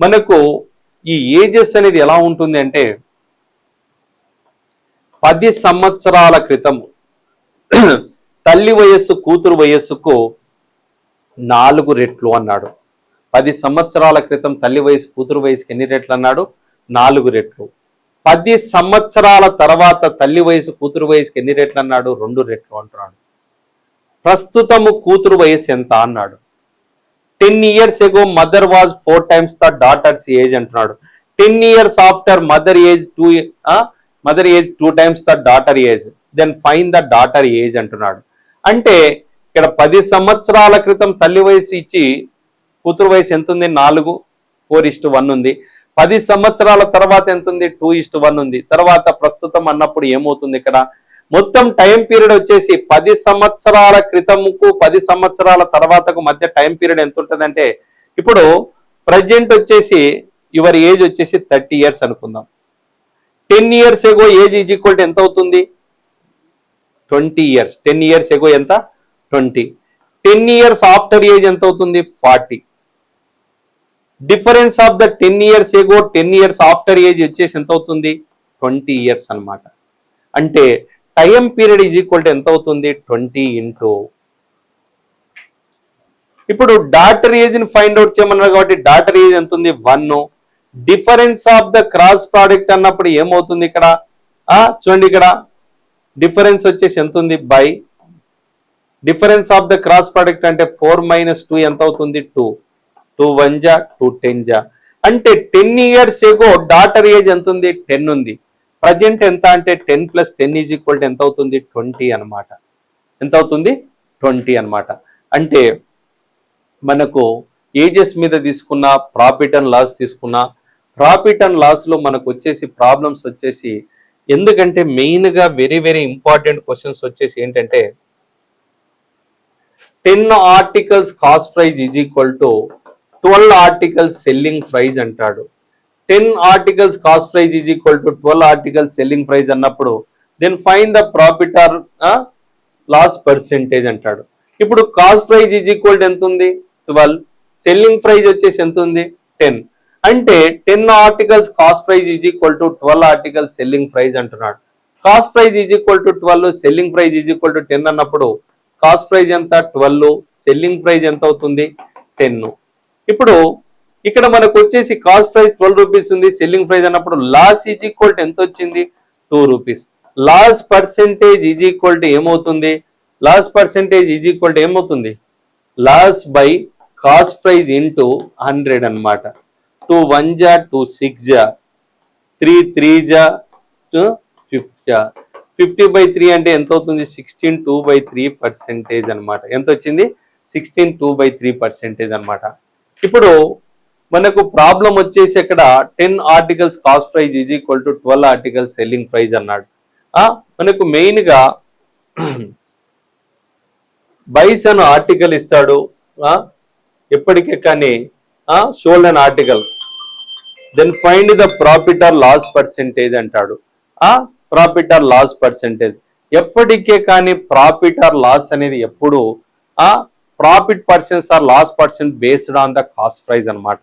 మనకు ఈ ఏజెస్ అనేది ఎలా ఉంటుంది అంటే 10 సంవత్సరాల క్రితం తల్లి వయస్సు కూతురు వయస్సుకు 4 రెట్లు అన్నాడు. 10 సంవత్సరాల క్రితం తల్లి వయసు కూతురు వయసుకి ఎన్ని రెట్లు అన్నాడు? 4 రెట్లు. 10 సంవత్సరాల తర్వాత తల్లి వయసు కూతురు వయసుకి ఎన్ని రెట్లు అన్నాడు? 2 రెట్లు అంటున్నాడు. ప్రస్తుతము కూతురు వయసు ఎంత అన్నాడు? 10 years ago mother was 4 times the daughter's age అంటున్నాడు. 10 years after mother age 2 times the daughter age, then find the daughter age అంటున్నాడు. అంటే ఇక్కడ 10 సంవత్సరాల క్రితం తల్లి వయసు ఇచ్చి కూతురు వయసు ఎంత ఉంది? 4, 4:1 ఉంది. 10 సంవత్సరాల తర్వాత ఎంత ఉంది? 2:1 ఉంది. తర్వాత ప్రస్తుతం అన్నప్పుడు ఏమవుతుంది? ఇక్కడ మొత్తం టైం పీరియడ్ వచ్చేసి 10 సంవత్సరాల క్రితముకు 10 సంవత్సరాల తర్వాతకు మధ్య టైం పీరియడ్ ఎంత ఉంటుందంటే, ఇప్పుడు ప్రజెంట్ వచ్చేసి యువర్ ఏజ్ వచ్చేసి 30 years అనుకుందాం. 10 years ago age is equal to ఎంత అవుతుంది? 20 years. 10 years ago ఎంత? 20. 10 years ఆఫ్టర్ ఏజ్ ఎంత అవుతుంది? 40. Difference of the 10 years ago 10 years after age వచ్చేసి ఎంత అవుతుంది? 20 years అన్నమాట. అంటే time period is equal to ఎంత అవుతుంది? 20 into. ఇప్పుడు డాటర్ ఏజ్ ని ఫైండ్ అవుట్ చేయమన్నారు కాబట్టి డాటర్ ఏజ్ ఎంత ఉంది? 1. Difference of the cross product అన్నప్పుడు ఏమవుతుంది ఇక్కడ? చూడండి, ఇక్కడ డిఫరెన్స్ వచ్చేసి ఎంత ఉంది? By difference of the cross product అంటే 4 - 2 ఎంత అవుతుంది? 2. 2 1 జా 2 10 జా. అంటే 10 years ago డాటర్ ఏజ్ ఎంత ఉంది? 10 ఉంది. ప్రజెంట్ ఎంత అంటే 10 + 10 ఈజ్ ఈక్వల్ టు ఎంత అవుతుంది? 20 అనమాట. ఎంత అవుతుంది? 20 అనమాట. అంటే మనకు ఏజెస్ మీద తీసుకున్న, ప్రాఫిట్ అండ్ లాస్ తీసుకున్న, ప్రాఫిట్ అండ్ లాస్ లో మనకు వచ్చేసి ప్రాబ్లమ్స్ వచ్చేసి, ఎందుకంటే మెయిన్ గా వెరీ ఇంపార్టెంట్ క్వశ్చన్స్ వచ్చేసి ఏంటంటే 10 articles cost price is equal to 12 articles selling price అంటాడు. 10 articles cost price is equal to 12 articles selling price అన్నప్పుడు then find the profit or loss percentage అంటాడు. ఇప్పుడు cost price is equal to ఎంత ఉంది? 12. Selling price వచ్చేసి ఎంత ఉంది? 10. అంటే 10 articles cost price is equal to 12 articles selling price అంటున్నాడు. Cost price is equal to 12, selling price is equal to 10 అన్నప్పుడు కాస్ట్ ప్రైస్ ఎంత? 12, సెల్లింగ్ ప్రైస్ ఎంత అవుతుంది? 10. ఇప్పుడు ఇక్కడ మనకు వచ్చేసి కాస్ట్ ప్రైస్ 12 రూపీస్ ఉంది, సెల్లింగ్ ప్రైస్ అన్నప్పుడు లాస్ ఈజ్ ఈక్వల్ టు ఎంత వచ్చింది? 2 rupees. Loss percentage is equal to ఏమవుతుంది? Loss percentage is equal to ఏమవుతుంది? Loss by cost price into 100 అనమాట. 2 1 జా 2 6 జా 3 3 జా 50 జా 50/3 అంటే ఎంత అవుతుంది? 16 2/3% అనమాట. ఎంత వచ్చింది? 16 2/3% అనమాట. ఇప్పుడు మనకు ప్రాబ్లం వచ్చేసి ఇక్కడ 10 articles cost price is equal to 12 articles selling price అన్నాడు. మనకు మెయిన్ గా బైస్ అనే ఆర్టికల్ ఇస్తాడు, ఎప్పటికే కానీ sold an article, then find the profit or loss percentage అంటాడు. ప్రాఫిట్ ఆర్ లాస్ పర్సెంటేజ్ ఎప్పటికే కానీ ప్రాఫిట్ ఆర్ లాస్ అనేది ఎప్పుడు profit percents or loss percent based on the cost price అనమాట.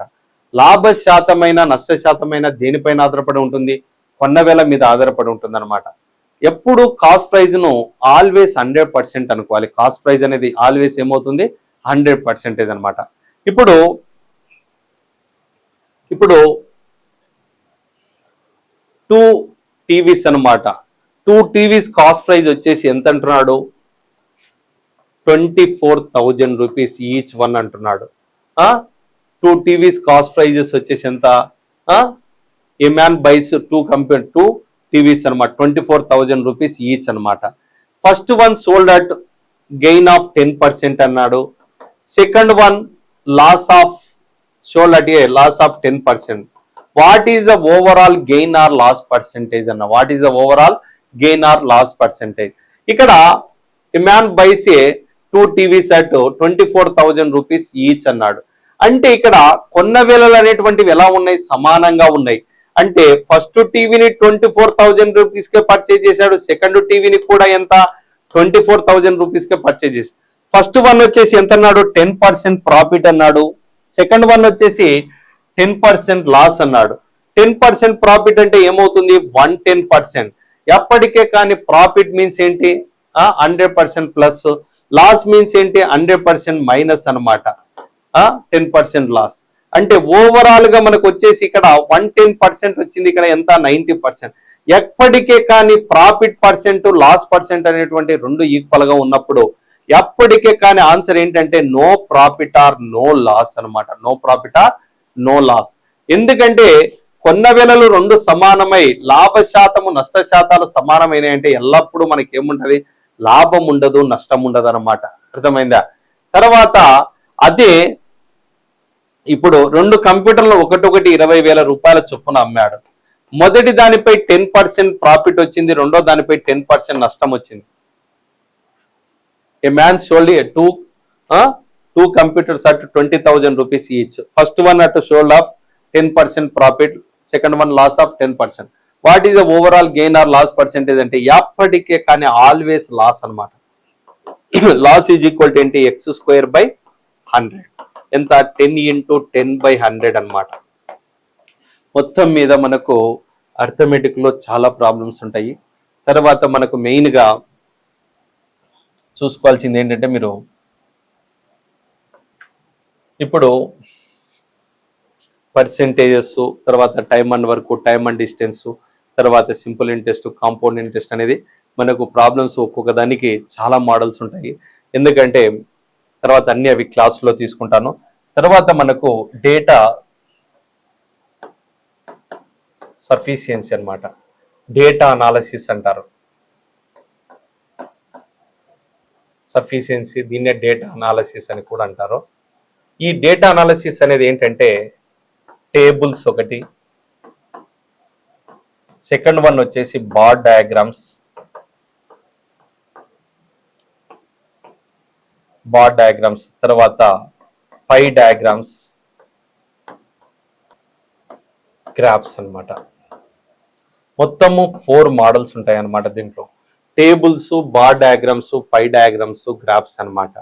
లాభ శాతమైన నష్ట శాతమైన దేనిపైన ఆధారపడి ఉంటుంది? కొన్న వేల మీద ఆధారపడి ఉంటుంది అనమాట. ఎప్పుడు కాస్ట్ ప్రైజ్ ను ఆల్వేస్ 100% అనుకోవాలి. కాస్ట్ ప్రైజ్ అనేది ఆల్వేస్ ఏమవుతుంది? 100% అనమాట. ఇప్పుడు 2 TVs అనమాట. 2 TVs కాస్ట్ ప్రైజ్ వచ్చేసి ఎంత అంటున్నాడు? 24,000 రూపీస్ ఈచ్ వన్ అంటున్నాడు. 2 TVs కాస్ట్ ప్రైజెస్ వచ్చేసి ఎంత? ఏ మ్యాన్ బైస్ 2 TVs అనమాట. 24,000 రూపీస్ ఈచ్ అనమాట. First one sold at gain of 10% అన్నాడు. Second one loss of sold at loss of 10%. What is the overall gain or loss percentage అన్న, what is the overall gain or loss percentage. ఇక్కడ a man buys a 2 TVs at 24,000 rupees each అన్నాడు. అంటే ఇక్కడ కొన్న వేళలు అనేటువంటివి ఎలా ఉన్నాయి, సమానంగా ఉన్నాయి. అంటే ఫస్ట్ టీవీని 24,000 రూపీస్కే పర్చేజ్ చేశాడు, సెకండ్ టీవీని కూడా ఎంత 24,000 రూపీస్కే పర్చేజ్ చేశాడు. ఫస్ట్ వన్ వచ్చేసి ఎంత అన్నాడు, 10% ప్రాఫిట్ అన్నాడు. సెకండ్ వన్ వచ్చేసి 10% లాస్ అన్నాడు. 10% ప్రాఫిట్ అంటే ఏమవుతుంది, 110%. ఎప్పటికే కానీ ప్రాఫిట్ మీన్స్ ఏంటి, 100% ప్లస్, లాస్ మీన్స్ ఏంటి, 100% మైనస్ అనమాట. 10% లాస్ అంటే ఓవరాల్ గా మనకు వచ్చేసి ఇక్కడ 110% వచ్చింది, ఇక్కడ ఎంత 90%. ఎప్పటికే కానీ ప్రాఫిట్ పర్సెంట్ లాస్ పర్సెంట్ అనేటువంటి రెండు ఈక్వల్ గా ఉన్నప్పుడు ఎప్పటికే కానీ ఆన్సర్ ఏంటంటే no profit or no loss అనమాట. No profit or no loss. ఎందుకంటే కొన్న వేళలు రెండు సమానమై లాభ శాతము నష్ట శాతాలు సమానమైనవి అంటే ఎల్లప్పుడూ మనకి ఏముంటది, లాభం ఉండదు నష్టం ఉండదు అనమాట. అర్థమైందా? తర్వాత అదే ఇప్పుడు రెండు కంప్యూటర్లు ఒకటొకటి 20,000 రూపాయల చొప్పున అమ్మాడు. మొదటి దానిపై 10% ప్రాఫిట్ వచ్చింది, రెండో దానిపై 10% నష్టం వచ్చింది. ఏ man sold two computers at 20,000 rupees each. First one at sold of 10% profit, second one loss of 10%. What is the overall gain or loss percentage అంటే ఎప్పటికే కానీ ఆల్వేస్ లాస్ అనమాట. లాస్ ఈజ్ ఈక్వల్ టు ఏంటి, x²/100. ఎంత, 10 × 10/100 అనమాట. మొత్తం మీద మనకు అర్థమెటిక్ లో చాలా ప్రాబ్లమ్స్ ఉంటాయి. తర్వాత మనకు మెయిన్ గా చూసుకోవాల్సింది ఏంటంటే, మీరు ఇప్పుడు పర్సెంటేజెస్, తర్వాత time and work, time and distance, తర్వాత సింపుల్ ఇంట్రెస్ట్, కాంపౌండ్ ఇంట్రెస్ట్ అనేది మనకు ప్రాబ్లమ్స్ ఒక్కొక్క దానికి చాలా మోడల్స్ ఉంటాయి. ఎందుకంటే తర్వాత అన్ని అవి క్లాస్లో తీసుకుంటాను. తర్వాత మనకు డేటా సఫిషియన్సీ అన్నమాట, డేటా అనాలిసిస్ అంటారు. సఫిషియన్సీ, దీన్నే డేటా అనాలిసిస్ అని కూడా అంటారు. ఈ డేటా అనాలిసిస్ అనేది ఏంటంటే టేబుల్స్ ఒకటి, సెకండ్ వన్ వచ్చేసి బార్ డయాగ్రామ్స్, తర్వాత పై డయాగ్రామ్స్, గ్రాఫ్స్ అన్నమాట. మొత్తము 4 మోడల్స్ ఉంటాయి అన్నమాట దీంట్లో. టేబుల్స్, బార్ డయాగ్రామ్స్, పై డయాగ్రామ్స్, గ్రాఫ్స్ అన్నమాట.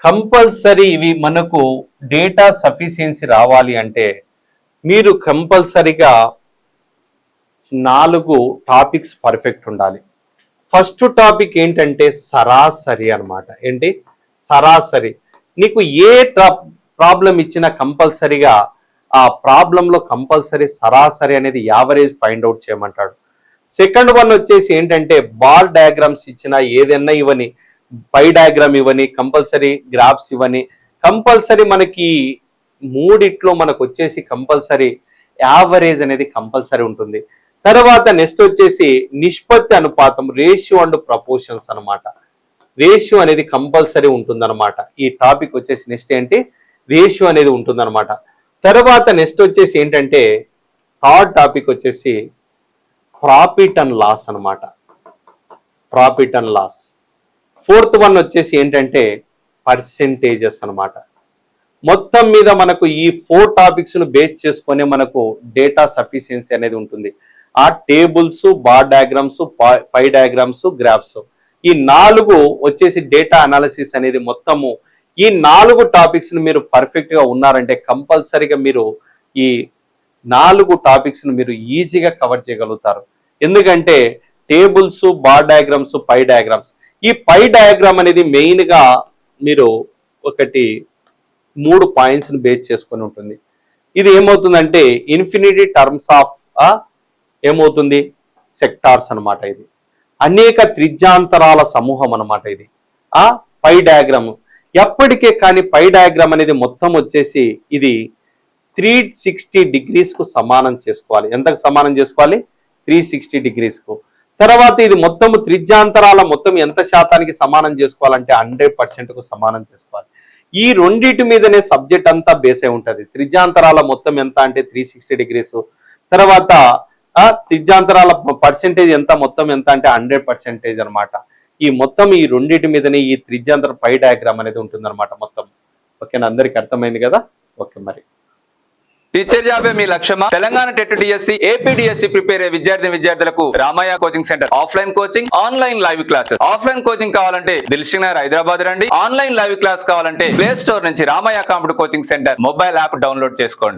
కంపల్సరీ ఇవి మనకు డేటా సఫిషియన్సీ రావాలి అంటే మీరు కంపల్సరీగా 4 టాపిక్స్ పర్ఫెక్ట్ ఉండాలి. ఫస్ట్ టాపిక్ ఏంటంటే సరాసరి అన్నమాట. ఏంటి, సరాసరి. నీకు ఏ ప్రాబ్లం ఇచ్చినా కంపల్సరీగా ఆ ప్రాబ్లంలో కంపల్సరీ సరాసరి అనేది యావరేజ్ ఫైండ్ అవుట్ చేయమంటాడు. సెకండ్ వన్ వచ్చేసి ఏంటంటే బార్ డయాగ్రామ్స్ ఇచ్చినా ఏదైనా ఇవని, పై డయాగ్రామ్ ఇవని, కంపల్సరీ గ్రాఫ్స్ ఇవని, కంపల్సరీ మనకి మూడిట్లో మనకు వచ్చేసి కంపల్సరీ యావరేజ్ అనేది కంపల్సరీ ఉంటుంది. తర్వాత నెక్స్ట్ వచ్చేసి నిష్పత్తి అనుపాతం, రేషియో అండ్ ప్రపోర్షన్స్ అన్నమాట. రేషియో అనేది కంపల్సరీ ఉంటుందన్నమాట. ఈ టాపిక్ వచ్చేసి నెక్స్ట్ ఏంటి, రేషియో అనేది ఉంటుందన్నమాట. తర్వాత నెక్స్ట్ వచ్చేసి ఏంటంటే థర్డ్ టాపిక్ వచ్చేసి ప్రాఫిట్ అండ్ లాస్ అన్నమాట. Profit and loss. Fourth one వచ్చేసి ఏంటంటే పర్సెంటేజెస్ అన్నమాట. మొత్తం మీద మనకు ఈ 4 టాపిక్స్ ను బేస్ చేసుకునే మనకు డేటా సఫిషియన్సీ అనేది ఉంటుంది. ఆ టేబుల్స్, బార్ డయాగ్రామ్స్, పై డయాగ్రామ్స్, గ్రాఫ్స్, ఈ 4 వచ్చేసి డేటా అనాలిసిస్ అనేది మొత్తము. ఈ 4 టాపిక్స్ ను మీరు పర్ఫెక్ట్ గా ఉన్నారంటే కంపల్సరీగా మీరు ఈ 4 టాపిక్స్ ను మీరు ఈజీగా కవర్ చేయగలుగుతారు. ఎందుకంటే టేబుల్స్, బార్ డయాగ్రామ్స్, పై డయాగ్రామ్స్, ఈ పై డయాగ్రామ్ అనేది మెయిన్ గా మీరు ఒకటి 3 పాయింట్స్ ని బేస్ చేసుకొని ఉంటుంది. ఇది ఏమవుతుందంటే ఇన్ఫినిటీ టర్మ్స్ ఆఫ్ ఏమవుతుంది, సెక్టార్స్ అన్నమాట. ఇది అనేక త్రిజ్యాంతరాల సమూహం అన్నమాట. ఇది పై డయాగ్రామ్. ఎప్పటికే కానీ పై డయాగ్రామ్ అనేది మొత్తం వచ్చేసి ఇది 360 degrees కు సమానం చేసుకోవాలి. ఎంతకు సమానం చేసుకోవాలి, 360 degrees కు. తర్వాత ఇది మొత్తం త్రిజ్యాంతరాల మొత్తం ఎంత శాతానికి సమానం చేసుకోవాలంటే 100% కు సమానం చేసుకోవాలి. ఈ రెండింటి మీదనే సబ్జెక్ట్ అంతా బేస్ అయి ఉంటది. త్రిజ్యాంతరాల మొత్తం ఎంత అంటే 360 డిగ్రీస్, తర్వాత త్రిజ్యాంతరాల పర్సెంటేజ్ ఎంత, మొత్తం ఎంత అంటే 100% అనమాట. ఈ మొత్తం ఈ రెండింటి మీదనే ఈ త్రిజ్యాంతర పై డయాగ్రామ్ అనేది ఉంటుందన్నమాట మొత్తం. ఓకేనా, అందరికి అర్థమైంది కదా? ఓకే, మరి టీచర్ జాబే మీ లక్ష్యమా? Telangana TET DSC, AP DSC prepare అయ్యే విద్యార్థులకు Ramayya coaching centre offline coaching, online live classes. Offline coaching కావాలంటే దిల్షుక్ నగర్ హైదరాబాద్ రండి. ఆన్లైన్ లైవ్ క్లాస్ కావాలంటే ప్లే స్టోర్ నుంచి Ramayya computer coaching centre mobile app download చేసుకోండి.